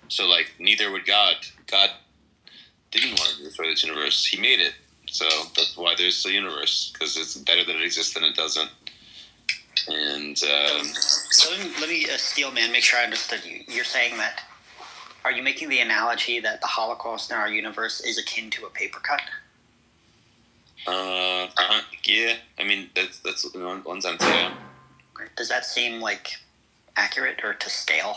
So like neither would God. God didn't want to destroy this universe. He made it So that's why there's a universe, because it's better that it exists than it doesn't. And so let me Steel Man, make sure I understood you. You're saying that, are you making the analogy that the Holocaust in our universe is akin to a paper cut? yeah. I mean, that's one sense, yeah. Does that seem like accurate or to scale?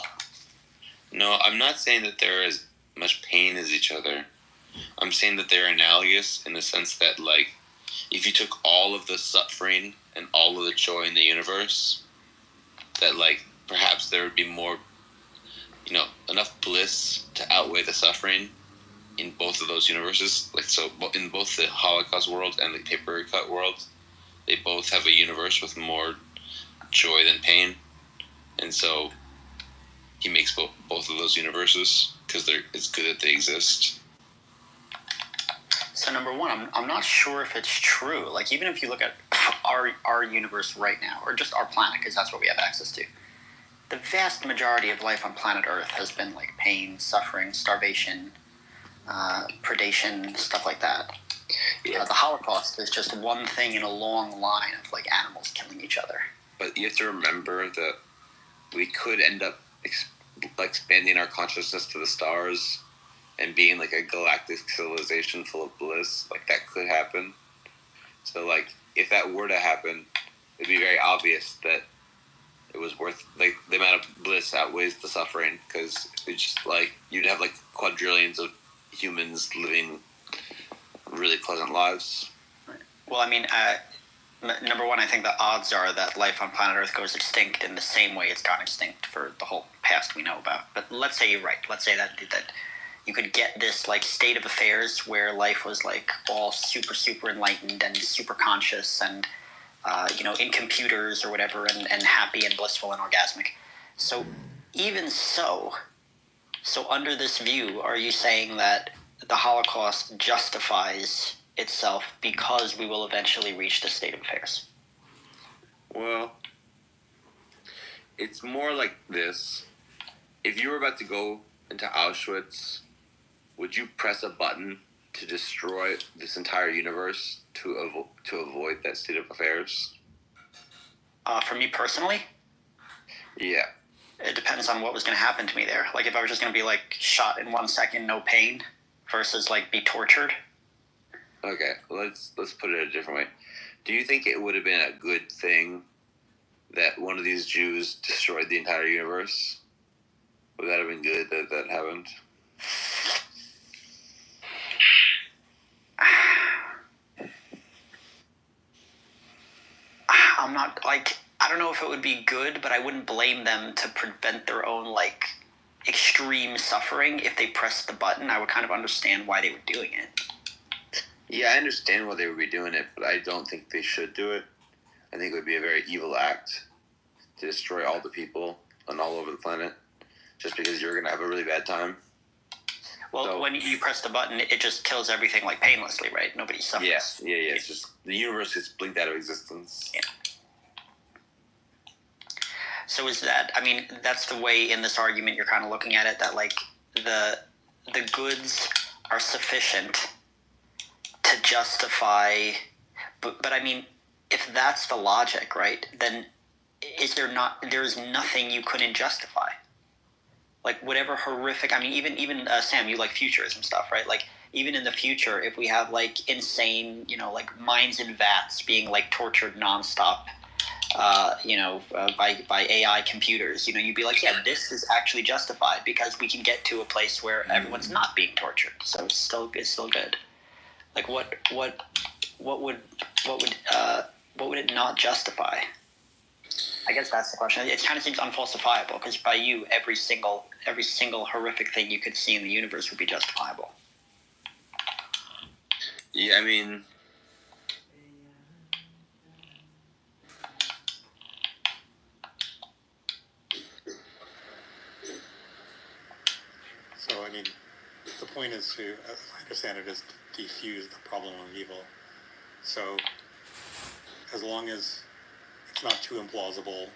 No, I'm not saying that they're as much pain as each other. I'm saying that they're analogous in the sense that, like, if you took all of the suffering and all of the joy in the universe, that, like, perhaps there would be more, enough bliss to outweigh the suffering in both of those universes. Like, so in both the Holocaust world and the paper cut world, they both have a universe with more joy than pain. And so he makes both of those universes because it's good that they exist. So number one, I'm not sure if it's true. Like, even if you look at our universe right now, or just our planet, because that's what we have access to, the vast majority of life on planet Earth has been like pain, suffering, starvation, predation, stuff like that. Yeah. The Holocaust is just one thing in a long line of like animals killing each other. But you have to remember that we could end up expanding our consciousness to the stars and being like a galactic civilization full of bliss. Like, that could happen. So, like, if that were to happen, it'd be very obvious that it was worth, like, the amount of bliss outweighs the suffering, because it's just like you'd have like quadrillions of humans living really pleasant lives. Well, I mean, number one, I think the odds are that life on planet Earth goes extinct in the same way it's gone extinct for the whole past we know about. But let's say you're right. Let's say that you could get this like state of affairs where life was like all super enlightened and super conscious and in computers or whatever, and happy and blissful and orgasmic. So even so under this view, are you saying that the Holocaust justifies itself because we will eventually reach this state of affairs? Well, it's more like this. If you were about to go into Auschwitz, would you press a button to destroy this entire universe to avoid that state of affairs? For me personally? Yeah. It depends on what was going to happen to me there. Like, if I was just going to be, like, shot in 1 second, no pain, versus, like, be tortured. Okay, let's put it a different way. Do you think it would have been a good thing that one of these Jews destroyed the entire universe? Would that have been good that happened? I'm not, like, I don't know if it would be good, but I wouldn't blame them to prevent their own, like, extreme suffering if they pressed the button. I would kind of understand why they were doing it. Yeah, I understand why they would be doing it, but I don't think they should do it. I think it would be a very evil act to destroy all the people and all over the planet just because you're going to have a really bad time. Well, when you press the button, it just kills everything, like, painlessly, right? Nobody suffers. Yeah. It's just the universe gets blinked out of existence. Yeah. So is that, I mean, that's the way in this argument you're kind of looking at it, that, like, the goods are sufficient to justify, but I mean, if that's the logic, right, then there's nothing you couldn't justify. Like, whatever horrific, I mean, even Sam, you like futurism stuff, right? Like, even in the future, if we have, like, insane, like, minds in vats being, like, tortured nonstop, by AI computers, you'd be like, yeah, this is actually justified because we can get to a place where everyone's not being tortured. So it's still good. Like, what would it not justify? I guess that's the question. It kind of seems unfalsifiable because by you, every single horrific thing you could see in the universe would be justifiable. Yeah, I mean, So, I mean, the point is to, as I understand it, is to defuse the problem of evil. So, as long as it's not too implausible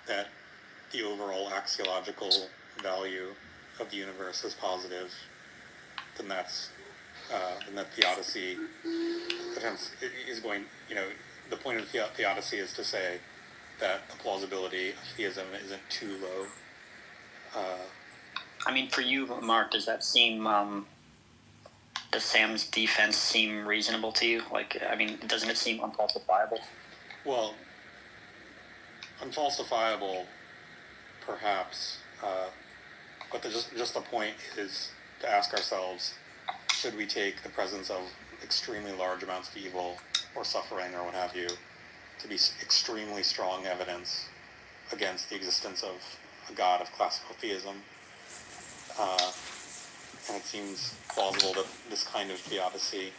that the overall axiological value of the universe is positive, then that's and that theodicy is going, the point of theodicy is to say that the plausibility of theism isn't too low. I mean, for you, Mark, does that seem, does Sam's defense seem reasonable to you? Like, I mean, doesn't it seem unfalsifiable? Well, unfalsifiable, perhaps, but just the point is to ask ourselves, should we take the presence of extremely large amounts of evil or suffering or what have you to be extremely strong evidence against the existence of a god of classical theism? And it seems plausible that this kind of theodicy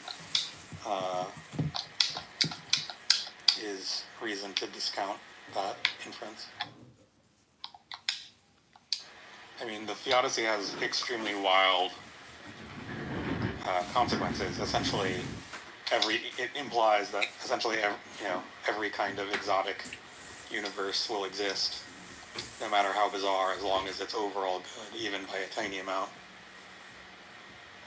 is reason to discount that inference. I mean, the theodicy has extremely wild consequences. Essentially, it implies that essentially every kind of exotic universe will exist, no matter how bizarre, as long as it's overall good, even by a tiny amount.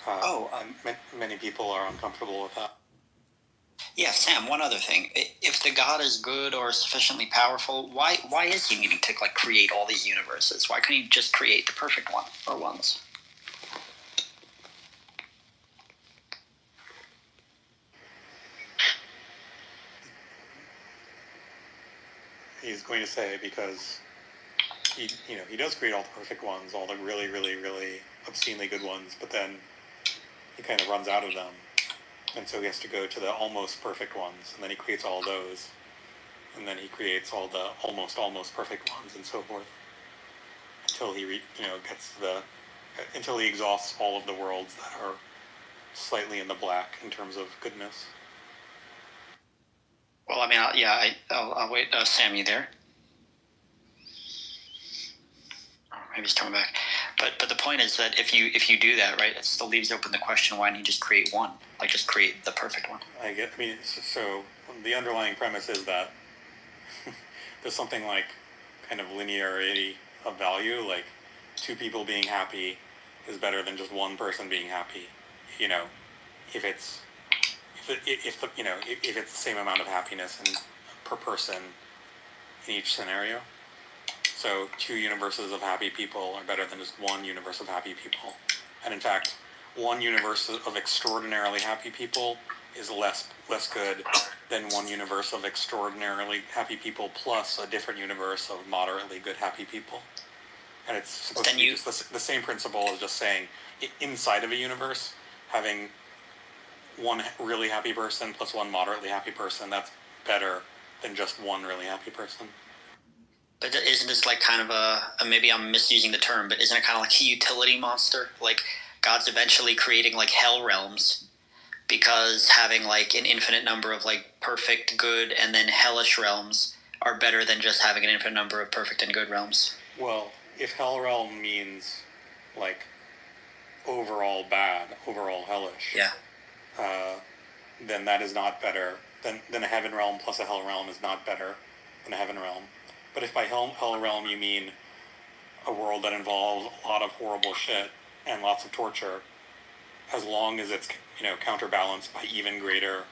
And many people are uncomfortable with that. Yeah, Sam, one other thing. If the God is good or sufficiently powerful, why is he needing to create all these universes? Why couldn't he just create the perfect one or ones? He's going to say because he does create all the perfect ones, all the really, really, really obscenely good ones, but then he kind of runs out of them. And so he has to go to the almost perfect ones, and then he creates all those, and then he creates all the almost perfect ones, and so forth, until he gets to until he exhausts all of the worlds that are slightly in the black in terms of goodness. Well, I mean, I'll wait. Sam, you there? Oh, maybe he's coming back. But the point is that if you do that, right, it still leaves open the question: why don't you just create one? Like, just create the perfect one. So the underlying premise is that there's something like kind of linearity of value, like two people being happy is better than just one person being happy. If it's the same amount of happiness per person in each scenario. So 2 universes of happy people are better than just 1 universe of happy people. And in fact, 1 universe of extraordinarily happy people is less good than 1 universe of extraordinarily happy people plus a different universe of moderately good happy people. And it's supposed to be just the same principle as just saying, inside of a universe, having 1 really happy person plus 1 moderately happy person, that's better than just 1 really happy person. But isn't this like kind of maybe I'm misusing the term, but isn't it kind of like a utility monster? Like God's eventually creating like hell realms because having like an infinite number of like perfect, good, and then hellish realms are better than just having an infinite number of perfect and good realms. Well, if hell realm means like overall bad, overall hellish, then that is not better. Then a heaven realm plus a hell realm is not better than a heaven realm. But if by hell realm you mean a world that involves a lot of horrible shit and lots of torture, as long as it's counterbalanced by even greater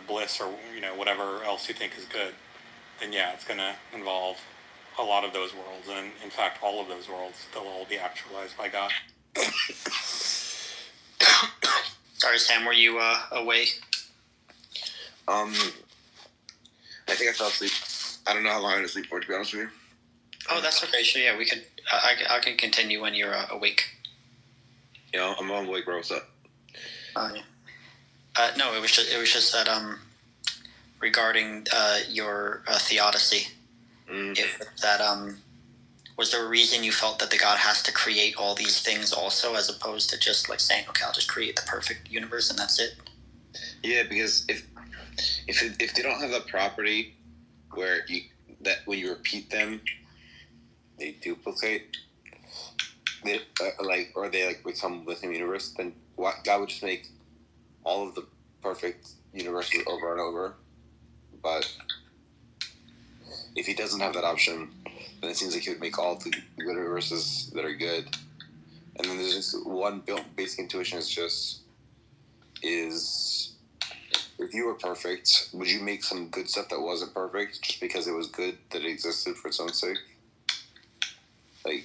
bliss or whatever else you think is good, then yeah, it's going to involve a lot of those worlds, and in fact all of those worlds, they'll all be actualized by God. Sorry, Sam, were you away? I think I fell asleep. I don't know how long I'm going to sleep for, to be honest with you. Oh, that's okay. So yeah, we could. I can continue when you're awake. Yeah, I'm awake, bro. What's up? No, it was just that regarding your theodicy. Was there a reason you felt that the God has to create all these things also, as opposed to just like saying, okay, I'll just create the perfect universe and that's it? Yeah, because if they don't have that property where when you repeat them, they duplicate, or they become within the universe, then God would just make all of the perfect universes over and over. But if he doesn't have that option, then it seems like he would make all the universes that are good. And then there's just one basic intuition is just is, if you were perfect, would you make some good stuff that wasn't perfect just because it was good that it existed for its own sake? Like,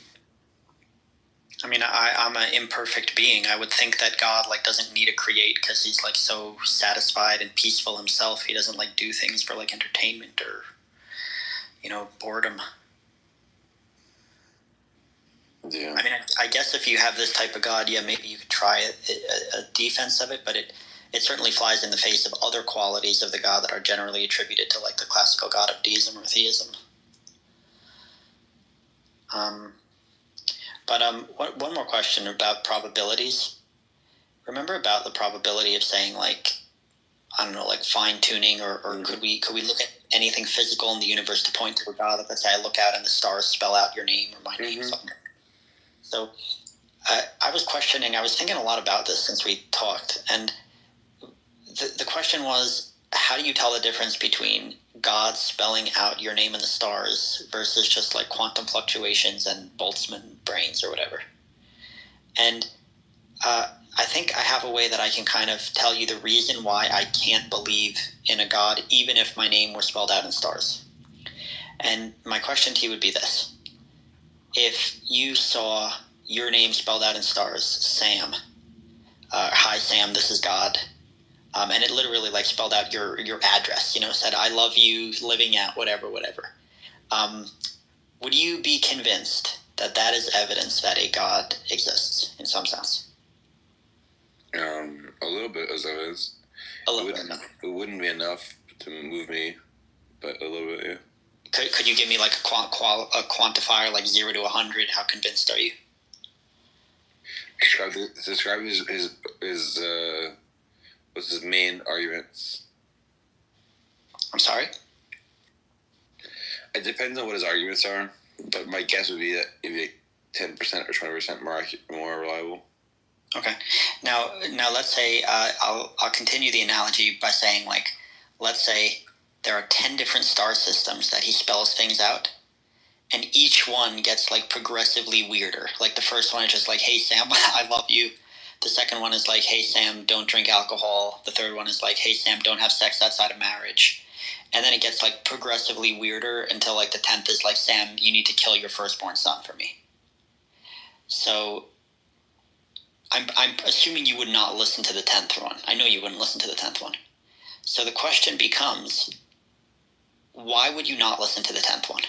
I mean, I'm an imperfect being. I would think that God like doesn't need to create because he's like so satisfied and peaceful himself. He doesn't like do things for like entertainment or, you know, boredom. Yeah. I mean, I guess if you have this type of God, yeah, maybe you could try a defense of it, but it certainly flies in the face of other qualities of the God that are generally attributed to like the classical God of deism or theism. One more question about probabilities. Remember about the probability of saying like, I don't know, like fine tuning, or could we look at anything physical in the universe to point to a God? Like, let's say I look out and the stars spell out your name or my name, something. So I was thinking a lot about this since we talked, and the question was, how do you tell the difference between God spelling out your name in the stars versus just like quantum fluctuations and Boltzmann brains or whatever? And I think I have a way that I can kind of tell you the reason why I can't believe in a God, even if my name were spelled out in stars. And my question to you would be this. If you saw your name spelled out in stars, Sam, hi Sam, this is God, and it literally like spelled out your address, you know, said I love you, living out, whatever, would you be convinced that that is evidence that a God exists in some sense? A little bit as evidence. It wouldn't be enough to move me, but a little bit, yeah. Could you give me like a quantifier, like 0 to 100? How convinced are you? Describe his what's his main arguments? I'm sorry? It depends on what his arguments are, but my guess would be that maybe 10% or 20% more reliable. Okay. Now let's say I'll continue the analogy by saying, like, let's say there are 10 different star systems that he spells things out, and each one gets like progressively weirder. Like the first one is just like, hey Sam, I love you. The second one is like, hey Sam, don't drink alcohol. The third one is like, hey Sam, don't have sex outside of marriage. And then it gets like progressively weirder until like the 10th is like, Sam, you need to kill your firstborn son for me. So I'm assuming you would not listen to the 10th one. I know you wouldn't listen to the 10th one. So the question becomes, why would you not listen to the 10th one?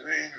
I mean,